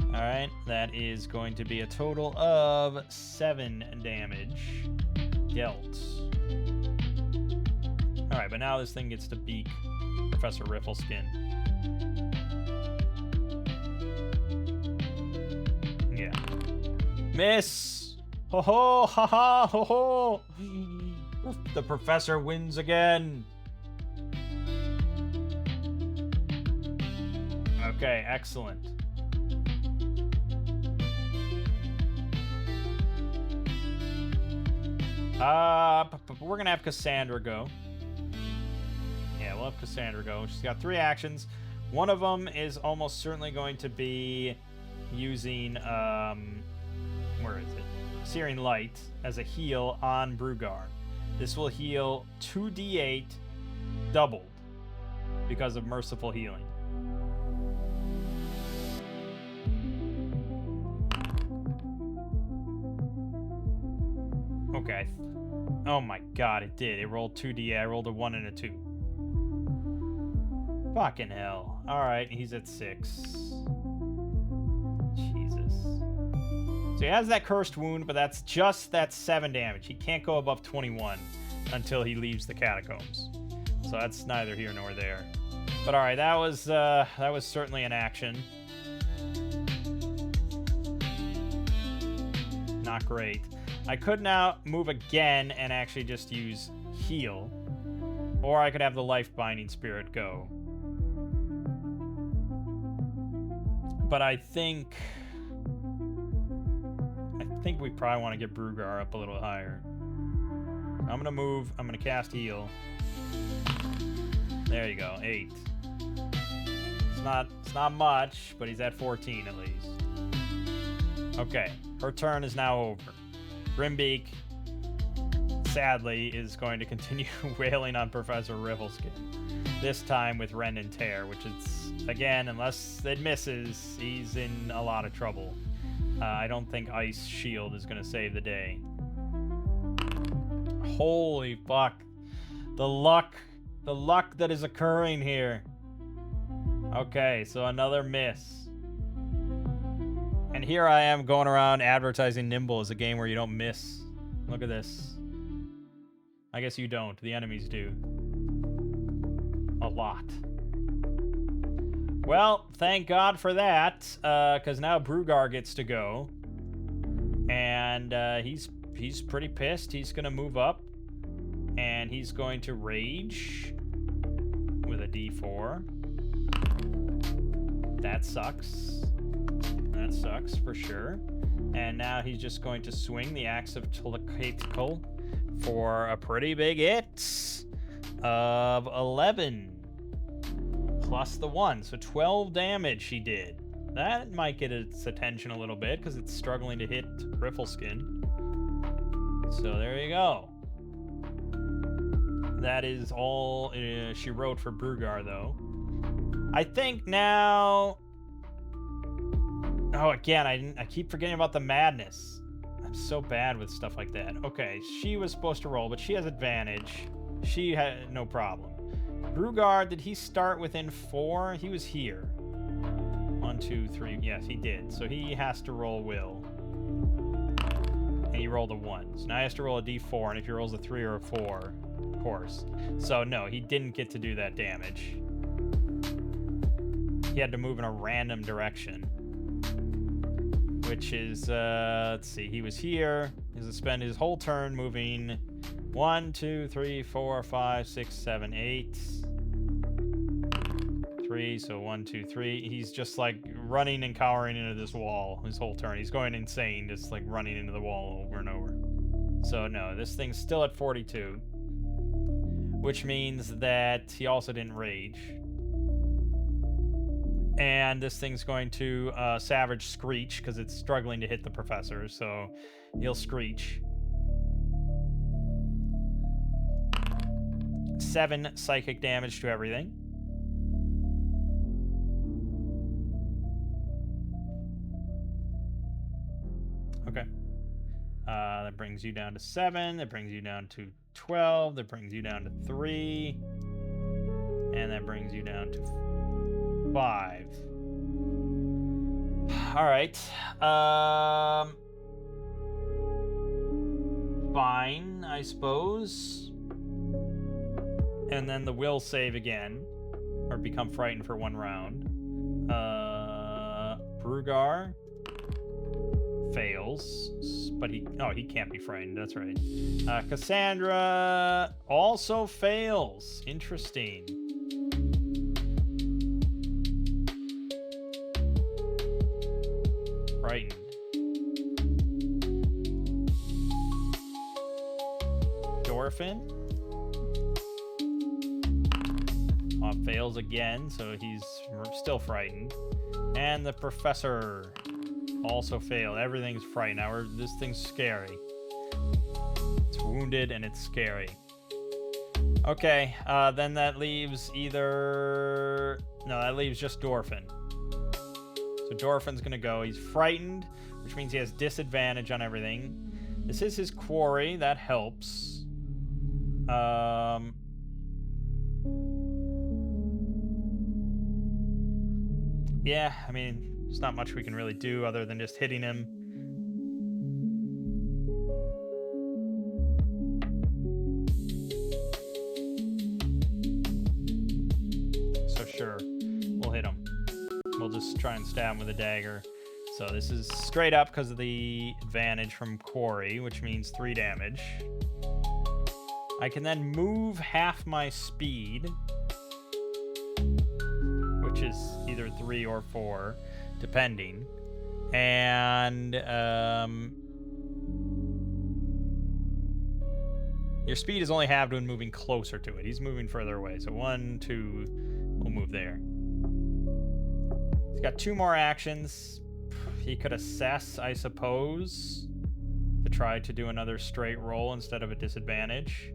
Alright, that is going to be a total of 7 damage dealt. Alright, but now this thing gets to beak Professor Riffleskin. Yeah. Miss! Ho ho! Ha ha! Ho ho! The professor wins again! Okay, excellent. We're gonna have Cassandra go. Yeah, we'll have Cassandra go. She's got 3 actions. One of them is almost certainly going to be using, where is it? Searing Light as a heal on Brugar. This will heal 2d8 doubled because of Merciful Healing. Okay. Oh my god, it did. It rolled 2d8. I rolled a 1 and a 2. Fucking hell. Alright, he's at 6. Jesus. So he has that cursed wound, but that's 7 damage. He can't go above 21 until he leaves the catacombs. So that's neither here nor there. But alright, that was certainly an action. Not great. I could now move again and actually just use heal. Or I could have the life binding spirit go. But I think we probably want to get Brugar up a little higher. I'm going to move. I'm going to cast heal. There you go. 8. It's not much, but he's at 14 at least. Okay. Her turn is now over. Grimbeak, sadly, is going to continue wailing on Professor Riffleskin. This time with Rend and Tear, which is, again, unless it misses, he's in a lot of trouble. I don't think Ice Shield is going to save the day. Holy fuck. The luck that is occurring here. Okay, so another miss. And here I am going around advertising Nimble as a game where you don't miss. Look at this. I guess you don't. The enemies do. A lot. Well, thank God for that, because now Brugar gets to go. And he's pretty pissed. He's going to move up. And he's going to rage with a D4. That sucks. That sucks for sure. And now he's just going to swing the Axe of Telecatical for a pretty big hit of 11 plus the 1. So 12 damage he did. That might get its attention a little bit because it's struggling to hit Riffleskin. So there you go. That is all she wrote for Brugar, though. I think now... Oh, again, I keep forgetting about the madness. I'm so bad with stuff like that. Okay, she was supposed to roll, but she has advantage. She had no problem. Brugar, did he start within 4? He was here. 1, 2, 3. Yes, he did. So he has to roll will. And he rolled a 1. So now he has to roll a d4, and if he rolls a 3 or a 4, of course. So no, he didn't get to do that damage. He had to move in a random direction. Which is, let's see, he was here. He's going to spend his whole turn moving 1, 2, 3, 4, 5, 6, 7, 8. 3, so 1, 2, 3. He's just like running and cowering into this wall his whole turn. He's going insane, just like running into the wall over and over. So no, this thing's still at 42, which means that he also didn't rage. And this thing's going to Savage Screech because it's struggling to hit the professor, so he'll Screech. 7 psychic damage to everything. Okay. That brings you down to 7. That brings you down to 12. That brings you down to 3. And that brings you down to 5. All right. Fine, I suppose. And then the will save again, or become frightened for 1 round. Brugar fails, but he can't be frightened. That's right. Cassandra also fails. Interesting. Frightened. Dorfin fails again, so he's still frightened. And the professor also failed. Everything's frightened. Now this thing's scary. It's wounded and it's scary. Okay, then that leaves that leaves just Dorfin. So Dorfin's gonna go. He's frightened, which means he has disadvantage on everything. This is his quarry. That helps. Yeah, I mean, there's not much we can really do other than just hitting him. So sure, we'll hit him. We'll just try and stab him with a dagger. So this is straight up because of the advantage from quarry, which means 3 damage. I can then move half my speed, which is either 3 or 4, depending. And your speed is only halved when moving closer to it. He's moving further away. So 1, 2, we'll move there. He's got 2 more actions. He could assess, I suppose, to try to do another straight roll instead of a disadvantage.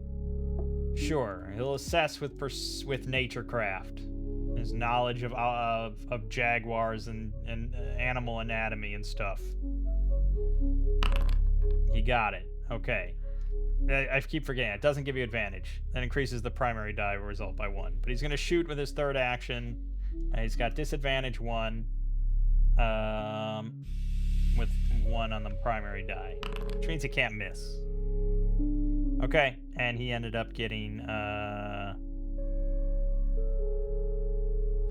Sure, he'll assess with Naturecraft. His knowledge of jaguars and animal anatomy and stuff. He got it. Okay. I keep forgetting. It doesn't give you advantage. That increases the primary die result by 1. But he's going to shoot with his 3rd action. He's got disadvantage 1. With 1 on the primary die. Which means he can't miss. Okay. And he ended up getting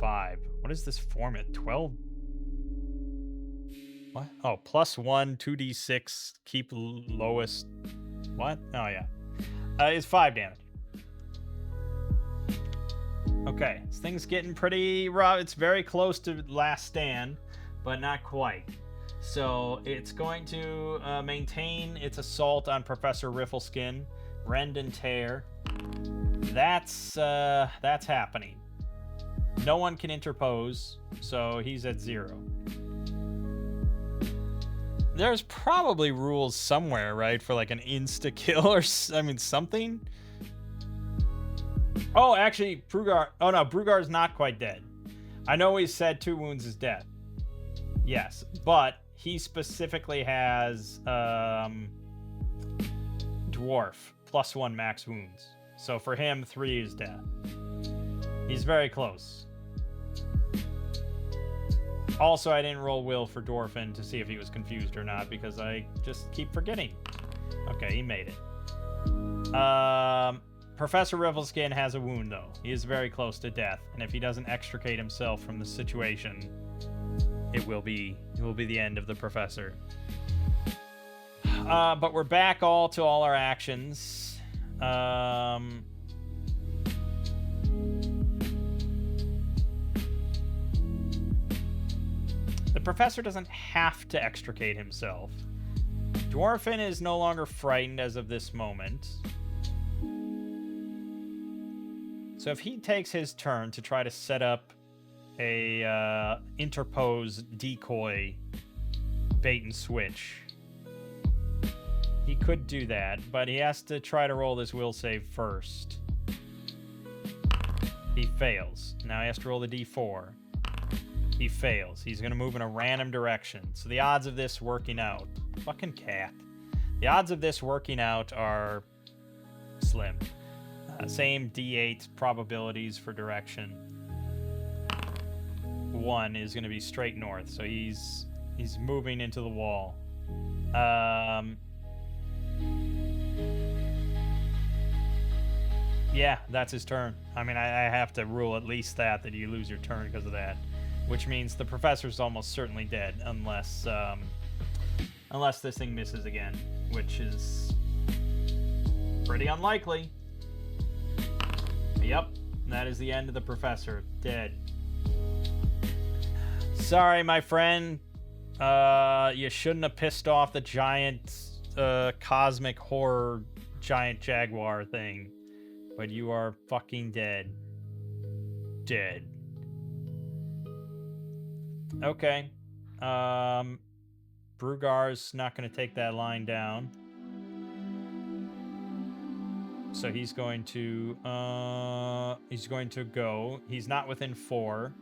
5. What is this format? 12? What? Oh, +1, 2d6, keep lowest. What? Oh, yeah. It's 5 damage. Okay, this thing's getting pretty rough. It's very close to last stand, but not quite. So it's going to maintain its assault on Professor Riffleskin, rend and tear. That's happening. No one can interpose, so he's at 0. There's probably rules somewhere, right, for like an insta-kill or, something? Oh, actually, Brugar... Oh, no, Brugar's not quite dead. I know he said 2 wounds is death. Yes, but he specifically has Dwarf, +1 max wounds. So for him, 3 is death. He's very close. Also, I didn't roll Will for Dwarfin to see if he was confused or not, because I just keep forgetting. Okay, he made it. Professor Riffleskin has a wound, though. He is very close to death, and if he doesn't extricate himself from the situation, it will be the end of the professor. But we're back to all our actions. The professor doesn't have to extricate himself. Dwarfin is no longer frightened as of this moment. So if he takes his turn to try to set up a interposed decoy bait and switch, he could do that, but he has to try to roll this will save first. He fails. Now he has to roll the d4. He fails. He's going to move in a random direction. So the odds of this working out... Fucking cat. The odds of this working out are slim. Same d8 probabilities for direction. 1 is going to be straight north, so he's moving into the wall. Yeah, that's his turn. I mean, I have to rule at least that you lose your turn because of that. Which means the professor's almost certainly dead, unless this thing misses again, which is pretty unlikely. Yep, that is the end of the professor. Dead. Sorry, my friend. You shouldn't have pissed off the giant cosmic horror giant jaguar thing. But you are fucking dead. Dead. Okay. Brugar's not going to take that line down. So he's going to go. He's not within 4.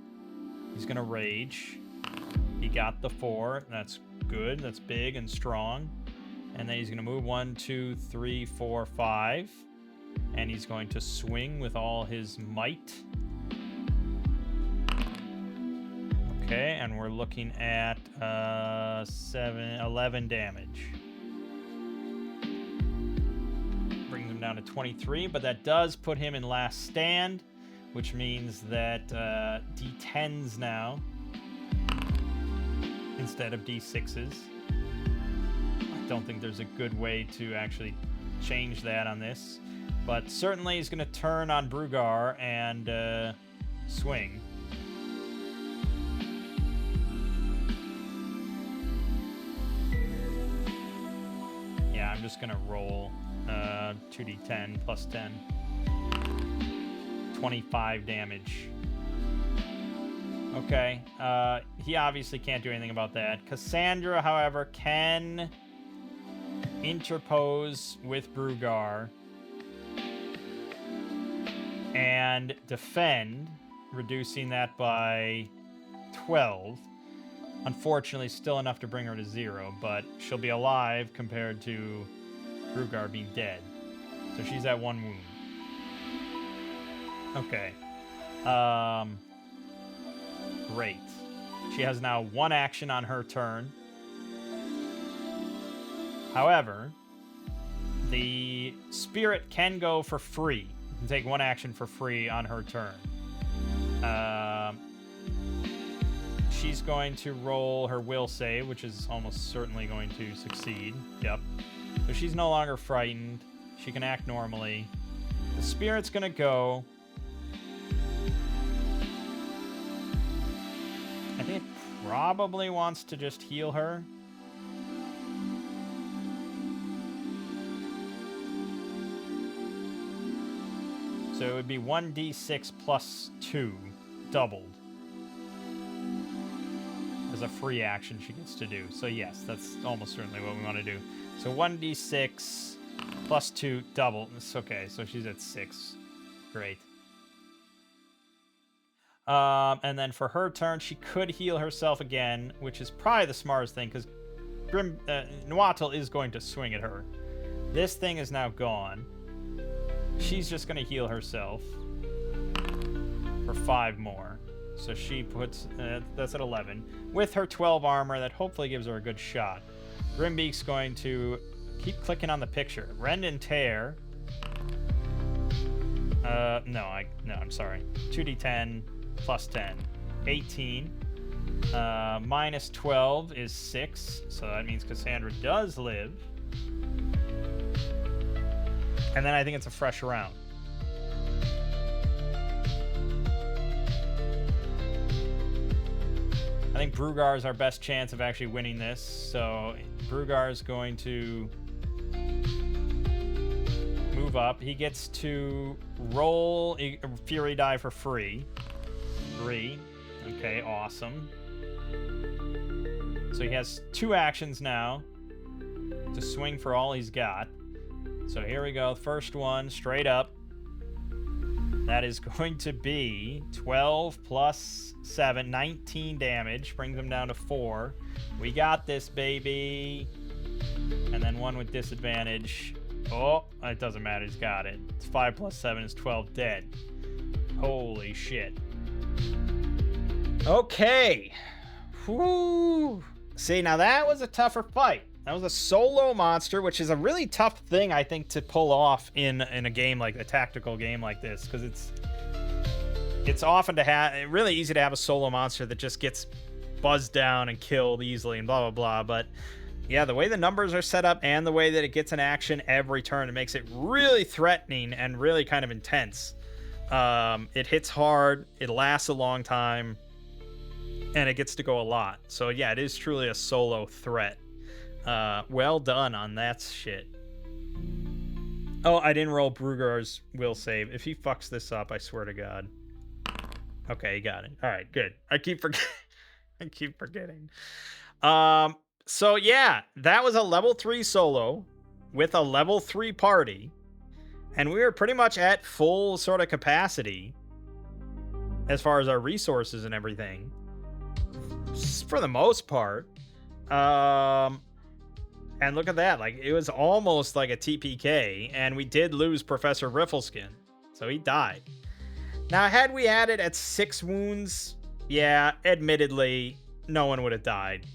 He's going to rage. He got the 4. That's good. That's big and strong. And then he's going to move 1, 2, 3, 4, 5. And he's going to swing with all his might. Okay, and we're looking at 11 damage. Brings him down to 23, but that does put him in last stand, which means that D10s now instead of D6s. I don't think there's a good way to actually change that on this, but certainly he's going to turn on Brugar and swing. I'm just going to roll 2d10 plus 10. 25 damage. Okay. He obviously can't do anything about that. Cassandra, however, can interpose with Brugar and defend, reducing that by 12. Unfortunately, still enough to bring her to 0, but she'll be alive compared to Brugar being dead. So she's at 1 wound. Okay. Great. She has now 1 action on her turn. However, the spirit can go for free. You can take 1 action for free on her turn. She's going to roll her will save, which is almost certainly going to succeed. Yep. So she's no longer frightened. She can act normally. The spirit's going to go. I think it probably wants to just heal her. So it would be 1d6 plus 2, doubled. As a free action she gets to do. So yes, that's almost certainly what we want to do. So 1d6 plus 2, double. It's okay, so she's at 6. Great. And then for her turn, she could heal herself again, which is probably the smartest thing, because Nahuatl is going to swing at her. This thing is now gone. She's just going to heal herself for 5 more. So she puts, that's at 11. With her 12 armor, that hopefully gives her a good shot. Grimbeak's going to keep clicking on the picture. Rend and tear. No, I'm sorry. 2d10 plus 10. 18. Minus 12 is 6. So that means Cassandra does live. And then I think it's a fresh round. I think Brugar is our best chance of actually winning this. So Brugar is going to move up. He gets to roll a Fury die for free. 3. Okay, awesome. So he has 2 actions now to swing for all he's got. So here we go. First one, straight up. That is going to be 12 plus 7, 19 damage. Brings him down to 4. We got this, baby. And then one with disadvantage. Oh, it doesn't matter. He's got it. It's 5 plus 7 is 12 dead. Holy shit. Okay. Whoo. See, now that was a tougher fight. That was a solo monster, which is a really tough thing, I think, to pull off in a game like a tactical game like this, because it's often really easy to have a solo monster that just gets buzzed down and killed easily and blah, blah, blah. But yeah, the way the numbers are set up and the way that it gets an action every turn, it makes it really threatening and really kind of intense. It hits hard, it lasts a long time, and it gets to go a lot. So yeah, it is truly a solo threat. Well done on that shit. Oh, I didn't roll Brugar's will save. If he fucks this up, I swear to God. Okay, he got it. All right, good. I keep forgetting. So yeah, that was a level 3 solo with a level 3 party, and we were pretty much at full sort of capacity as far as our resources and everything, for the most part. And look at that, like, it was almost like a TPK, and we did lose Professor Riffleskin, so he died. Now, had we added at 6 wounds, yeah, admittedly, no one would have died,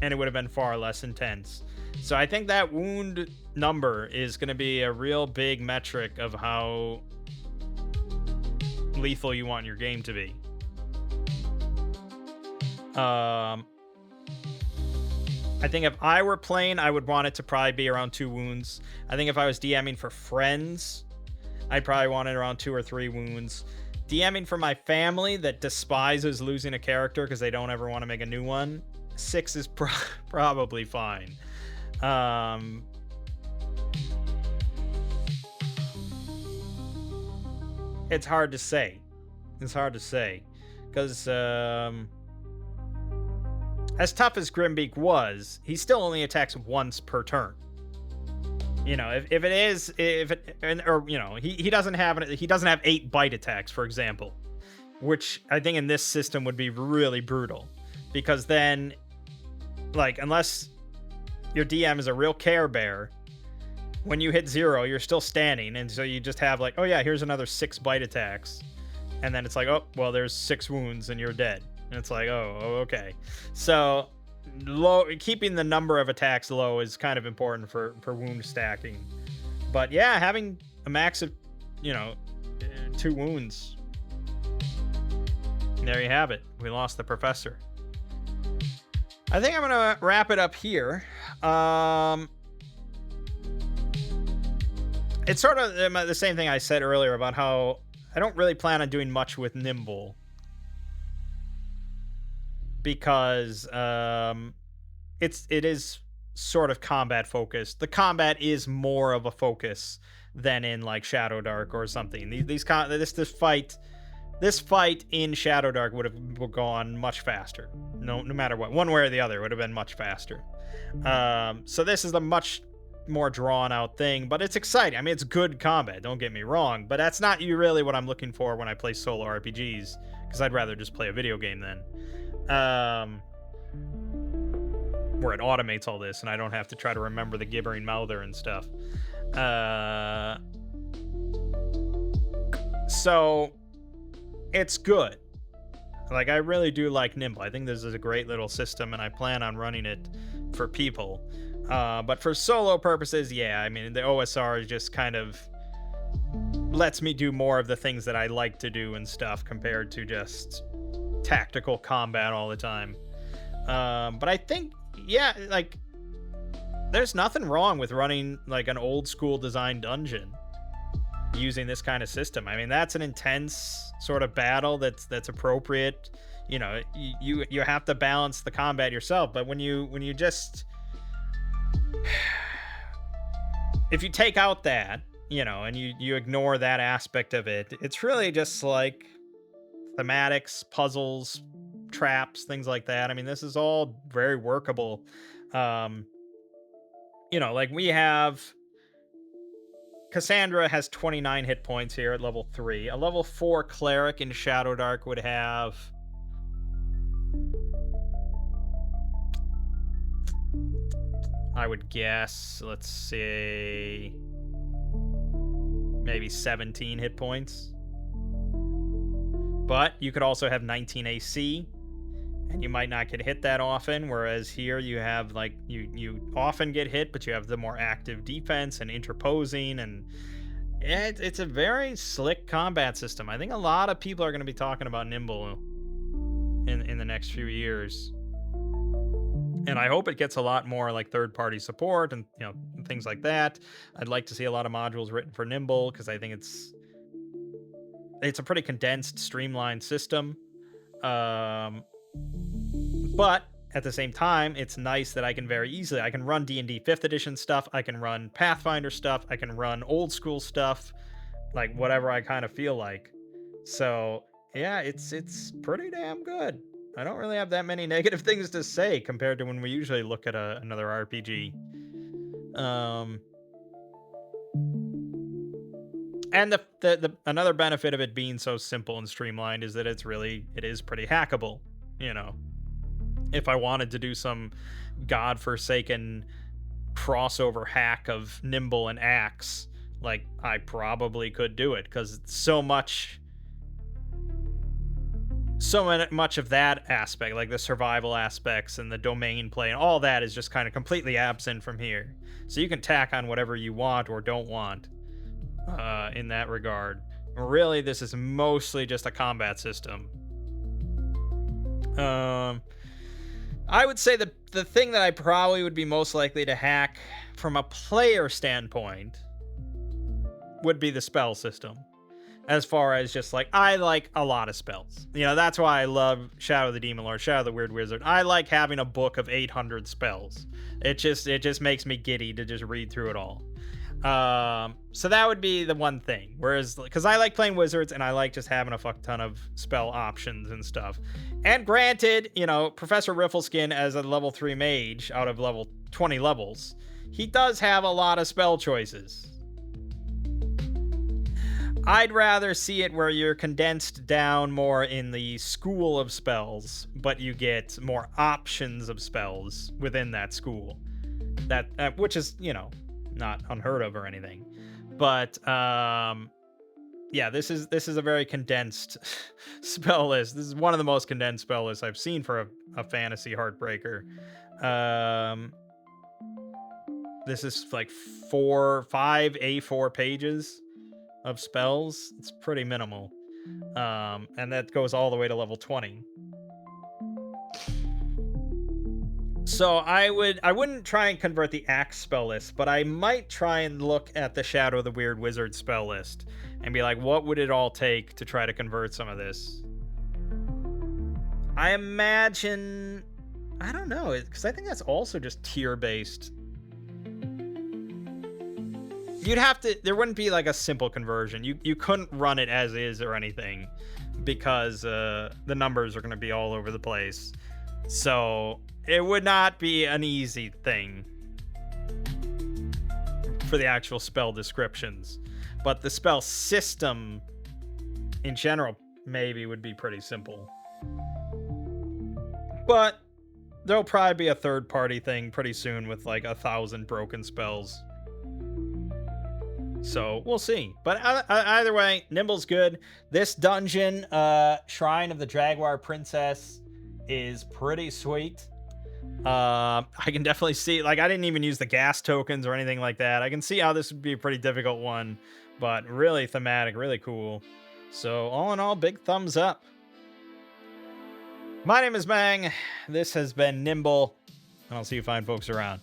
and it would have been far less intense. So I think that wound number is going to be a real big metric of how lethal you want your game to be. I think if I were playing, I would want it to probably be around 2 wounds. I think if I was DMing for friends, I'd probably want it around 2 or 3 wounds. DMing for my family that despises losing a character because they don't ever want to make a new one, 6 is probably fine. It's hard to say. It's hard to say. Because, as tough as Grimbeak was, he still only attacks once per turn. You know, he doesn't have 8 bite attacks, for example, which I think in this system would be really brutal, because then, like, unless your DM is a real Care Bear, when you hit 0, you're still standing, and so you just have like, oh yeah, here's another 6 bite attacks, and then it's like, oh well, there's 6 wounds and you're dead. And it's like, oh, okay. So keeping the number of attacks low is kind of important for wound stacking. But yeah, having a max of, 2 wounds. There you have it. We lost the professor. I think I'm going to wrap it up here. It's sort of the same thing I said earlier about how I don't really plan on doing much with Nimble, because it is sort of combat focused. The combat is more of a focus than in like Shadow Dark or something. This fight in Shadow Dark would have gone much faster. No matter what, one way or the other, would have been much faster. So this is a much more drawn out thing, but it's exciting. I mean, it's good combat, don't get me wrong, but that's not really what I'm looking for when I play solo RPGs, because I'd rather just play a video game then. Where it automates all this and I don't have to try to remember the gibbering mouther and stuff. So it's good. Like, I really do like Nimble. I think this is a great little system, and I plan on running it for people. But for solo purposes, yeah, I mean, the OSR just kind of lets me do more of the things that I like to do and stuff, compared to just tactical combat all the time. But I think, yeah, like, there's nothing wrong with running like an old school design dungeon. using this kind of system. I mean, that's an intense sort of battle that's appropriate. You know, you have to balance the combat yourself, but when you just if you take out that, you know, and you ignore that aspect of it, it's really just like thematics, puzzles, traps, things like that. I mean, this is all very workable. Um, you know, like we have Cassandra has 29 hit points here at level 3. A level 4 cleric in Shadow Dark would have I would guess, let's say maybe 17 hit points. But you could also have 19 AC, and you might not get hit that often, whereas here you have, like, you often get hit, but you have the more active defense and interposing, and it's a very slick combat system. I think a lot of people are going to be talking about Nimble in the next few years. And I hope it gets a lot more like third-party support and, you know, things like that. I'd like to see a lot of modules written for Nimble, because I think it's a pretty condensed, streamlined system. But at the same time, it's nice that I can very easily, I can run D&D 5th edition stuff, I can run Pathfinder stuff, I can run old school stuff, like whatever I kind of feel like. So yeah, it's pretty damn good. I don't really have that many negative things to say compared to when we usually look at another RPG. And the another benefit of it being so simple and streamlined is that it is pretty hackable. You know, if I wanted to do some godforsaken crossover hack of Nimble and Axe, like, I probably could do it, because it's so much of that aspect, like the survival aspects and the domain play and all that, is just kind of completely absent from here. So you can tack on whatever you want or don't want in that regard. Really, this is mostly just a combat system. I would say the thing that I probably would be most likely to hack from a player standpoint would be the spell system. As far as just, like, I like a lot of spells. You know, that's why I love Shadow of the Demon Lord, Shadow of the Weird Wizard. I like having a book of 800 spells. It just makes me giddy to just read through it all. So that would be the one thing. Whereas, because I like playing wizards and I like just having a fuck ton of spell options and stuff. And granted, you know, Professor Riffleskin as a level 3 mage out of level 20 levels, he does have a lot of spell choices. I'd rather see it where you're condensed down more in the school of spells, but you get more options of spells within that school. That which is, you know, not unheard of or anything. But yeah, this is a very condensed spell list. This is one of the most condensed spell lists I've seen for a fantasy heartbreaker. This is like 5 A4 pages of spells. It's pretty minimal. And that goes all the way to level 20. So I wouldn't try and convert the Axe spell list, but I might try and look at the Shadow of the Weird Wizard spell list and be like, what would it all take to try to convert some of this? I imagine, I don't know, because I think that's also just tier based. You'd have to, there wouldn't be like a simple conversion. You couldn't run it as is or anything, because the numbers are going to be all over the place. So it would not be an easy thing for the actual spell descriptions. But the spell system in general maybe would be pretty simple. But there'll probably be a third-party thing pretty soon with like 1,000 broken spells. So we'll see. But either way, Nimble's good. This dungeon, Shrine of the Jaguar Princess, is pretty sweet. I can definitely see, like, I didn't even use the gas tokens or anything like that. I can see how this would be a pretty difficult one, but really thematic, really cool. So all in all, big thumbs up. My name is Mang. This has been Nimble, and I'll see you fine folks around.